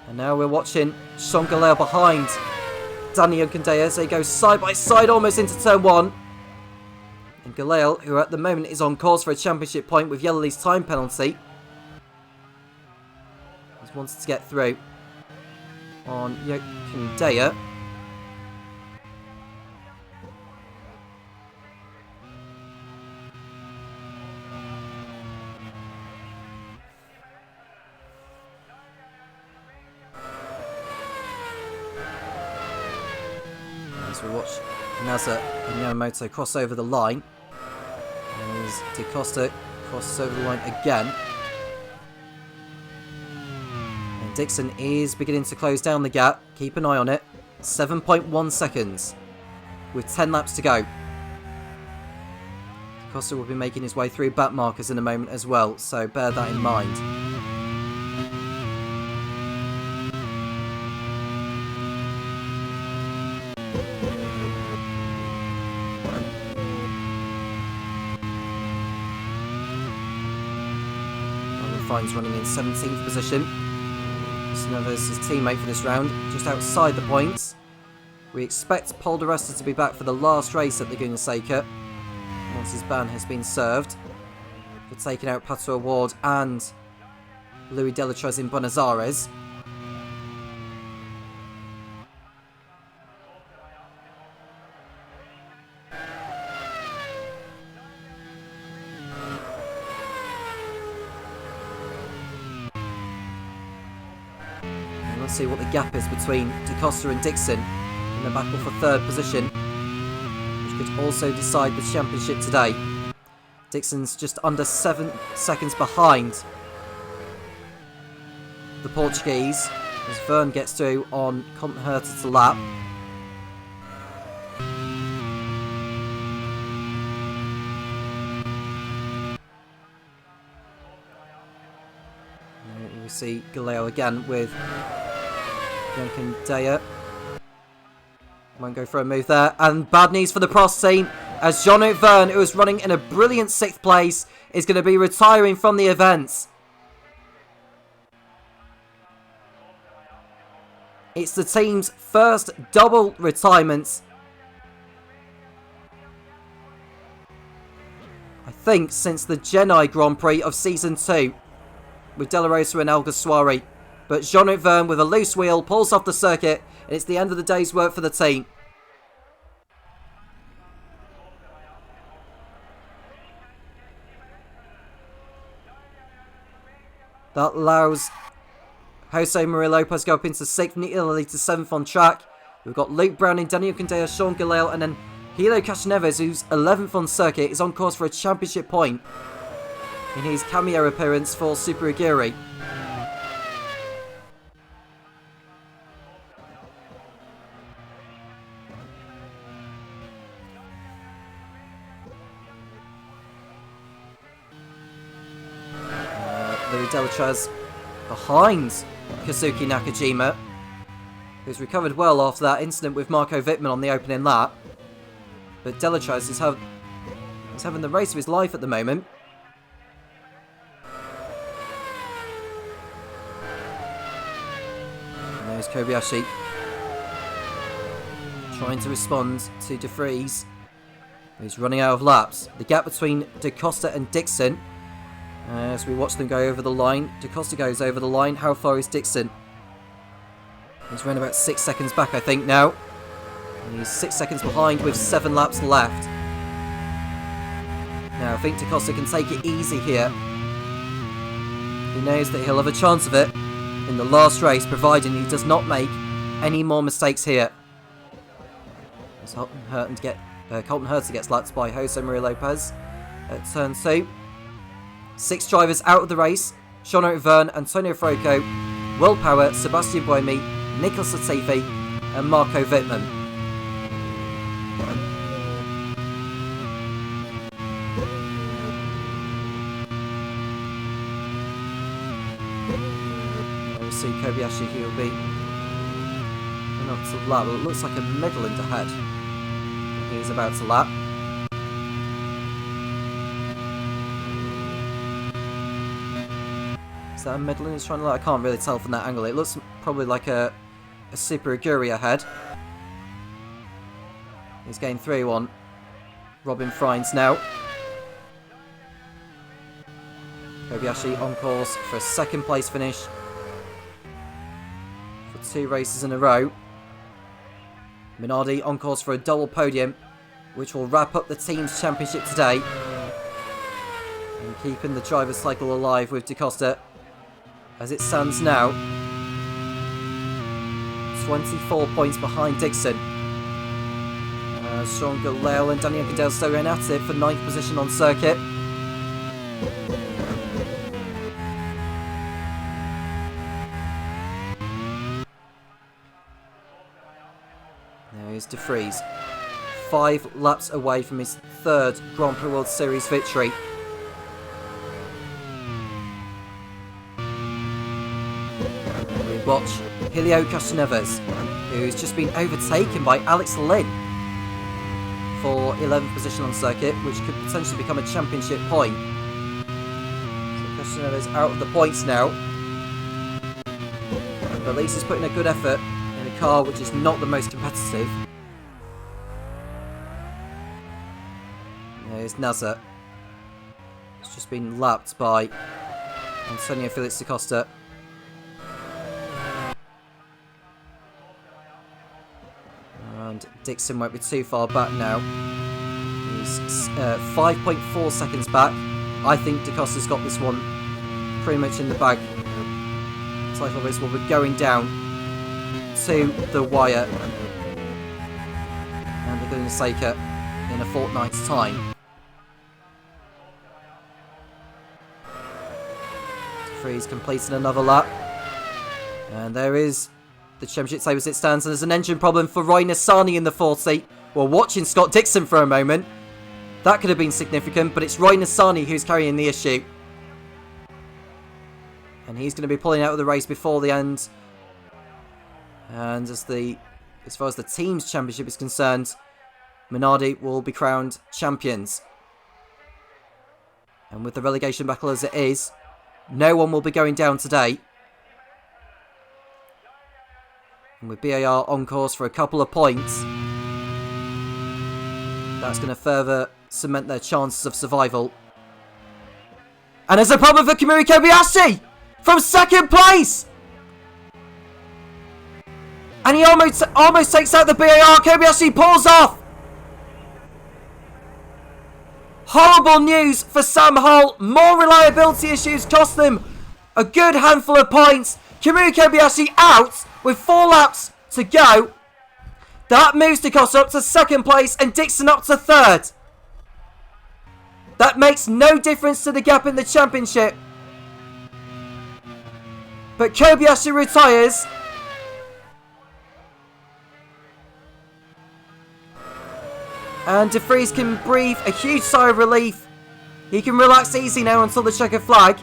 And now we're watching Sean Galea behind Danny Unkandea as they go side by side almost into turn 1. And Galea, who at the moment is on course for a championship point with Yellowlee's time penalty, he's wanted to get through on Unkandea. As we watch Naza and Yamamoto cross over the line. As Da Costa crosses over the line again. And Dixon is beginning to close down the gap. Keep an eye on it. 7.1 seconds with 10 laps to go. Da Costa will be making his way through back markers in a moment as well, so bear that in mind. Fine's running in 17th position. Snever's his teammate for this round, just outside the points. We expect Paul di Resta to be back for the last race at Laguna Seca, once his ban has been served, for taking out Pato Award and Louis Delatrez in Buenos Aires. See what the gap is between Da Costa and Dixon in the battle for third position, which could also decide the championship today. Dixon's just under 7 seconds behind the Portuguese as Verne gets through on Colton Herta to lap. And we see Galea again with Unkandea. Won't go for a move there. And bad news for the Prost team, as Jean-Luc Verne, who was running in a brilliant 6th place, is going to be retiring from the event. It's the team's first double retirement, I think, since the Genai Grand Prix of Season 2 with De La Rosa and Alguersuari. But Jean-Luc Verne, with a loose wheel, pulls off the circuit, and it's the end of the day's work for the team. That allows Jose Maria Lopez go up into 6th, Nick Italy to 7th on track. We've got Luke Browning, Daniel Unkandea, Sean Galea, and then Hilo Castroneves, who's 11th on circuit, is on course for a championship point in his cameo appearance for Super Aguri. Louis Delatrez behind Kazuki Nakajima, who's recovered well after that incident with Marco Wittmann on the opening lap. But Delatrez is having the race of his life at the moment. And there's Kobayashi trying to respond to De Vries, who's running out of laps. The gap between Da Costa and Dixon, as we watch them go over the line. Da Costa goes over the line. How far is Dixon? He's around about 6 seconds back, I think, now. And he's 6 seconds behind with 7 laps left. Now, I think Da Costa can take it easy here. He knows that he'll have a chance of it in the last race, providing he does not make any more mistakes here. As Colton Herta gets lapped by Jose Maria Lopez at turn 2. 6 drivers out of the race: Jean-Luc Verne, Antonio Frocco, Will Power, Sebastian Buemi, Nicholas Latifi and Marco Wittmann. to Kobayashi, who will be up to lap. Well, it looks like a Midland ahead. He's about to lap. Is that a Midland he's trying to lap? I can't really tell from that angle. It looks probably like a Super Aguri ahead. He's getting 3-1. Robin Frines now. Kobayashi on course for a second place finish for 2 races in a row. Minardi on course for a double podium, which will wrap up the team's championship today. And keeping the driver's cycle alive with DaCosta. As it stands now, 24 points behind Dixon. Sean Galale and Daniel Cadell still going at it for 9th position on circuit. There is De Vries, 5 laps away from his 3rd Grand Prix World Series victory. We watch Helio Castroneves, who's just been overtaken by Alex Lynn for 11th position on circuit, which could potentially become a championship point. So Castroneves out of the points now. But at least he's putting a good effort in a car which is not the most competitive. There's Nazar. It's just been lapped by Antonio Felix da Costa. And Dixon won't be too far back now. He's 5.4 seconds back. I think da Costa's got this one pretty much in the bag. Title race will be going down to the wire. And they're going to take it in a fortnight's time. De Vries completing another lap. And there is the championship table as it stands, and there's an engine problem for Roy Nassani in the 40. We're watching Scott Dixon for a moment. That could have been significant, but it's Roy Nassani who's carrying the issue. And he's going to be pulling out of the race before the end. And as far as the team's championship is concerned, Minardi will be crowned champions. And with the relegation battle as it is, no one will be going down today. And with BAR on course for a couple of points, that's going to further cement their chances of survival. And there's a problem for Kamui Kobayashi from 2nd place! And he almost takes out the BAR. Kobayashi pulls off! Horrible news for Sam Hull. More reliability issues cost them a good handful of points. Kamui Kobayashi out with 4 laps to go. That moves da Costa up to 2nd place and Dixon up to 3rd. That makes no difference to the gap in the championship. But Kobayashi retires. And De Vries can breathe a huge sigh of relief. He can relax easy now until the checkered flag.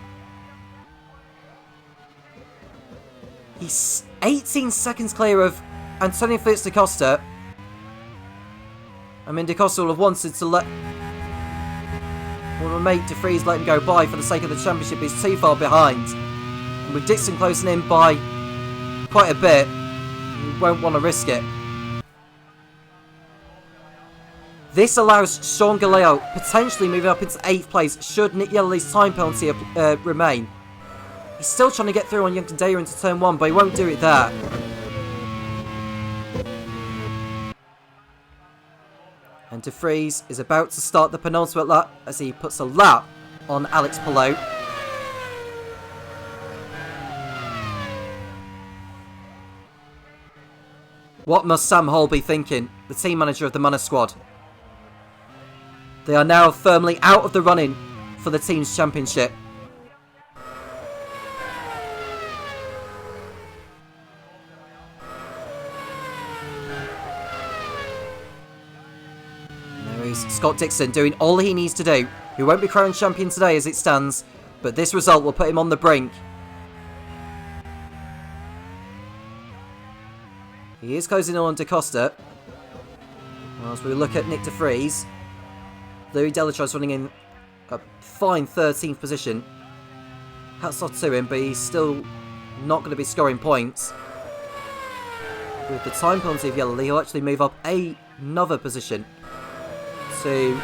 He's 18 seconds clear of Antonio Felix da Costa. I mean, da Costa will have wanted to let... Well, mate De Vries let him go by for the sake of the championship. He's too far behind. And with Dixon closing in by quite a bit, he won't want to risk it. This allows Sean Galeo potentially moving up into 8th place should Nick Yellowly's time penalty remain. He's still trying to get through on Young Daya into turn 1, but he won't do it there. And De Vries is about to start the penultimate lap as he puts a lap on Alex Palou. What must Sam Hall be thinking, the team manager of the Manor squad? They are now firmly out of the running for the team's championship. There is Scott Dixon doing all he needs to do. He won't be crowned champion today as it stands, but this result will put him on the brink. He is closing in on Da Costa. As we look at Nick de Vries, Louis Delatraz running in a fine 13th position. Hats off to him, but he's still not going to be scoring points. With the time penalty of Yellow, he'll actually move up another position to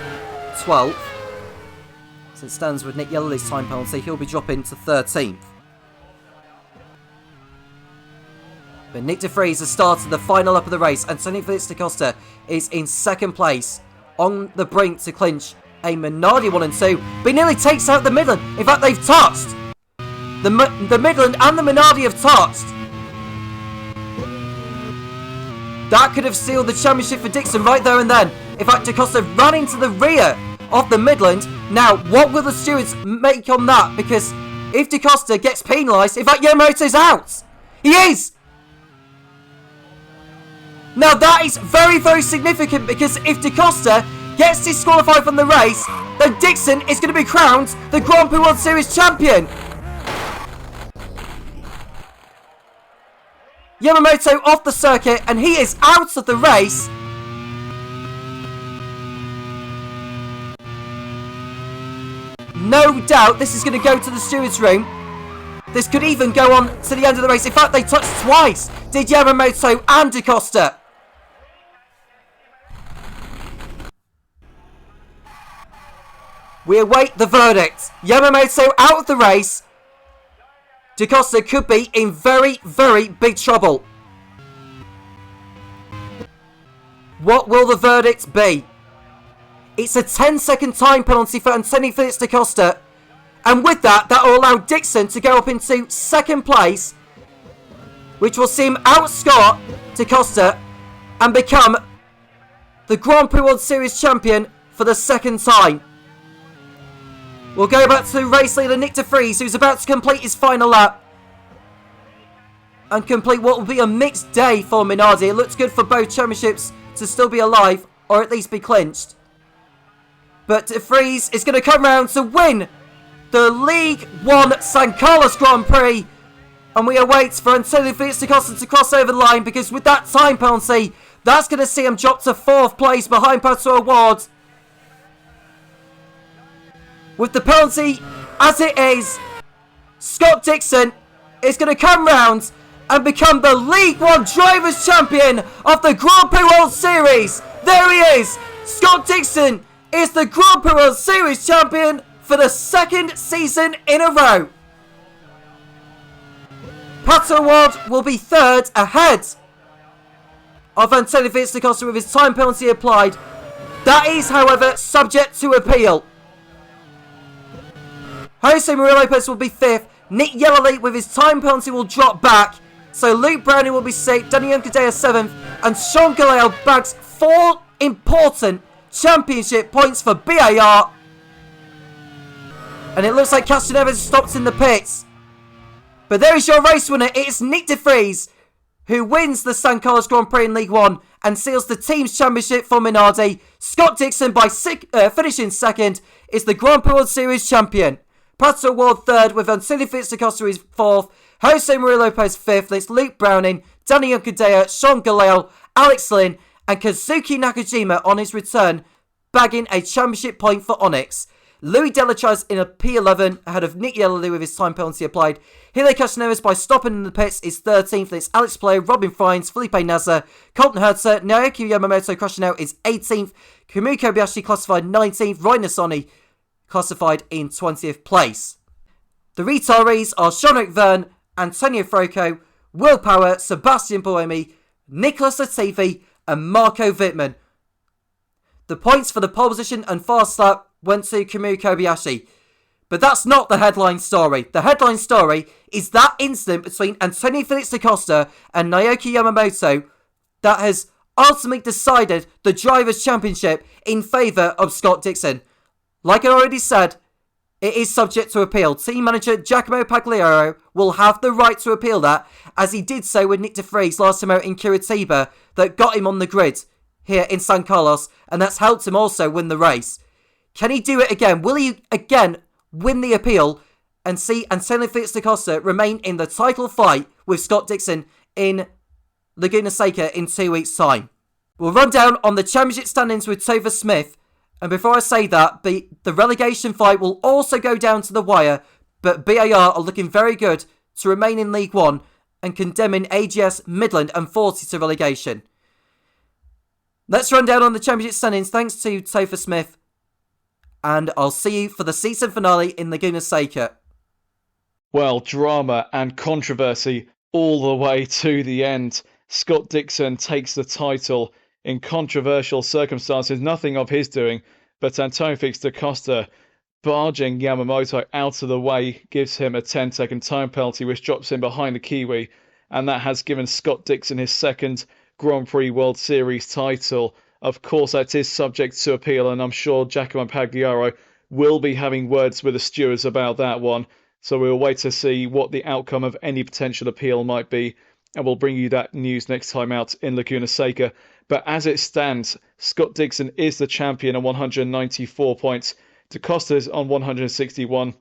12th. As it stands with Nick Yellowlee's time penalty, he'll be dropping to 13th. But Nick de Vries has started the final lap of the race. Antonio Felix da Costa is in second place, on the brink to clinch a Minardi 1 and 2, but he nearly takes out the Midland. In fact, they've touched. The Midland and the Minardi have touched. That could have sealed the championship for Dixon right there and then. In fact, da Costa ran into the rear of the Midland. Now, what will the stewards make on that? Because if da Costa gets penalised, in fact, Yamamoto's out. He is. Now, that is very, very significant, because if da Costa gets disqualified from the race, then Dixon is going to be crowned the Grand Prix World Series champion. Yamamoto off the circuit, and he is out of the race. No doubt this is going to go to the stewards' room. This could even go on to the end of the race. In fact, they touched twice, did Yamamoto and da Costa. We await the verdict. Yamamoto out of the race. Da Costa could be in very, very big trouble. What will the verdict be? It's a 10-second time penalty for Antonio Felix da Costa. And with that, that will allow Dixon to go up into second place, which will see him outscore da Costa and become the Grand Prix World Series champion for the second time. We'll go back to race leader Nick de Vries, who's about to complete his final lap and complete what will be a mixed day for Minardi. It looks good for both championships to still be alive, or at least be clinched. But de Vries is going to come round to win the League 1 San Carlos Grand Prix. And we await for Antonio Felix da Costa to cross over the line, because with that time penalty, that's going to see him drop to 4th place behind Pato Award. With the penalty as it is, Scott Dixon is going to come round and become the League 1 Drivers' Champion of the Grand Prix World Series. There he is. Scott Dixon is the Grand Prix World Series Champion for the second season in a row. Pato Award will be 3rd ahead of Antonio Felix da Costa with his time penalty applied. That is, however, subject to appeal. Jose Maria Lopez will be 5th. Nick Yellowleaf with his time penalty will drop back. So Luke Browning will be 6th. Danny Unkadea 7th. And Sean Galeo bags 4 important championship points for BAR. And it looks like Caston Evans stopped in the pits. But there is your race winner. It is Nick de Vries, who wins the San Carlos Grand Prix in League 1 and seals the team's championship for Minardi. Scott Dixon, by finishing 2nd, is the Grand Prix World Series champion. Pato Award 3rd, with Antonio Felix da Costa is 4th. Jose Maria Lopez 5th. It's Luke Browning, Danny Unkadea, Sean Galeo, Alex Lynn, and Kazuki Nakajima on his return, bagging a championship point for Onyx. Louis Delatraz in a P11 ahead of Nick Yellowleaf with his time penalty applied. Hile Castaneras, by stopping in the pits, is 13th. It's Alex Player, Robin Frines, Felipe Nasser, Colton Hertzer, Naoki Yamamoto crashing out is 18th. Kamui Kobayashi classified 19th. Roy Nasoni classified in 20th place. The retirees are Jean-Luc Verne, Antonio Froco, Will Power, Sebastian Buemi, Nicholas Latifi, and Marco Wittmann. The points for the pole position and fast lap went to Kamui Kobayashi. But that's not the headline story. The headline story is that incident between Antonio Felix da Costa and Naoki Yamamoto that has ultimately decided the Drivers' Championship in favour of Scott Dixon. Like I already said, it is subject to appeal. Team manager Giacomo Pagliaro will have the right to appeal that, as he did so with Nick de Vries last time out in Curitiba, that got him on the grid here in San Carlos, and that's helped him also win the race. Can he do it again? Will he again win the appeal and see Antonio Felix da Costa remain in the title fight with Scott Dixon in Laguna Seca in 2 weeks' time. We'll run down on the championship standings with Topher Smith, and before I say that, the relegation fight will also go down to the wire, but BAR are looking very good to remain in League One and condemning AGS, Midland and 40 to relegation. Let's run down on the championship standings thanks to Topher Smith, and I'll see you for the season finale in Laguna Seca. Well, drama and controversy all the way to the end. Scott Dixon takes the title in controversial circumstances, nothing of his doing, but Antonio Felix da Costa barging Yamamoto out of the way gives him a 10-second time penalty, which drops him behind the Kiwi, and that has given Scott Dixon his second Grand Prix World Series title. Of course, that is subject to appeal, and I'm sure Giacomo Pagliaro will be having words with the stewards about that one. So we'll wait to see what the outcome of any potential appeal might be, and we'll bring you that news next time out in Laguna Seca. But as it stands, Scott Dixon is the champion on 194 points. Da Costa's on 161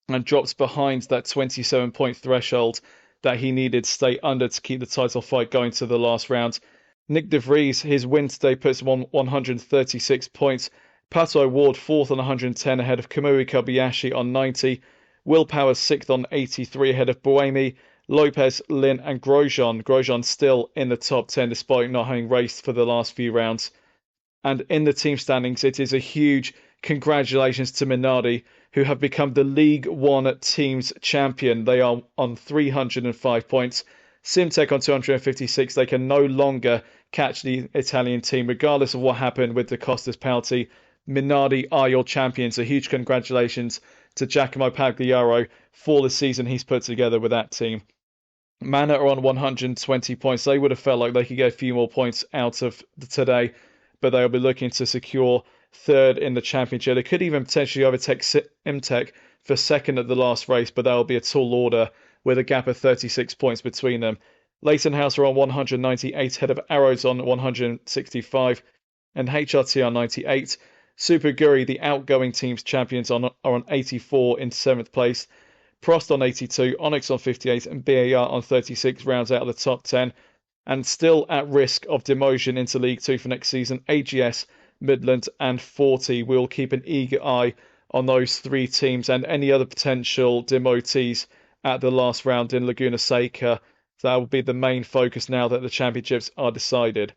and drops behind that 27-point threshold that he needed to stay under to keep the title fight going to the last round. Nick De Vries, his win today puts him on 136 points. Pato Ward 4th on 110 ahead of Kamui Kobayashi on 90. Will Power 6th on 83 ahead of Buemi, Lopez, Lin and Grosjean. Grosjean still in the top 10 despite not having raced for the last few rounds. And in the team standings, it is a huge congratulations to Minardi, who have become the League One Teams champion. They are on 305 points. Simtech on 256. They can no longer catch the Italian team, regardless of what happened with Da Costa's penalty. Minardi are your champions. A huge congratulations to Giacomo Pagliaro for the season he's put together with that team. Mana are on 120 points. They would have felt like they could get a few more points out of today, but they'll be looking to secure third in the championship. They could even potentially overtake Imtech for second at the last race, but that will be a tall order with a gap of 36 points between them. Leighton House are on 198, ahead of Arrows on 165, and HRT on 98. Super Guri, the outgoing team's champions, are on 84 in 7th place. Prost on 82, Onyx on 58, and BAR on 36 rounds out of the top 10. And still at risk of demotion into League 2 for next season, AGS, Midland and 40. We'll keep an eager eye on those three teams and any other potential demotees at the last round in Laguna Seca. That will be the main focus now that the championships are decided.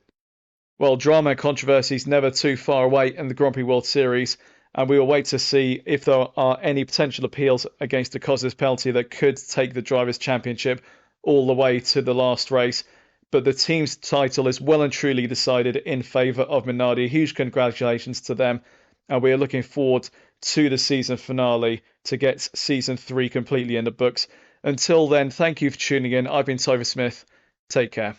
Well, drama and controversy is never too far away in the Grand Prix World Series, and we will wait to see if there are any potential appeals against Da Costa's penalty that could take the Drivers' Championship all the way to the last race. But the team's title is well and truly decided in favour of Minardi. Huge congratulations to them, and we are looking forward to the season finale to get Season 3 completely in the books. Until then, thank you for tuning in. I've been Topher Smith. Take care.